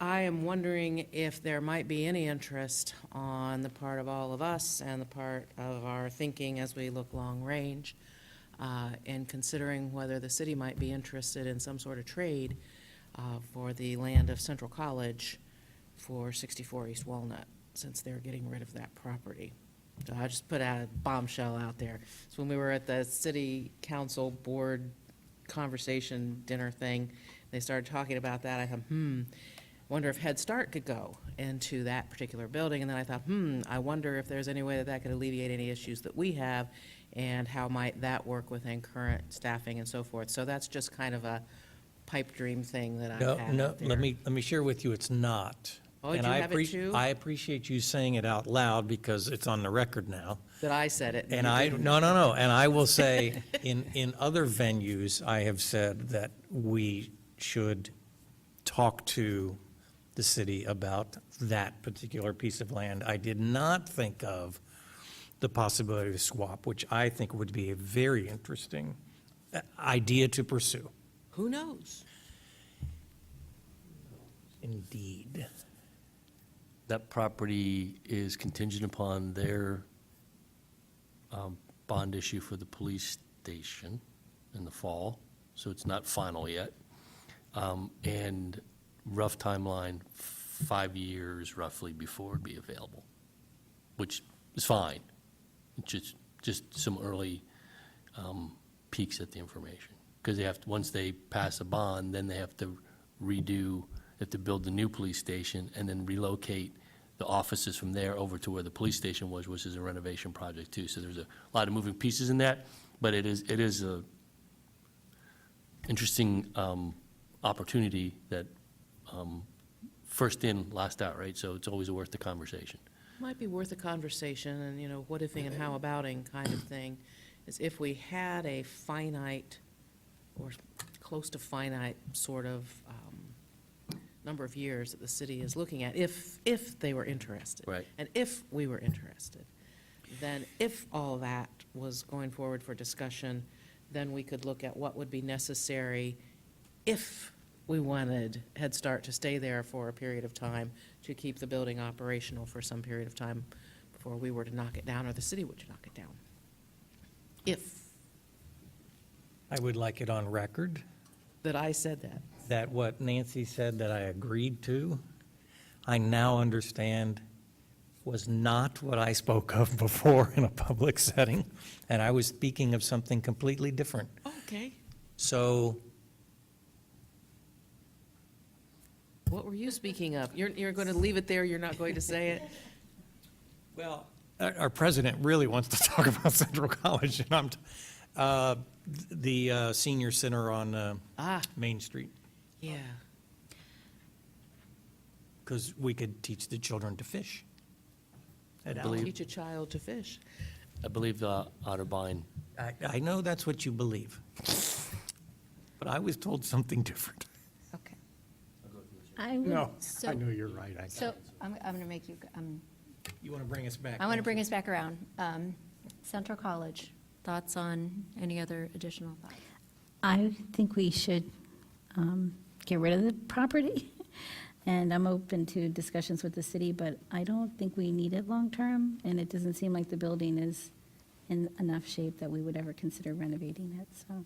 am wondering if there might be any interest on the part of all of us and the part of our thinking as we look long range in considering whether the city might be interested in some sort of trade for the land of Central College for 64 East Walnut, since they're getting rid of that property. I just put out a bombshell out there. So when we were at the city council board conversation dinner thing, they started talking about that. I thought, wonder if Head Start could go into that particular building. And then I thought, I wonder if there's any way that that could alleviate any issues that we have, and how might that work within current staffing and so forth. So that's just kind of a pipe dream thing that I've No, had no, out there. let me share with you, it's not. Oh, And you I have it too? I appreciate you saying it out loud because it's on the record now. That I said it. And you I, didn't. no, and I will say, in other venues, I have said that we should talk to the city about that particular piece of land. I did not think of the possibility of swap, which I think would be a very interesting idea to pursue. Who knows? Indeed. That property is contingent upon their bond issue for the police station in the fall, so it's not final yet. And rough timeline, 5 years roughly before it'd be available, which is fine. It's just some early peeks at the information. Because they have, once they pass a bond, then they have to build the new police station and then relocate the offices from there over to where the police station was, which is a renovation project too. So there's a lot of moving pieces in that, but it is a interesting opportunity that first in, last out, right? So it's always worth the conversation. Might be worth a conversation, and, what ifing and how abouting kind of thing, is if we had a finite or close to finite sort of number of years that the city is looking at, if they were interested. Right. And if we were interested, then if all that was going forward for discussion, then we could look at what would be necessary if we wanted Head Start to stay there for a period of time, to keep the building operational for some period of time before we were to knock it down, or the city would knock it down. If I would like it on record that I said that. that what Nancy said that I agreed to, I now understand was not what I spoke of before in a public setting, and I was speaking of something completely different. Okay. So What were you speaking of? You're going to leave it there, you're not going to say it? well, our president really wants to talk about Central College, and the senior center on Main Street, Yeah. because we could teach the children to fish. At Allen. Teach a child to fish. I believe Otterbein, I know that's what you believe, but I was told something different. Okay. I would, No, So- I know you're right. So I'm going to make you, You want to bring us back? I want to bring us back around. Central College, thoughts on any other additional thoughts? I think we should get rid of the property, and I'm open to discussions with the city, but I don't think we need it long-term, and it doesn't seem like the building is in enough shape that we would ever consider renovating it, so.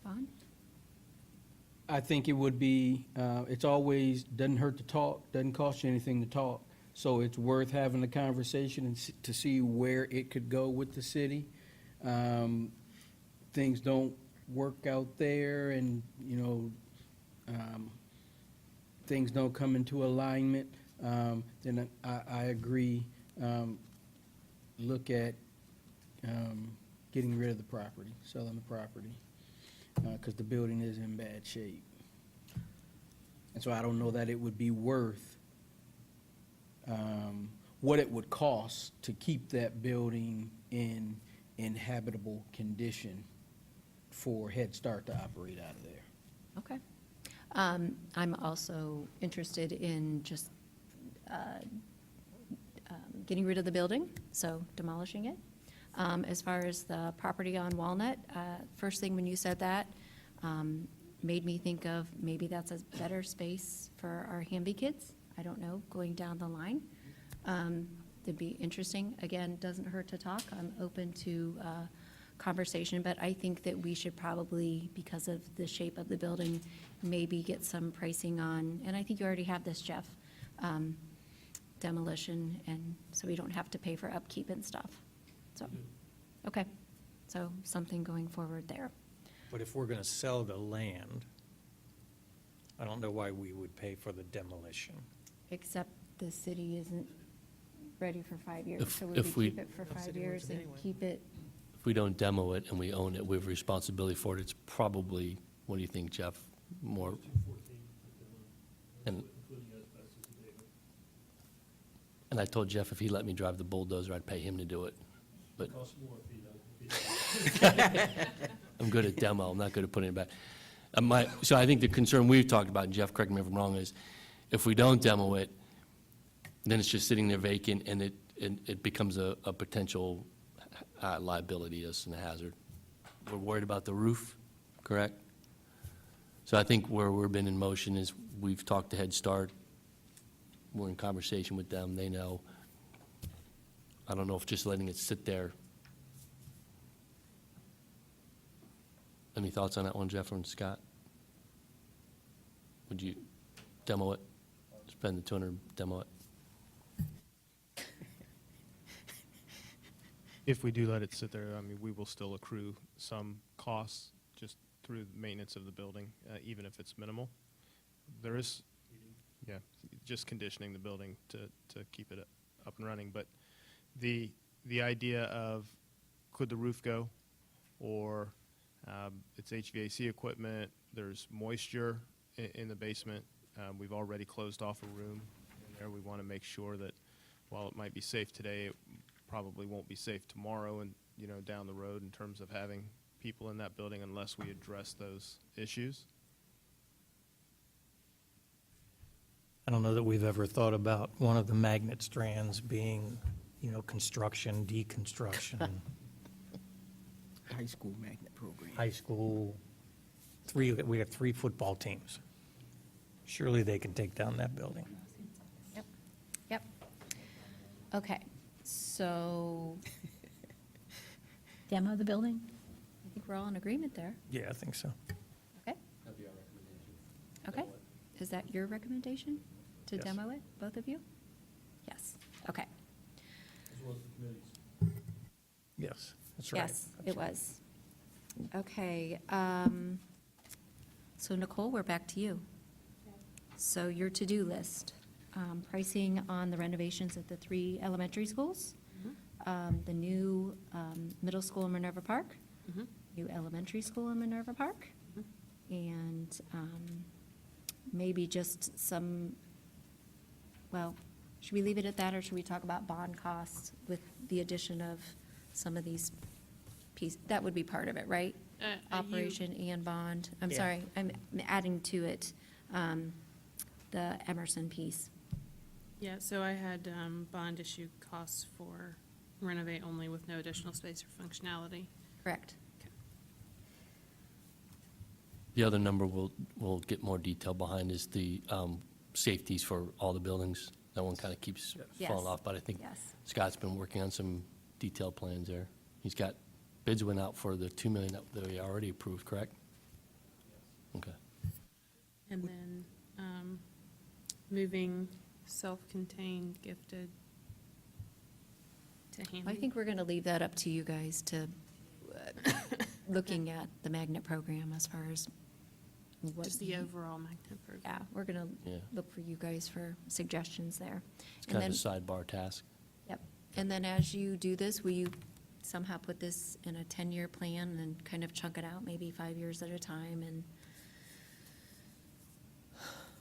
Vaughn? I think it would be, it's always, doesn't hurt to talk, doesn't cost you anything to talk. So it's worth having the conversation and to see where it could go with the city. Things don't work out there and, things don't come into alignment, then I agree, look at getting rid of the property, selling the property, because the building is in bad shape. And so I don't know that it would be worth what it would cost to keep that building in inhabitable condition for Head Start to operate out of there. Okay. I'm also interested in just getting rid of the building, so demolishing it. As far as the property on Walnut, first thing when you said that, made me think of maybe that's a better space for our Hamby kids. I don't know, going down the line. That'd be interesting. Again, doesn't hurt to talk. I'm open to conversation, but I think that we should probably, because of the shape of the building, maybe get some pricing on, and I think you already have this, Jeff, demolition, and so we don't have to pay for upkeep and stuff. So, okay, so something going forward there. But if we're going to sell the land, I don't know why we would pay for the demolition. Except the city isn't ready for 5 years, If- so we if would we- keep it for 5 years and keep it. If we don't demo it and we own it, we have responsibility for it. It's probably, what do you think, Jeff? More, and I told Jeff if he let me drive the bulldozer, I'd pay him to do it. But I'm good at demo, I'm not good at putting it back. So I think the concern we've talked about, and Jeff, correct me if I'm wrong, is if we don't demo it, then it's just sitting there vacant, and it becomes a potential liability as and a hazard. We're worried about the roof, correct? So I think where we've been in motion is we've talked to Head Start. We're in conversation with them. They know. I don't know if just letting it sit there. Any thoughts on that one, Jeff and Scott? Would you demo it? Spend the 200, demo it? If we do let it sit there, I mean, we will still accrue some costs just through the maintenance of the building, even if it's minimal. There is, yeah, just conditioning the building to keep it up and running. But the idea of could the roof go, or it's HVAC equipment, there's moisture in the basement. We've already closed off a room in there. We want to make sure that while it might be safe today, it probably won't be safe tomorrow and, down the road in terms of having people in that building unless we address those issues. I don't know that we've ever thought about one of the magnet strands being, construction, deconstruction, High school magnet program. high school. We have 3 football teams. Surely they can take down that building. Yep. Okay, so Demo the building? I think we're all in agreement there. Yeah, I think so. Okay? Okay. Is that your recommendation? To Yes. demo it, both of you? Yes, okay. Yes, that's right. Yes, it was. Okay, so Nicole, we're back to you. So your to-do list, pricing on the renovations at the 3 elementary schools, the new middle school in Minerva Park, new elementary school in Minerva Park, and maybe just some, well, should we leave it at that, or should we talk about bond costs with the addition of some of these pieces? That would be part of it, right? Operation and bond. I'm Yeah. sorry, I'm adding to it the Emerson piece. Yeah, so I had bond issue costs for renovate only with no additional space or functionality. Correct. The other number we'll get more detail behind is the safeties for all the buildings. That one kind of keeps Yes. falling off, but I think Yes. Scott's been working on some detailed plans there. He's got, bids went out for the $2 million that we already approved, correct? Okay. And then moving self-contained gifted to handy. I think we're going to leave that up to you guys to, looking at the magnet program as far as what. Just the overall magnet program. Yeah, we're going to Yeah. look for you guys for suggestions there. It's And kind of then- a sidebar task. Yep. And then as you do this, will you somehow put this in a 10-year plan and kind of chunk it out, maybe 5 years at a time? And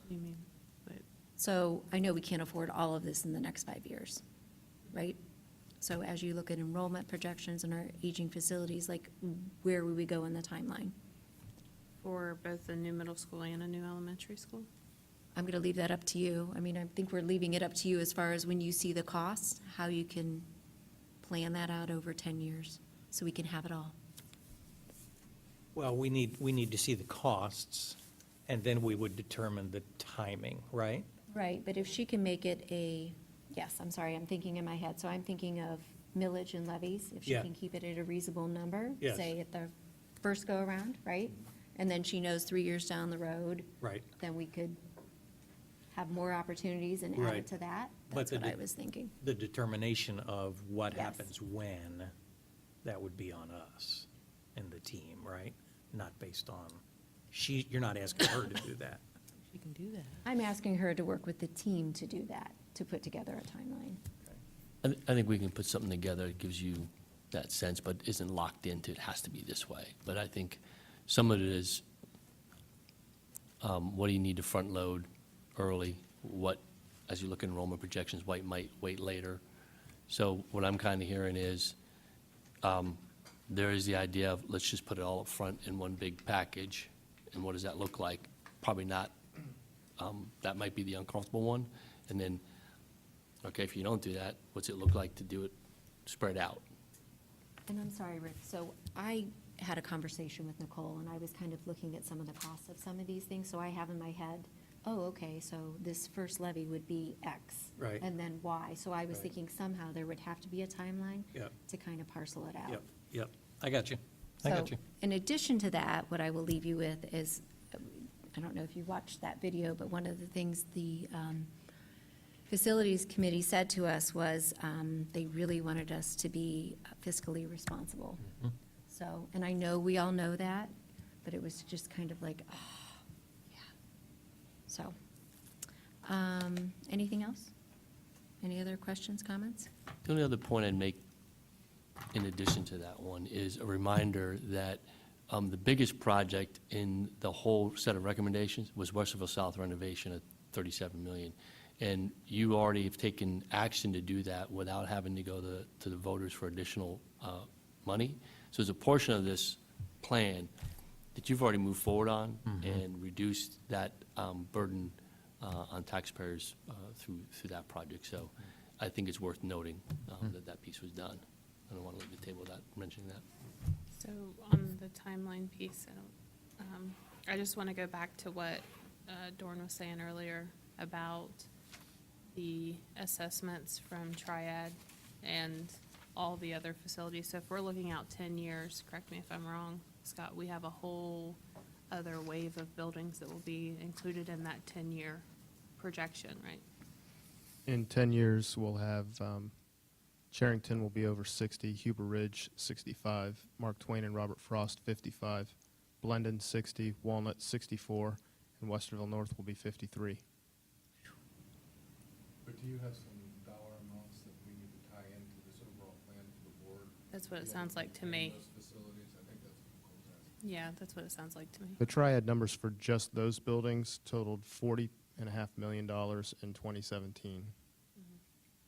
You mean, but so I know we can't afford all of this in the next 5 years, right? So as you look at enrollment projections in our aging facilities, like where would we go in the timeline? for both a new middle school and a new elementary school? I'm going to leave that up to you. I mean, I think we're leaving it up to you as far as when you see the costs, how you can plan that out over 10 years, so we can have it all. Well, we need to see the costs, and then we would determine the timing, right? Right, but if she can make it yes, I'm sorry, I'm thinking in my head, so I'm thinking of millage and levies, if she Yeah. can keep it at a reasonable number, Yes. say at the first go-around, right? And then she knows 3 years down the road, Right. then we could have more opportunities and add Right. it to that. That's the what I de- was thinking. The determination of what Yes. happens when, that would be on us and the team, right? Not based on, you're not asking her to do that. She can do that. I'm asking her to work with the team to do that, to put together a timeline. I think we can put something together that gives you that sense, but isn't locked into it has to be this way. But I think some of it is, what do you need to front load early? What, as you look at enrollment projections, what might wait later? So what I'm kind of hearing is, there is the idea of, let's just put it all up front in one big package, and what does that look like? Probably not, that might be the uncomfortable one. And then, okay, if you don't do that, what's it look like to do it spread out? And I'm sorry, Rick, so I had a conversation with Nicole, and I was kind of looking at some of the costs of some of these things, so I have in my head, oh, okay, so this first levy would be X. Right. And then Y, so I was Right. thinking somehow there would have to be a timeline Yep. to kind of parcel it out. Yep, I got you. I got So, you. in addition to that, what I will leave you with is, I don't know if you watched that video, but one of the things the Facilities Committee said to us was they really wanted us to be fiscally responsible. Mhm. So, and I know we all know that, but it was just kind of like, oh, yeah. So, anything else? Any other questions, comments? The only other point I'd make, in addition to that one, is a reminder that the biggest project in the whole set of recommendations was Westerville South renovation at $37 million. And you already have taken action to do that without having to go to the voters for additional money. So there's a portion of this plan that you've already moved forward on and reduced that burden on taxpayers through that project. So I think it's worth noting that piece was done. I don't want to leave the table without mentioning that. So on the timeline piece, I just want to go back to what Dorn was saying earlier about the assessments from Triad and all the other facilities. So if we're looking out 10 years, correct me if I'm wrong, Scott, we have a whole other wave of buildings that will be included in that 10-year projection, right? In 10 years, we'll have, Charrington will be over 60, Huber Ridge 65, Mark Twain and Robert Frost 55, Blendon 60, Walnut 64, and Westerville North will be 53. But do you have some dollar amounts that we need to tie into this overall plan for the board? That's what it sounds like to me. Those facilities, I think that's what Nicole's asking. Yeah, that's what it sounds like to me. The Triad numbers for just those buildings totaled $40.5 million in 2017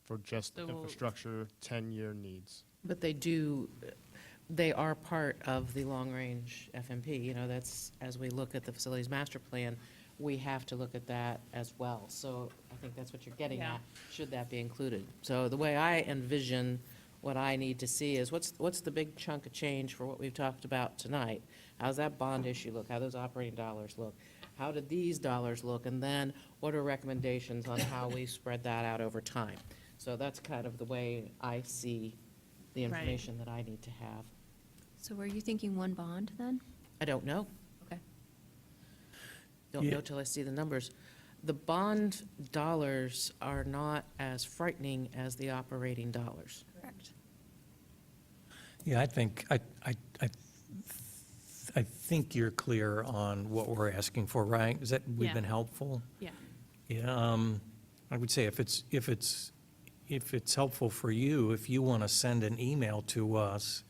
for just So we'll- infrastructure 10-year needs. But they are part of the long-range FMP, you know, that's, as we look at the facilities master plan, we have to look at that as well. So I think that's what you're getting Yeah. at, should that be included? So the way I envision what I need to see is what's the big chunk of change for what we've talked about tonight? How's that bond issue look? How those operating dollars look? How did these dollars look? And then what are recommendations on how we spread that out over time? So that's kind of the way I see the Right. information that I need to have. So were you thinking one bond then? I don't know. Okay. Don't Yeah. know till I see the numbers. The bond dollars are not as frightening as the operating dollars. Correct. Yeah, I think you're clear on what we're asking for, right? Is that, we've Yeah. been helpful? Yeah. Yeah, I would say if it's helpful for you, if you want to send an email to us,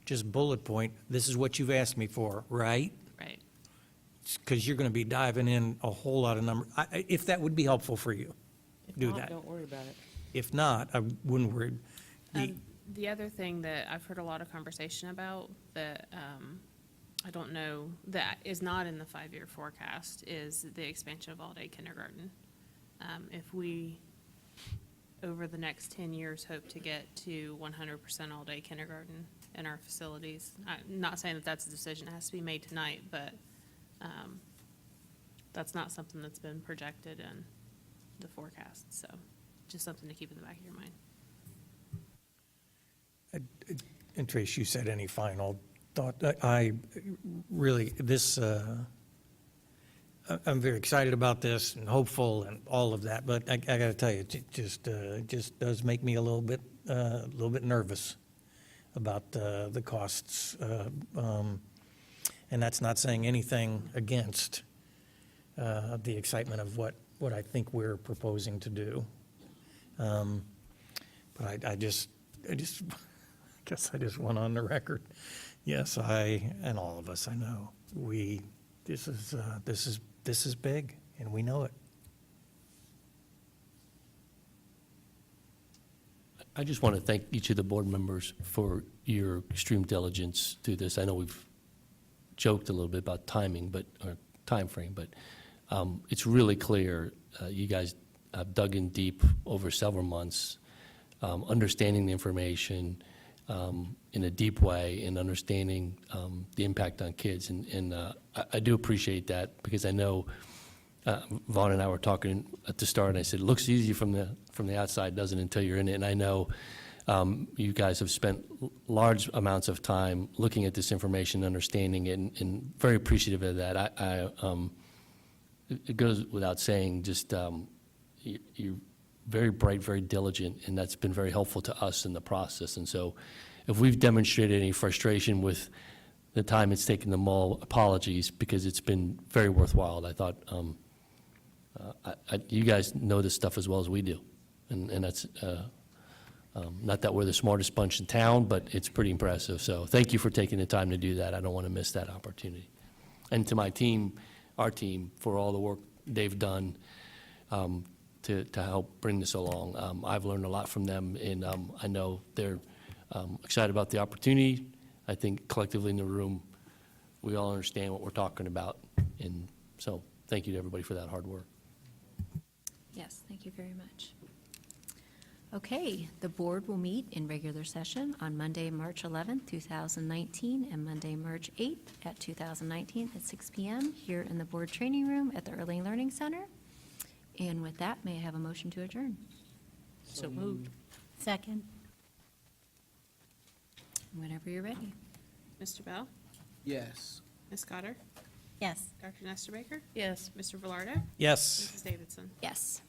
just bullet point, this is what you've asked me for, right? Right. Because you're going to be diving in a whole lot of number, if that would be helpful for you, If do not, that. don't worry about it. If not, I wouldn't worry. The other thing that I've heard a lot of conversation about that I don't know, that is not in the 5-year forecast is the expansion of all-day kindergarten. If we, over the next 10 years, hope to get to 100% all-day kindergarten in our facilities, I'm not saying that that's a decision that has to be made tonight, but that's not something that's been projected in the forecast, so just something to keep in the back of your mind. And Trace, you said any final thought? I really, this, I'm very excited about this and hopeful and all of that, but I got to tell you, it just does make me a little bit nervous about the costs. And that's not saying anything against the excitement of what I think we're proposing to do. But I just guess I just went on the record. Yes, and all of us, I know, this is big, and we know it. I just want to thank each of the board members for your extreme diligence through this. I know we've joked a little bit about timing, or time frame, but it's really clear you guys have dug in deep over several months, understanding the information in a deep way and understanding the impact on kids. And I do appreciate that, because I know Vaughn and I were talking at the start, and I said, it looks easy from the outside, doesn't until you're in it. And I know you guys have spent large amounts of time looking at this information, understanding it, and very appreciative of that. It goes without saying, just you're very bright, very diligent, and that's been very helpful to us in the process. And so if we've demonstrated any frustration with the time it's taken them all, apologies, because it's been very worthwhile. I thought you guys know this stuff as well as we do, and that's not that we're the smartest bunch in town, but it's pretty impressive. So thank you for taking the time to do that. I don't want to miss that opportunity. And to my team, our team, for all the work they've done to help bring this along. I've learned a lot from them, and I know they're excited about the opportunity. I think collectively in the room, we all understand what we're talking about. And so thank you to everybody for that hard work. Yes, thank you very much. Okay, the board will meet in regular session on Monday, March 11th, 2019, and Monday, March 8th at 2019 at 6 p.m. here in the board training room at the Early Learning Center. And with that, may I have a motion to adjourn? So moved. Second. Whenever you're ready. Mr. Bell? Yes. Ms. Cotter? Yes. Dr. Nestor Baker? Yes. Mr. Velardo? Yes. Mrs. Davidson? Yes.